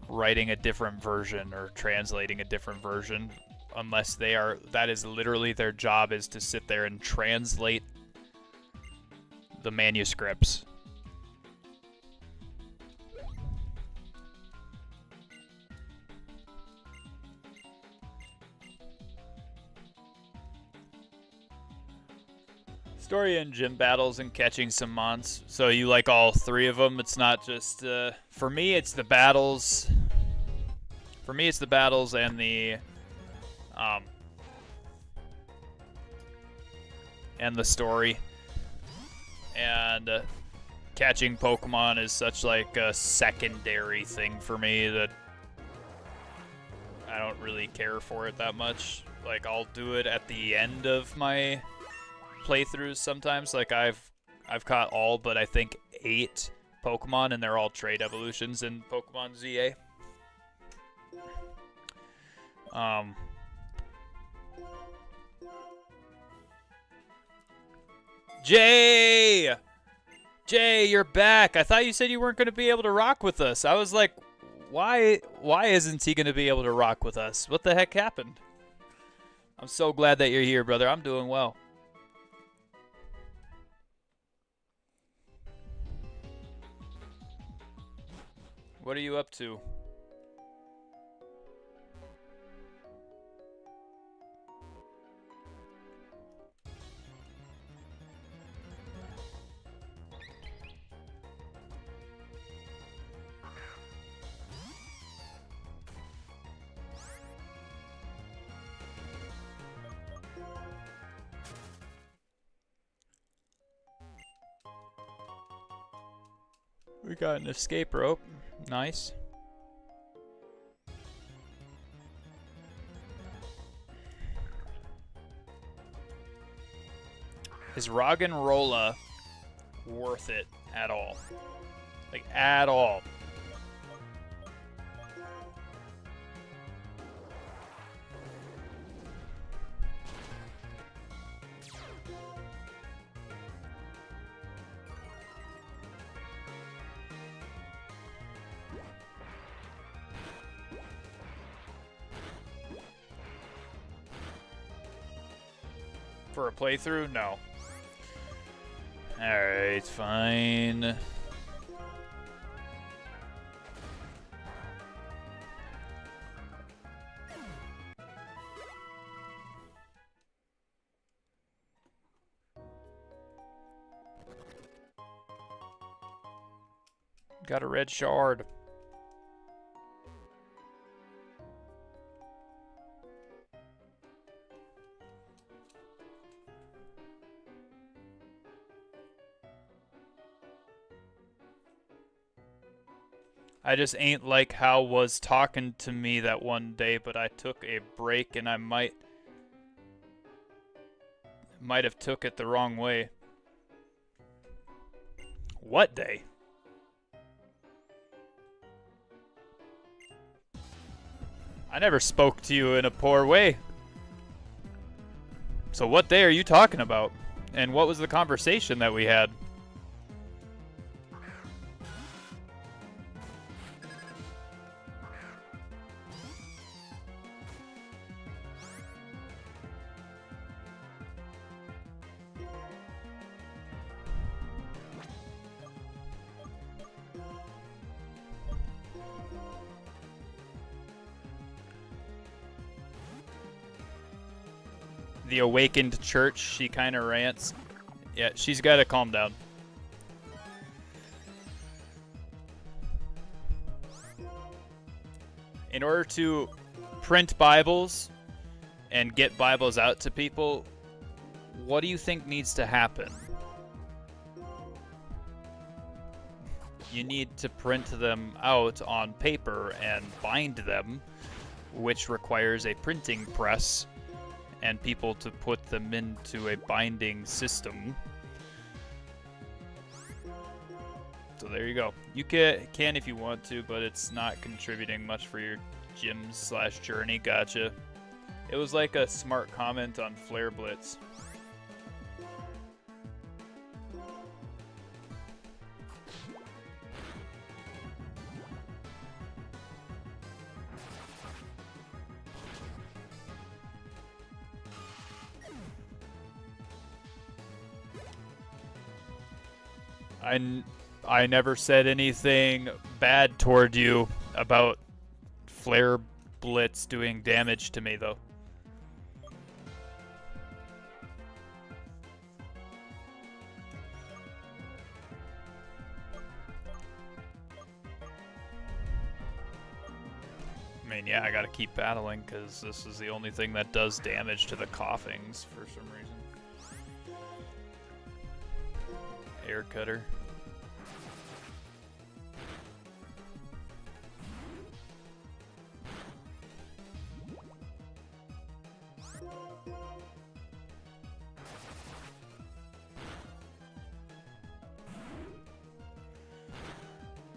writing a different version or translating a different version unless they are, that is literally their job, is to sit there and translate the manuscripts. Story and gym battles and catching some mons. So you like all three of them? It's not just for me. It's the battles. For me, it's the battles and the story. And catching Pokemon is such like a secondary thing for me that I don't really care for it that much. Like I'll do it at the end of my playthroughs sometimes. Like I've caught all but I think 8 Pokemon, and they're all trade evolutions in Pokemon ZA. Jay, you're back. I thought you said you weren't going to be able to rock with us. I was like, why isn't he going to be able to rock with us? What the heck happened? I'm so glad that you're here, brother. I'm doing well. What are you up to? We got an escape rope. Nice. Is Roggenrola worth it at all? Like, at all? For a playthrough? No. Alright, fine. Got a red shard. I just ain't like how was talking to me that one day, but I took a break and I might have took it the wrong way. What day? I never spoke to you in a poor way. So what day are you talking about? And what was the conversation that we had? The awakened church, she kind of rants. Yeah, she's got to calm down. In order to print Bibles and get Bibles out to people, what do you think needs to happen? You need to print them out on paper and bind them, which requires a printing press and people to put them into a binding system. So there you go. You can if you want to, but it's not contributing much for your gym/journey. Gotcha. It was like a smart comment on Flare Blitz. I never said anything bad toward you about Flare Blitz doing damage to me, though. I mean, yeah, I gotta keep battling because this is the only thing that does damage to the coughings for some reason. Air cutter.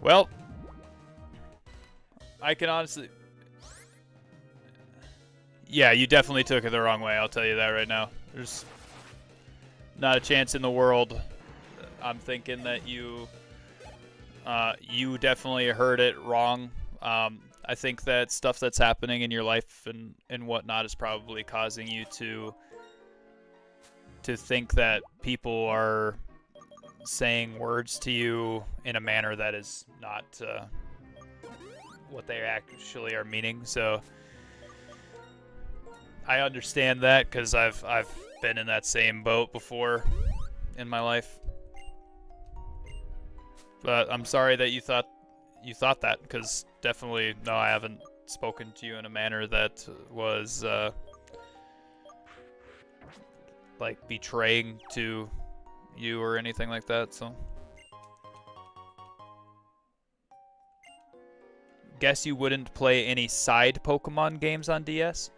Well, I can honestly... Yeah, you definitely took it the wrong way, I'll tell you that right now. There's not a chance in the world. I'm thinking that you definitely heard it wrong. I think that stuff that's happening in your life and whatnot is probably causing you to think that people are saying words to you in a manner that is not what they actually are meaning. So I understand that because I've been in that same boat before in my life. But I'm sorry that you thought that, because definitely no, I haven't spoken to you in a manner that was like betraying to you or anything like that. So guess you wouldn't play any side Pokemon games on DS?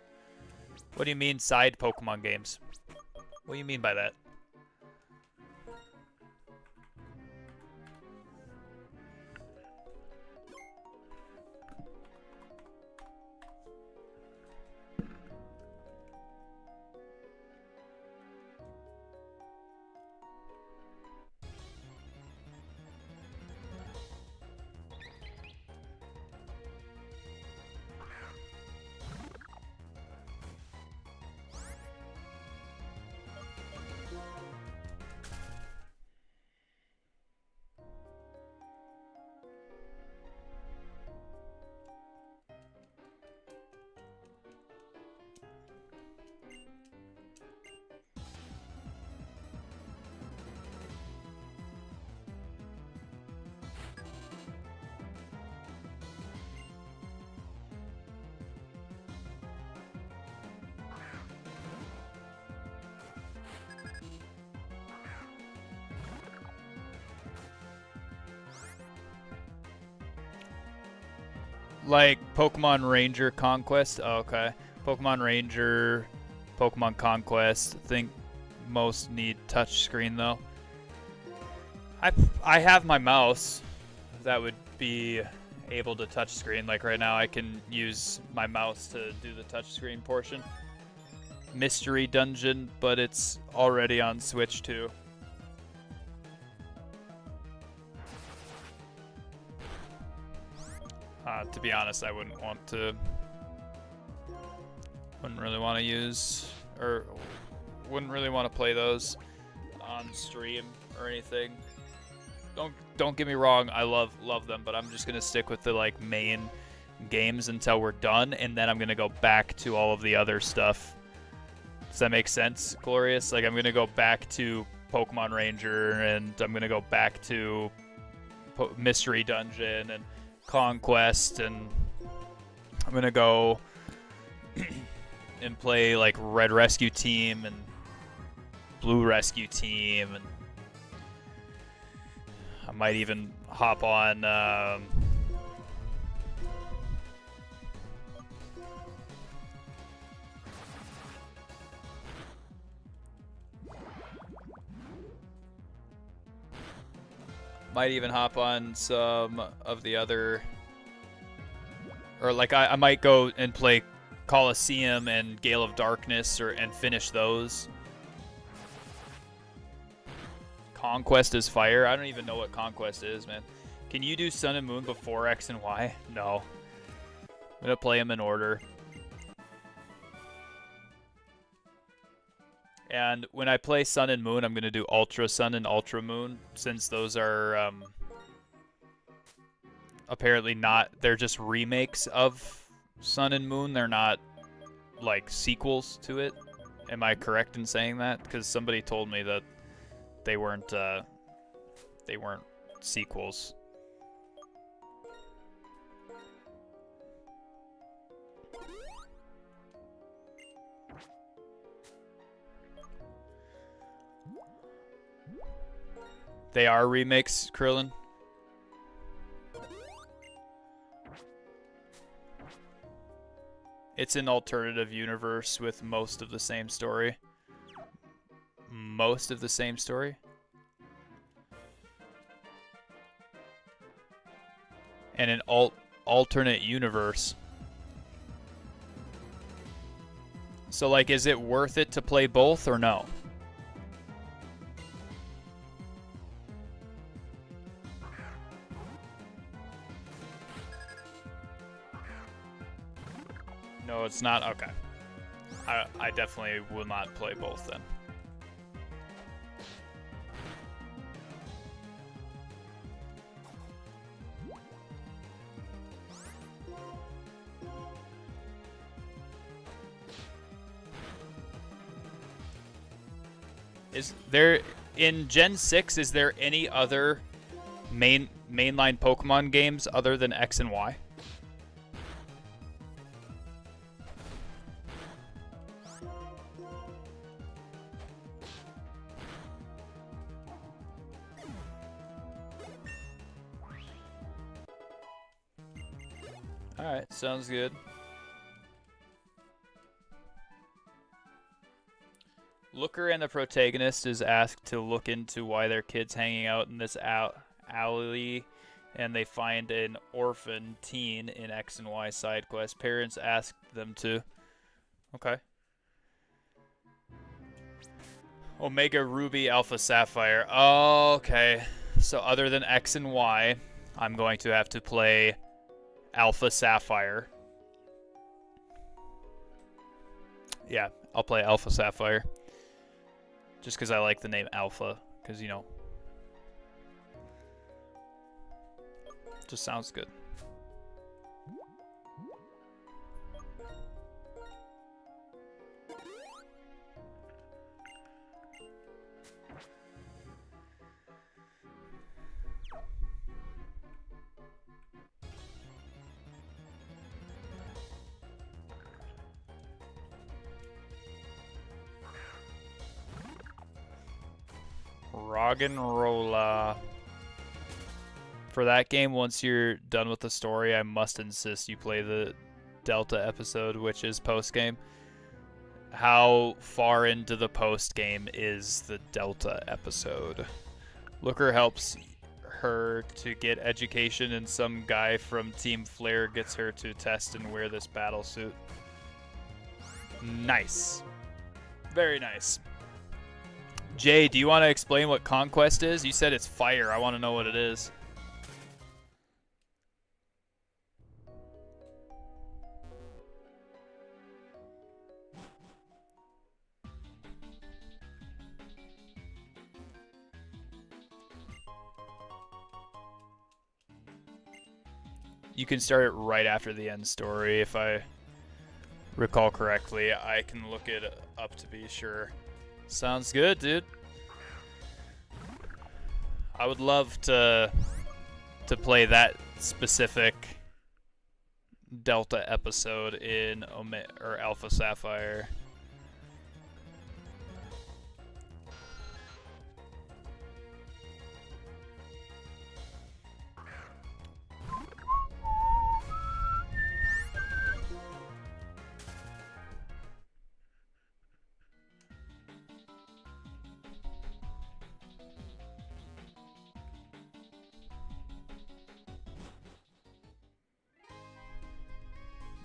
What do you mean side Pokemon games? What do you mean by that? Like Pokemon Ranger Conquest? Oh, okay. Pokemon Ranger, Pokemon Conquest. I think most need touchscreen though. I have my mouse that would be able to touchscreen. Like right now I can use my mouse to do the touchscreen portion. Mystery Dungeon, but it's already on Switch too. To be honest, I wouldn't really want to use, or wouldn't really want to play those on stream or anything. Don't get me wrong, I love them, but I'm just gonna stick with the like main games until we're done, and then I'm gonna go back to all of the other stuff. Does that make sense, Glorious? Like I'm gonna go back to Pokemon Ranger, and I'm gonna go back to Mystery Dungeon and Conquest, and I'm gonna go and play like Red Rescue Team and Blue Rescue Team, and I might even hop on some of the other, or like I might go and play Coliseum and Gale of Darkness and finish those. Conquest is fire. I don't even know what Conquest is, man. Can you do Sun and Moon before X and Y? No. I'm gonna play them in order. And when I play Sun and Moon, I'm going to do Ultra Sun and Ultra Moon, since those are apparently not, they're just remakes of Sun and Moon. They're not like sequels to it. Am I correct in saying that? Because somebody told me that they weren't sequels. They are remakes, Krillin. It's an alternative universe with most of the same story. Most of the same story? And an alternate universe. So, like, is it worth it to play both or no? No, it's not? Okay. I definitely will not play both then. Is there, in Gen 6, is there any other mainline Pokemon games other than X and Y? Alright, sounds good. Looker and the protagonist is asked to look into why their kid's hanging out in this alley, and they find an orphan teen in X and Y side quest. Parents asked them to. Okay. Omega Ruby Alpha Sapphire. Oh, okay. So other than X and Y, I'm going to have to play Alpha Sapphire. Yeah, I'll play Alpha Sapphire. Just because I like the name Alpha. Because, you know, just sounds good. Roggenrola. For that game, once you're done with the story, I must insist you play the Delta episode, which is post-game. How far into the post-game is the Delta episode? Looker helps her to get education, and some guy from Team Flare gets her to test and wear this battle suit. Nice. Very nice. Jay, do you want to explain what Conquest is? You said it's fire. I want to know what it is. You can start it right after the end story, if I recall correctly. I can look it up to be sure. Sounds good, dude. I would love to play that specific Delta episode in Alpha Sapphire.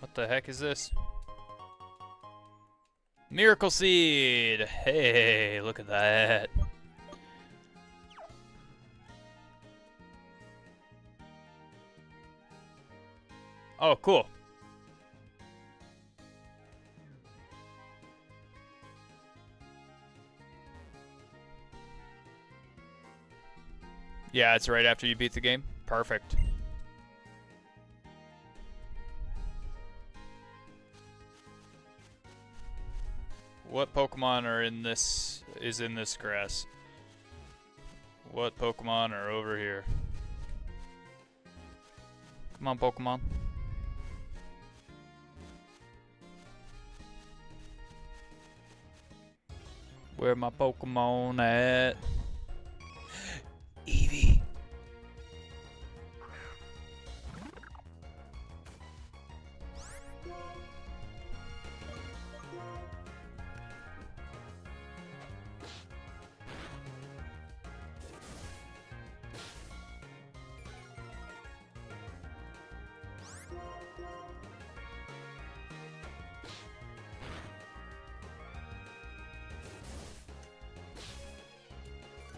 What the heck is this? Miracle Seed! Hey, look at that. Oh, cool. Yeah, it's right after you beat the game. Perfect. What Pokemon are in this grass? What Pokemon are over here? Come on, Pokemon. Where my Pokemon at? Eevee.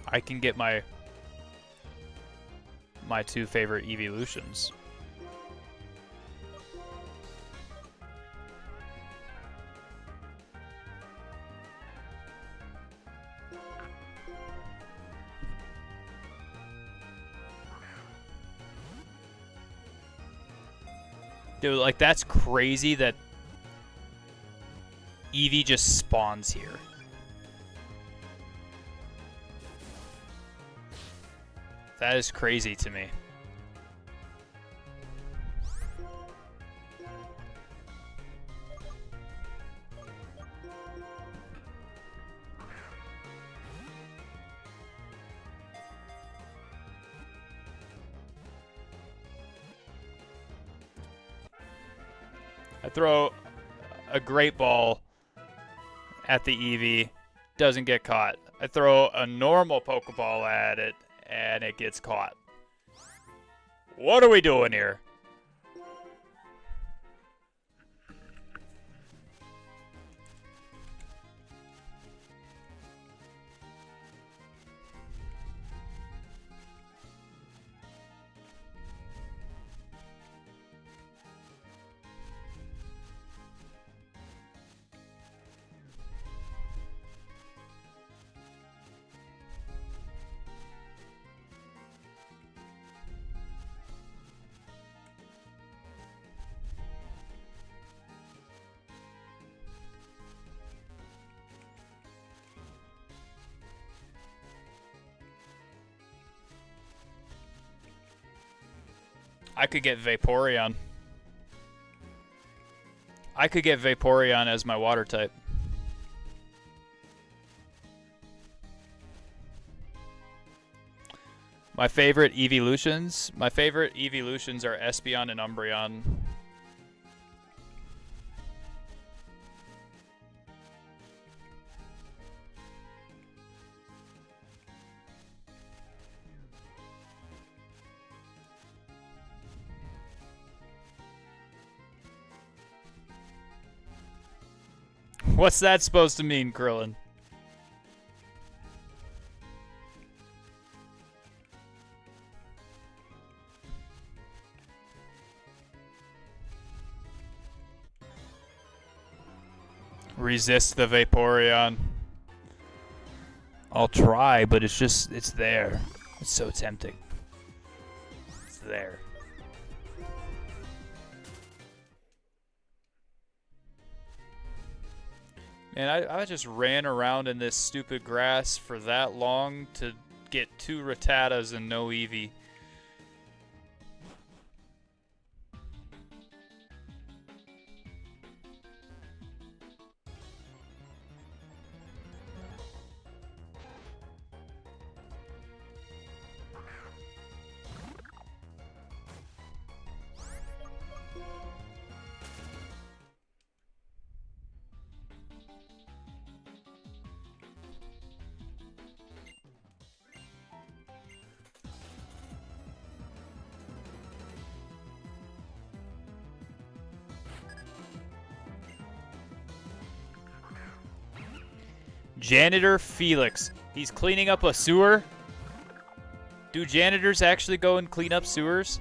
I can get my two favorite evolutions. Dude, like that's crazy that Eevee just spawns here. That is crazy to me. I throw a great ball at the Eevee, doesn't get caught. I throw a normal Pokeball at it, and it gets caught. What are we doing here? I could get Vaporeon. I could get Vaporeon as my water type. My favorite evolutions? My favorite evolutions are Espeon and Umbreon. What's that supposed to mean, Krillin? Resist the Vaporeon. I'll try, but it's there. It's so tempting. It's there. Man, I just ran around in this stupid grass for that long to get 2 Rattatas and no Eevee. Janitor Felix. He's cleaning up a sewer? Do janitors actually go and clean up sewers?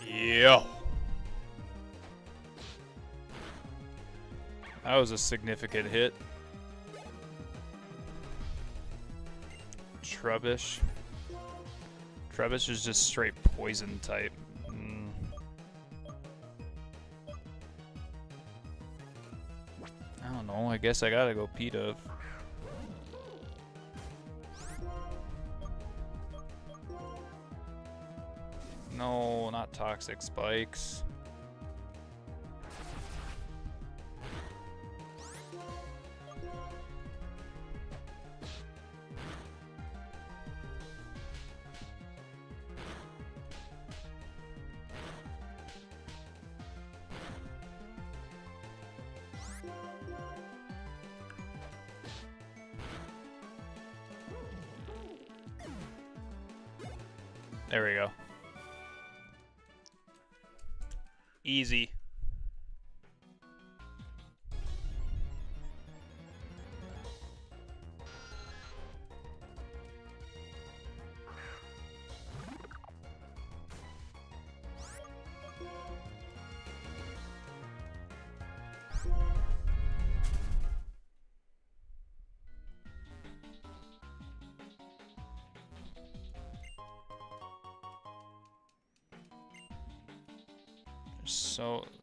Yo. That was a significant hit. Trubbish. Trubbish is just straight poison type. I don't know. I guess I gotta go P-Dove. No, not toxic spikes. There we go. Easy.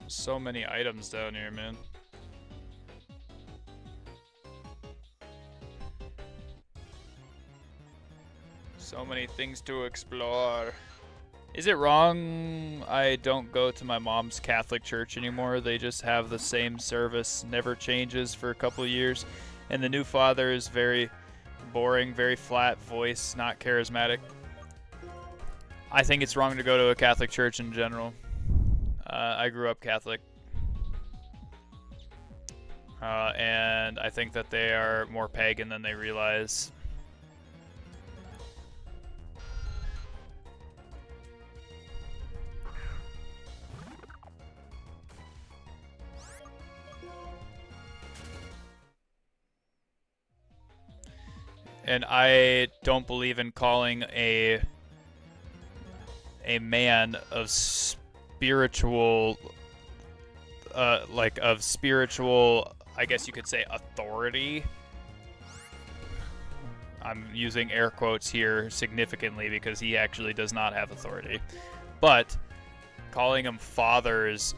So many items down here, man. So many things to explore. Is it wrong I don't go to my mom's Catholic church anymore? They just have the same service, never changes for a couple of years. And the new father is very boring, very flat voice, not charismatic. I think it's wrong to go to a Catholic church in general. I grew up Catholic. And I think that they are more pagan than they realize. And I don't believe in calling a man of spiritual, I guess you could say, authority. I'm using air quotes here significantly because he actually does not have authority. But calling him fathers,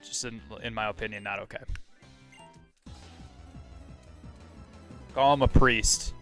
just in my opinion, not okay. Call him a priest.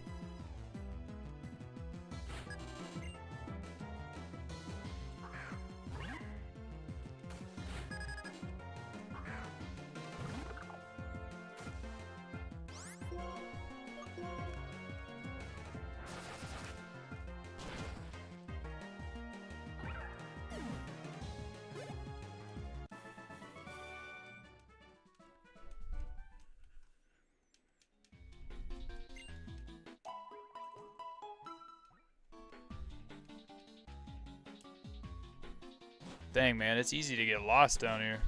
Dang, man, it's easy to get lost down here.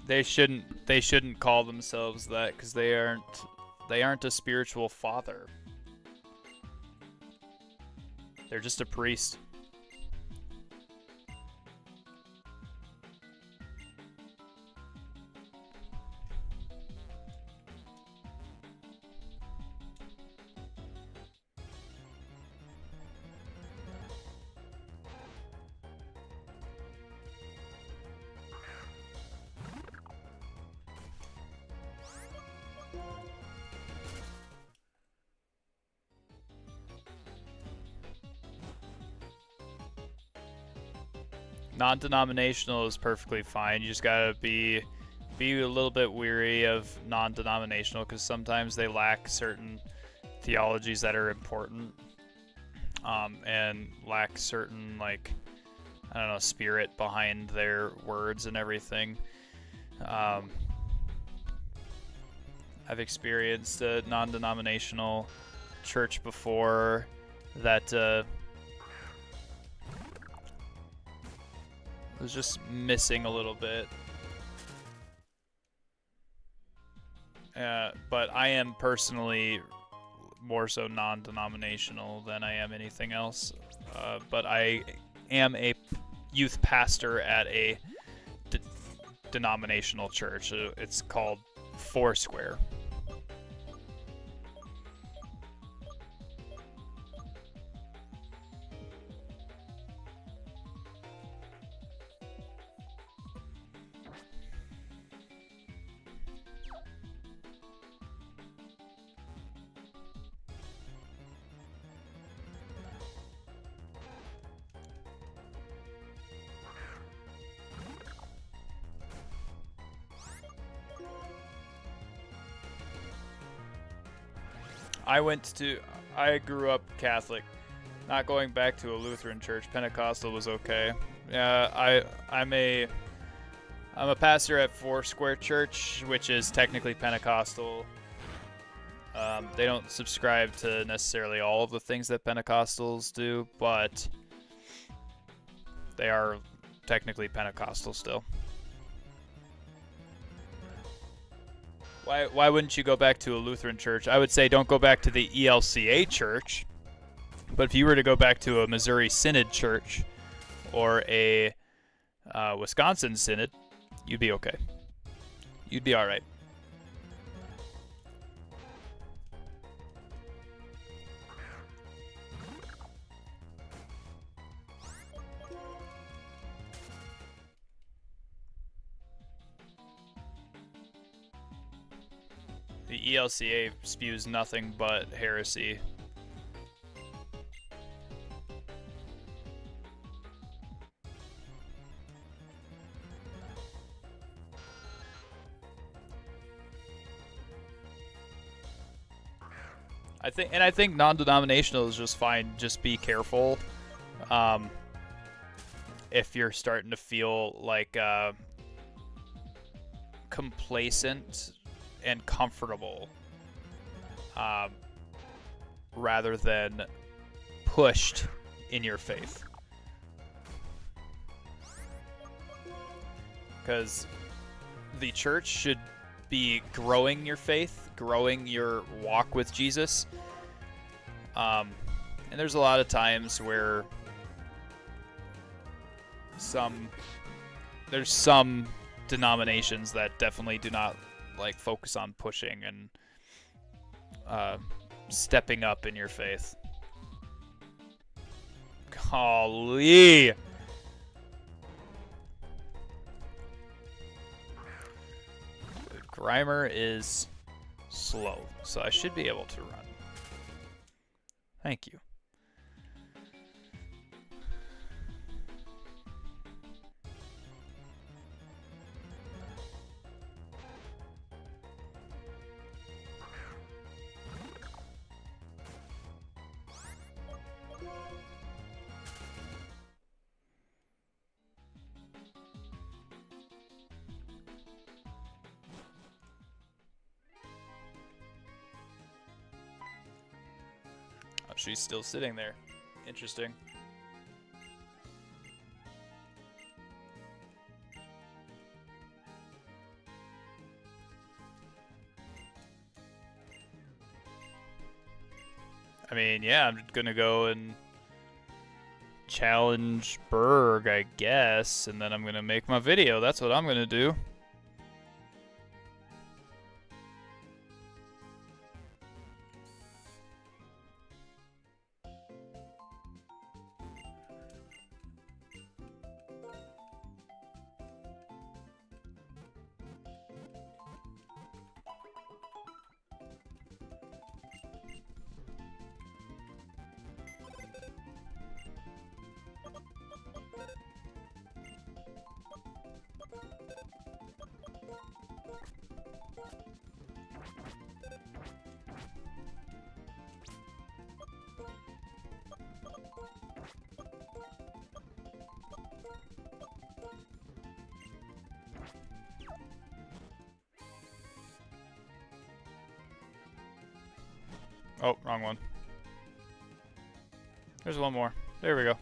They shouldn't call themselves that because they aren't a spiritual father. They're just a priest. Non-denominational is perfectly fine. You just gotta be a little bit weary of non-denominational because sometimes they lack certain theologies that are important, and lack certain, like, I don't know, spirit behind their words and everything. I've experienced a non-denominational church before that was just missing a little bit. But I am personally more so non-denominational than I am anything else. But I am a youth pastor at a denominational church. It's called Foursquare. I grew up Catholic, not going back to a Lutheran church. Pentecostal was okay. Yeah, I'm a pastor at Foursquare Church, which is technically Pentecostal. They don't subscribe to necessarily all of the things that Pentecostals do, but they are technically Pentecostal still. Why wouldn't you go back to a Lutheran church? I would say don't go back to the ELCA church. But if you were to go back to a Missouri Synod church or a Wisconsin Synod, you'd be okay. You'd be all right. The ELCA spews nothing but heresy. I think non-denominational is just fine. Just be careful. If you're starting to feel like complacent and comfortable, rather than pushed in your faith, because the church should be growing your faith, growing your walk with Jesus. And there's a lot of times where there's some denominations that definitely do not like focus on pushing and stepping up in your faith. Golly. Grimer is slow, so I should be able to run. Thank you. She's still sitting there. Interesting. I mean, yeah, I'm gonna go and challenge Berg, I guess, and then I'm gonna make my video. That's what I'm gonna do. Oh, wrong one. There's one more. There we go.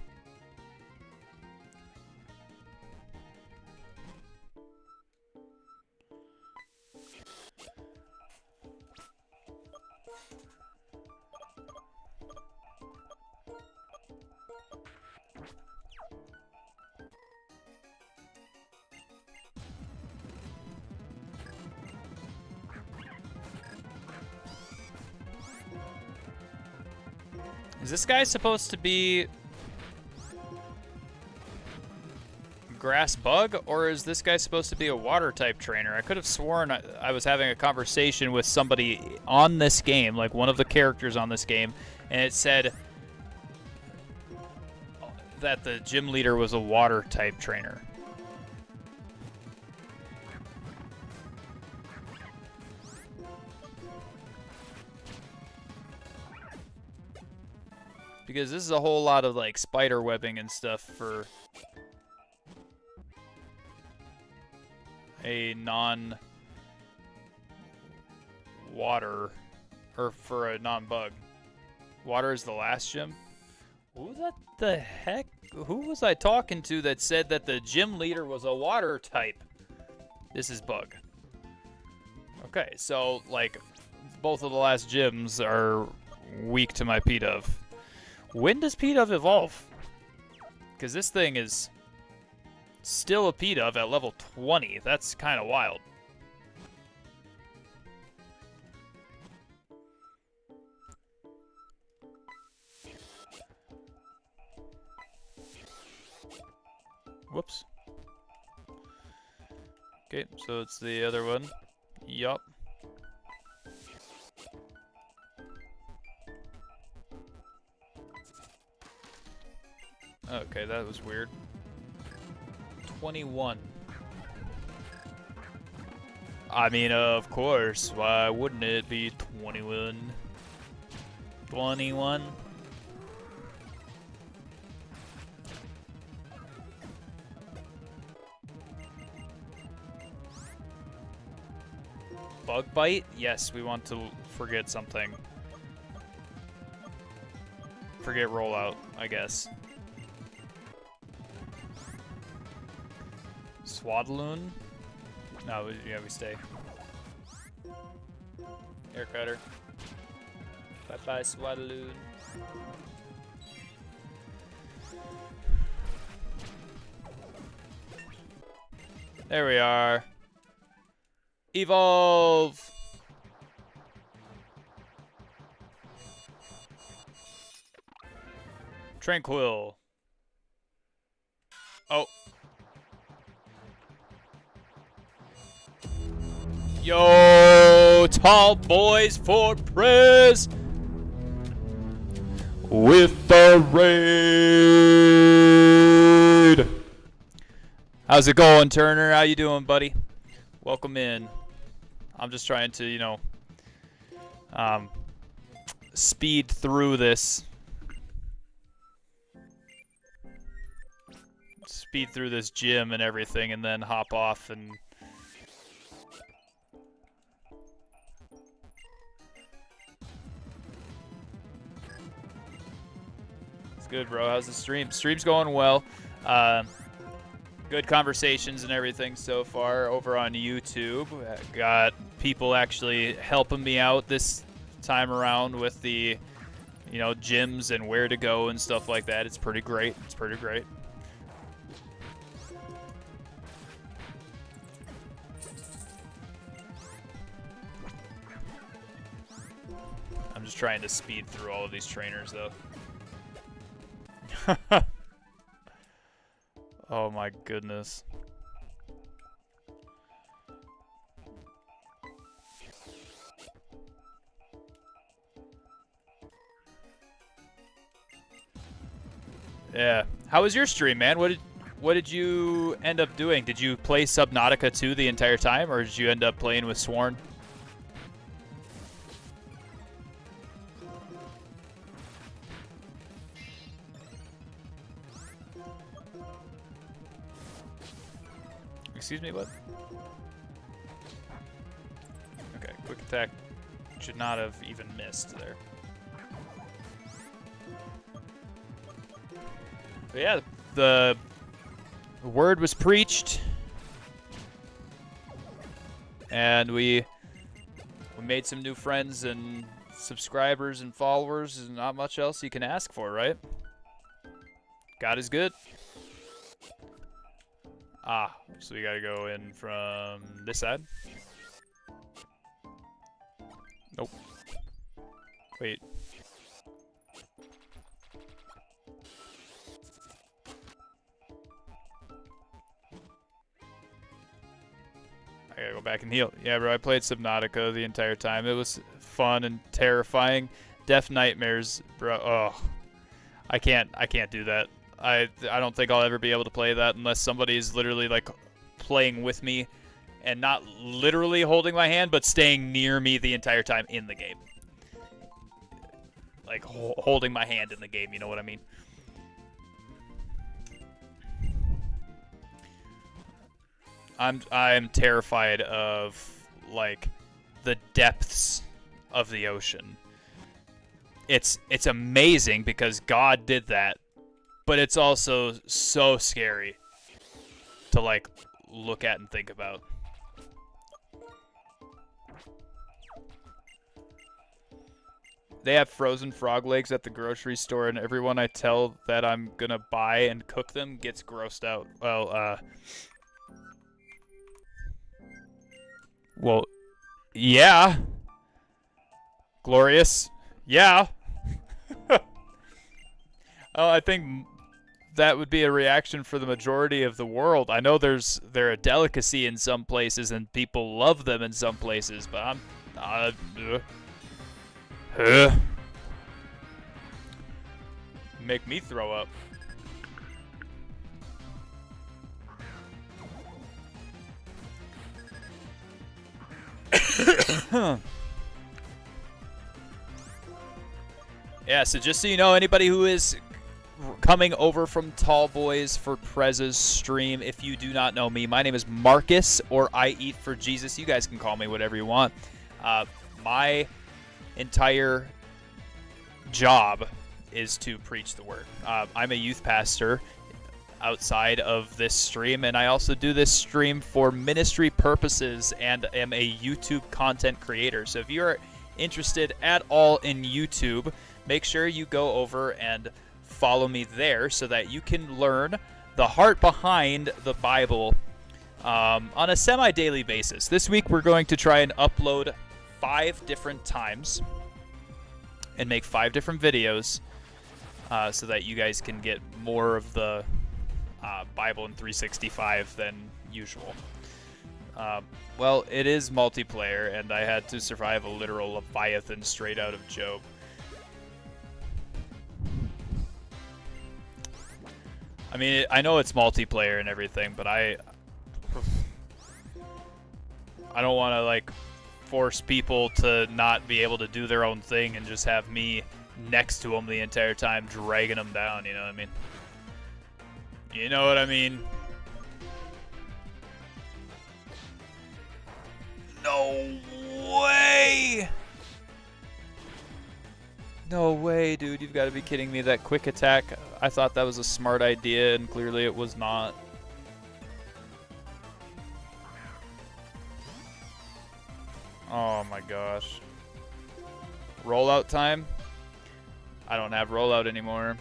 Is this guy supposed to be grass bug, or is this guy supposed to be a water type trainer? I could have sworn I was having a conversation with somebody on this game, like one of the characters on this game, and it said that the gym leader was a water type trainer. Because this is a whole lot of like spider webbing and stuff for a non-water, or for a non-bug. Water is the last gym? Who the heck? Who was I talking to that said that the gym leader was a water type? This is bug. Okay, so like both of the last gyms are weak to my P-Dove. When does P-Dove evolve? Because this thing is still a P-Dove at level 20. That's kind of wild. Whoops. Okay, so it's the other one. Yup. Okay, that was weird. 21. I mean, of course. Why wouldn't it be 21? 21? Bug bite? Yes, we want to forget something. Forget rollout, I guess. Swaddloon? No, yeah, we stay. Air cutter. Bye-bye, Swaddloon. There we are. Evolve! Tranquil. Oh. Yo, tall boys for prez with the raid. How's it going, Turner? How you doing, buddy? Welcome in. I'm just trying to, you know, speed through this. Speed through this gym and everything, and then hop off and... Good, bro. How's the stream? Stream's going well. Good conversations and everything so far over on YouTube. Got people actually helping me out this time around with the, you know, gyms and where to go and stuff like that. It's pretty great. It's pretty great. I'm just trying to speed through all of these trainers, though. Oh my goodness. Yeah. How was your stream, man? What did you end up doing? Did you play Subnautica 2 the entire time, or did you end up playing with Sworn? Excuse me, bud? Okay, quick attack should not have even missed there. But yeah, the word was preached, and we made some new friends and subscribers and followers, and not much else you can ask for, right? God is good. Ah, so we gotta go in from this side. Nope. Wait. I gotta go back and heal. Yeah, bro, I played Subnautica the entire time. It was fun and terrifying. Death nightmares, bro. Oh, I can't do that. I don't think I'll ever be able to play that unless somebody is literally like playing with me and not literally holding my hand, but staying near me the entire time in the game. Like holding my hand in the game, you know what I mean? I'm terrified of like the depths of the ocean. It's amazing because God did that, but it's also so scary to like look at and think about. They have frozen frog legs at the grocery store, and everyone I tell that I'm gonna buy and cook them gets grossed out. Well, yeah. Glorious. Yeah. Oh, I think that would be a reaction for the majority of the world. I know they're a delicacy in some places and people love them in some places, but make me throw up. Yeah, so just so you know, anybody who is coming over from Tall Boys for Prez's stream, if you do not know me, my name is Marcus, or I Eat for Jesus. You guys can call me whatever you want. My entire job is to preach the word. I'm a youth pastor outside of this stream, and I also do this stream for ministry purposes and am a YouTube content creator. So if you're interested at all in YouTube, make sure you go over and follow me there so that you can learn the heart behind the Bible on a semi-daily basis. This week we're going to try and upload 5 different times and make 5 different videos so that you guys can get more of the Bible in 365 than usual. Well, it is multiplayer, and I had to survive a literal Leviathan straight out of Job. I mean, I know it's multiplayer and everything, but I don't want to, like, force people to not be able to do their own thing and just have me next to them the entire time, dragging them down, you know what I mean? You know what I mean? No way! No way, dude. You've got to be kidding me. That quick attack, I thought that was a smart idea, and clearly it was not. Oh my gosh. Rollout time? I don't have rollout anymore.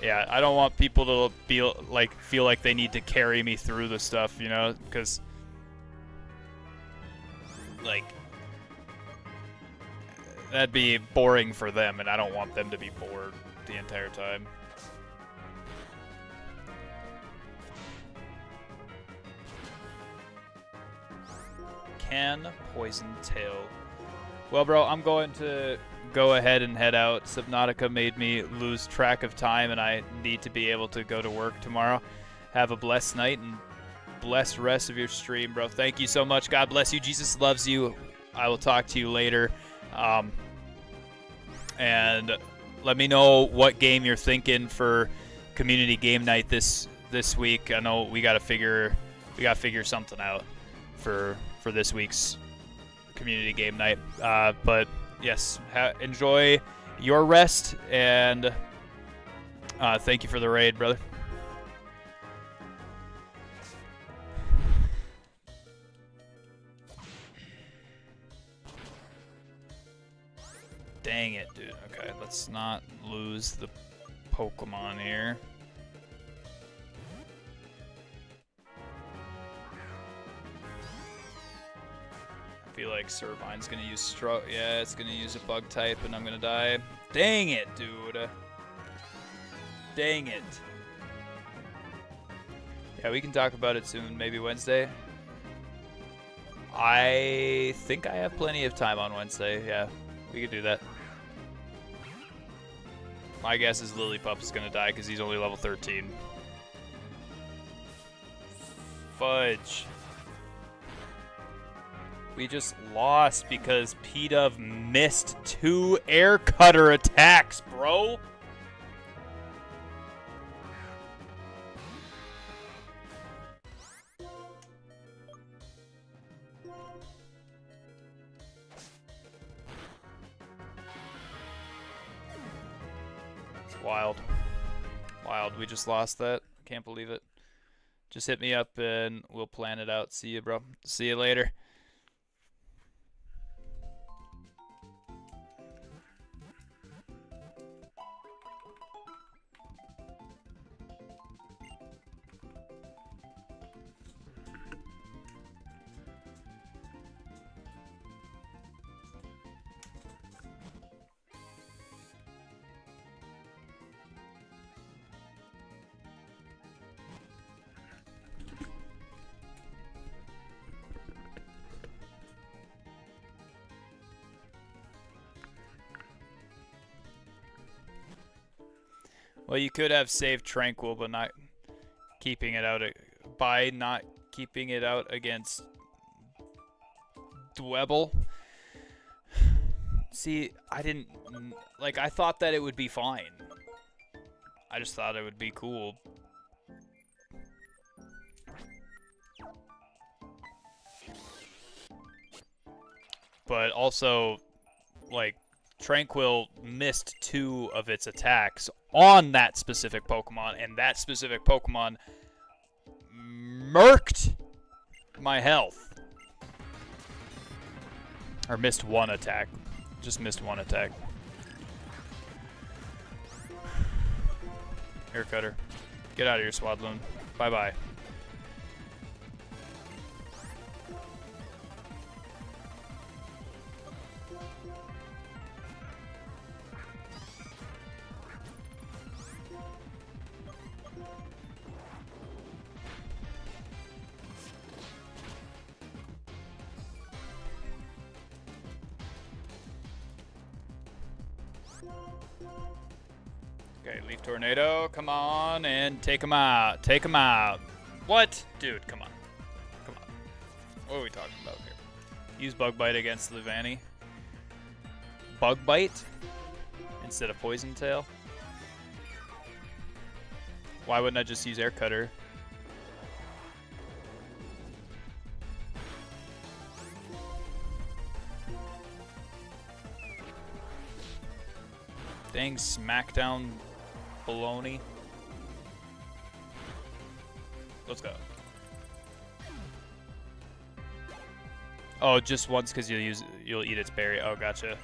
Yeah, I don't want people to feel like they need to carry me through the stuff, you know, because like that'd be boring for them, and I don't want them to be bored the entire time. Can poison tail. Well, bro, I'm going to go ahead and head out. Subnautica made me lose track of time, and I need to be able to go to work tomorrow. Have a blessed night and blessed rest of your stream, bro. Thank you so much. God bless you. Jesus loves you. I will talk to you later. And let me know what game you're thinking for community game night this week. I know we gotta figure something out for this week's community game night. But yes, enjoy your rest, and thank you for the raid, brother. Dang it, dude. Okay, let's not lose the Pokemon here. I feel like Servine's gonna use yeah, it's gonna use a bug type, and I'm gonna die. Dang it, dude. Dang it. Yeah, we can talk about it soon, maybe Wednesday. I think I have plenty of time on Wednesday, yeah. We could do that. My guess is Lillipup is going to die because he's only level 13. Fudge. We just lost because P-Dove missed 2 air cutter attacks, bro. Wild. Wild. We just lost that. Can't believe it. Just hit me up and we'll plan it out. See you, bro. See you later. Well, you could have saved Tranquil, but not keeping it out by not keeping it out against Dwebble. See, I didn't like. I thought that it would be fine. I just thought it would be cool. But also, like, Tranquil missed 2 of its attacks on that specific Pokemon, and that specific Pokemon murked my health. Or missed 1 attack. Just missed 1 attack. Air Cutter. Get out of here, Swadloon. Bye-bye. Okay, Leaf Tornado, come on, and take him out. Take him out. What? Dude, come on. Come on. What are we talking about here? Use Bug Bite against Levani. Bug Bite? Instead of Poison Tail? Why wouldn't I just use Air Cutter? Dang Smackdown baloney. Let's go. Oh, just once because you'll eat its berry. Oh, gotcha.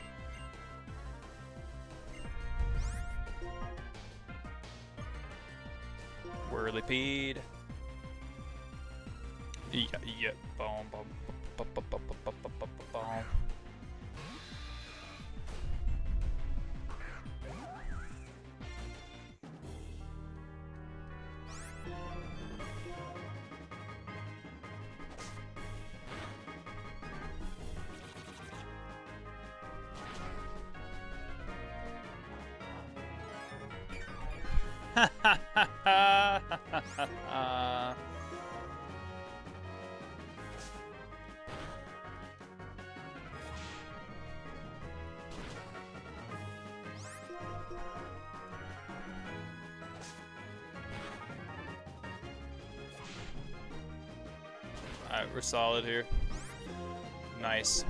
Whirlipede. Yeah, yeah. Boom, boom, boom, boom, boom, boom, boom, boom, boom. Alright, we're solid here. Nice.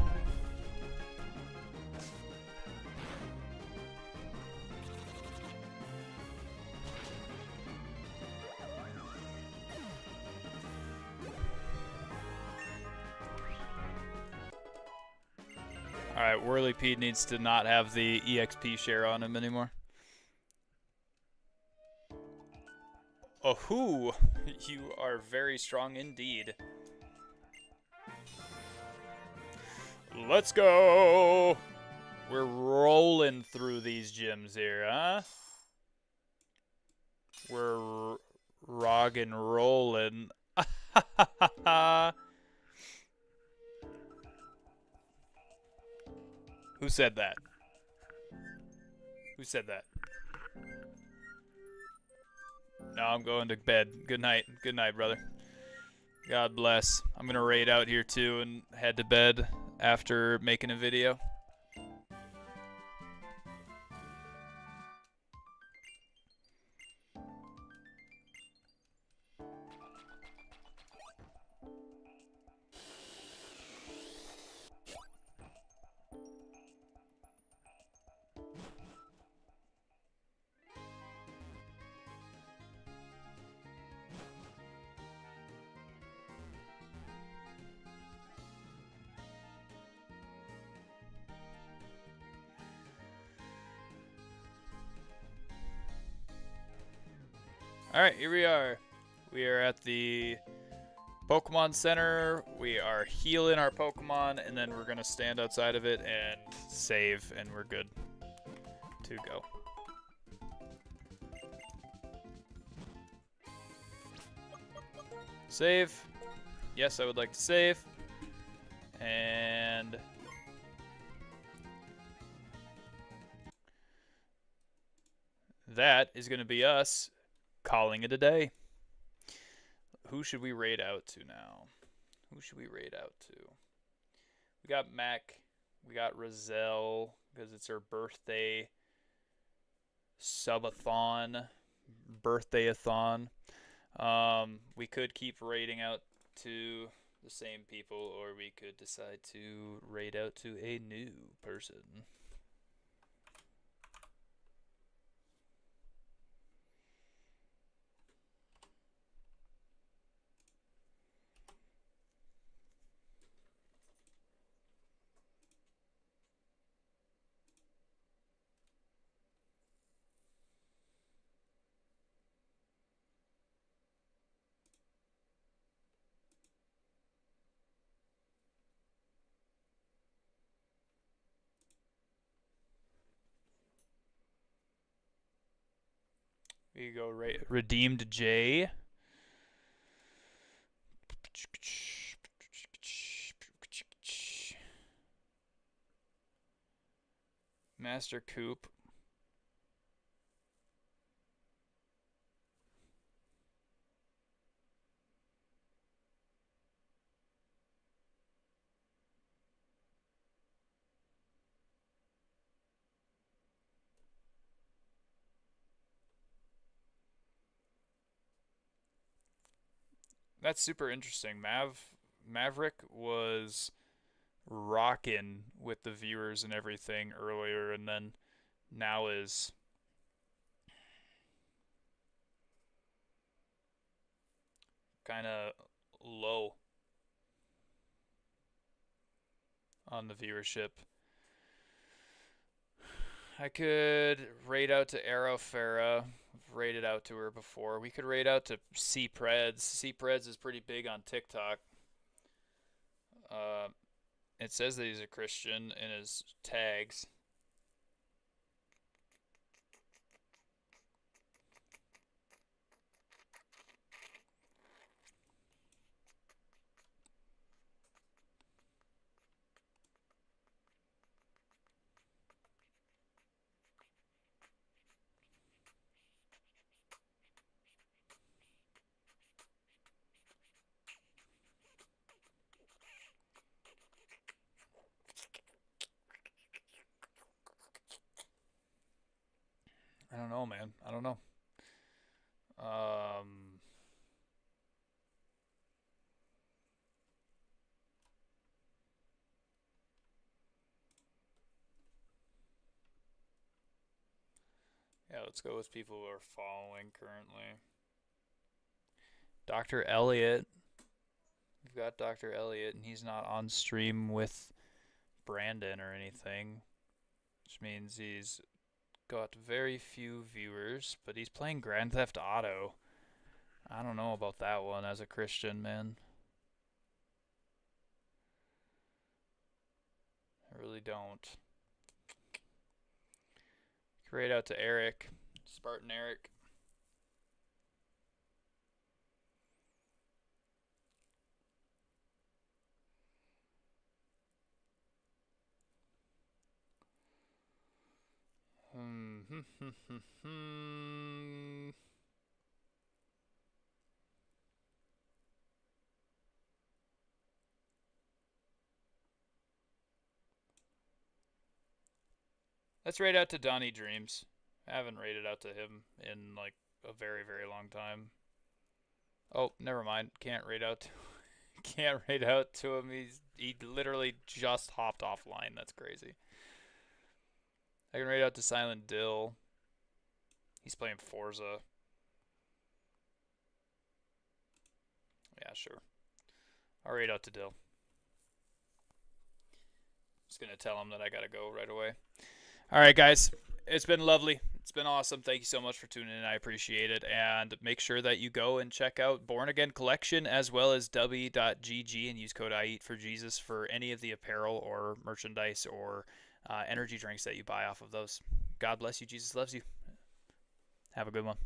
Alright, Whirlypede needs to not have the EXP share on him anymore. Oh, you are very strong indeed. Let's go! We're rolling through these gyms here, huh? We're rockin' rolling. Who said that? Who said that? No, I'm going to bed. Good night. Good night, brother. God bless. I'm going to raid out here too and head to bed after making a video. Alright, here we are. We are at the Pokemon Center. We are healing our Pokemon, and then we're going to stand outside of it and save, and we're good to go. Save. Yes, I would like to save. And that is going to be us calling it a day. Who should we raid out to now? Who should we raid out to? We got Mac. We got Roselle because it's her birthday subathon. Birthday-a-thon. We could keep raiding out to the same people, or we could decide to raid out to a new person. We go Redeemed J. Master Coop. That's super interesting. Maverick was rocking with the viewers and everything earlier, and then now is kind of low on the viewership. I could raid out to Aerofera. I've raided out to her before. We could raid out to C-Preds. C-Preds is pretty big on TikTok. It says that he's a Christian in his tags. I don't know, man. I don't know. let's go with people who are following currently. Dr. Elliot. We've got Dr. Elliot, and he's not on stream with Brandon or anything, which means he's got very few viewers, but he's playing Grand Theft Auto. I don't know about that one as a Christian, man. I really don't. Great out to Eric, Spartan Eric. Let's raid out to Donnie Dreams. I haven't raided out to him in like a very, very long time. Oh, never mind. Can't raid out to can't raid out to him. He literally just hopped offline. That's crazy. I can raid out to Silent Dill. He's playing Forza. Yeah, sure. I'll raid out to Dill. Just gonna tell him that I gotta go right away. All right, guys. It's been lovely. It's been awesome. Thank you so much for tuning in. I appreciate it. And make sure that you go and check out Born Again Collection as well as w.gg and use code IEATFORJESUS for any of the apparel or merchandise or energy drinks that you buy off of those. God bless you. Jesus loves you. Have a good one.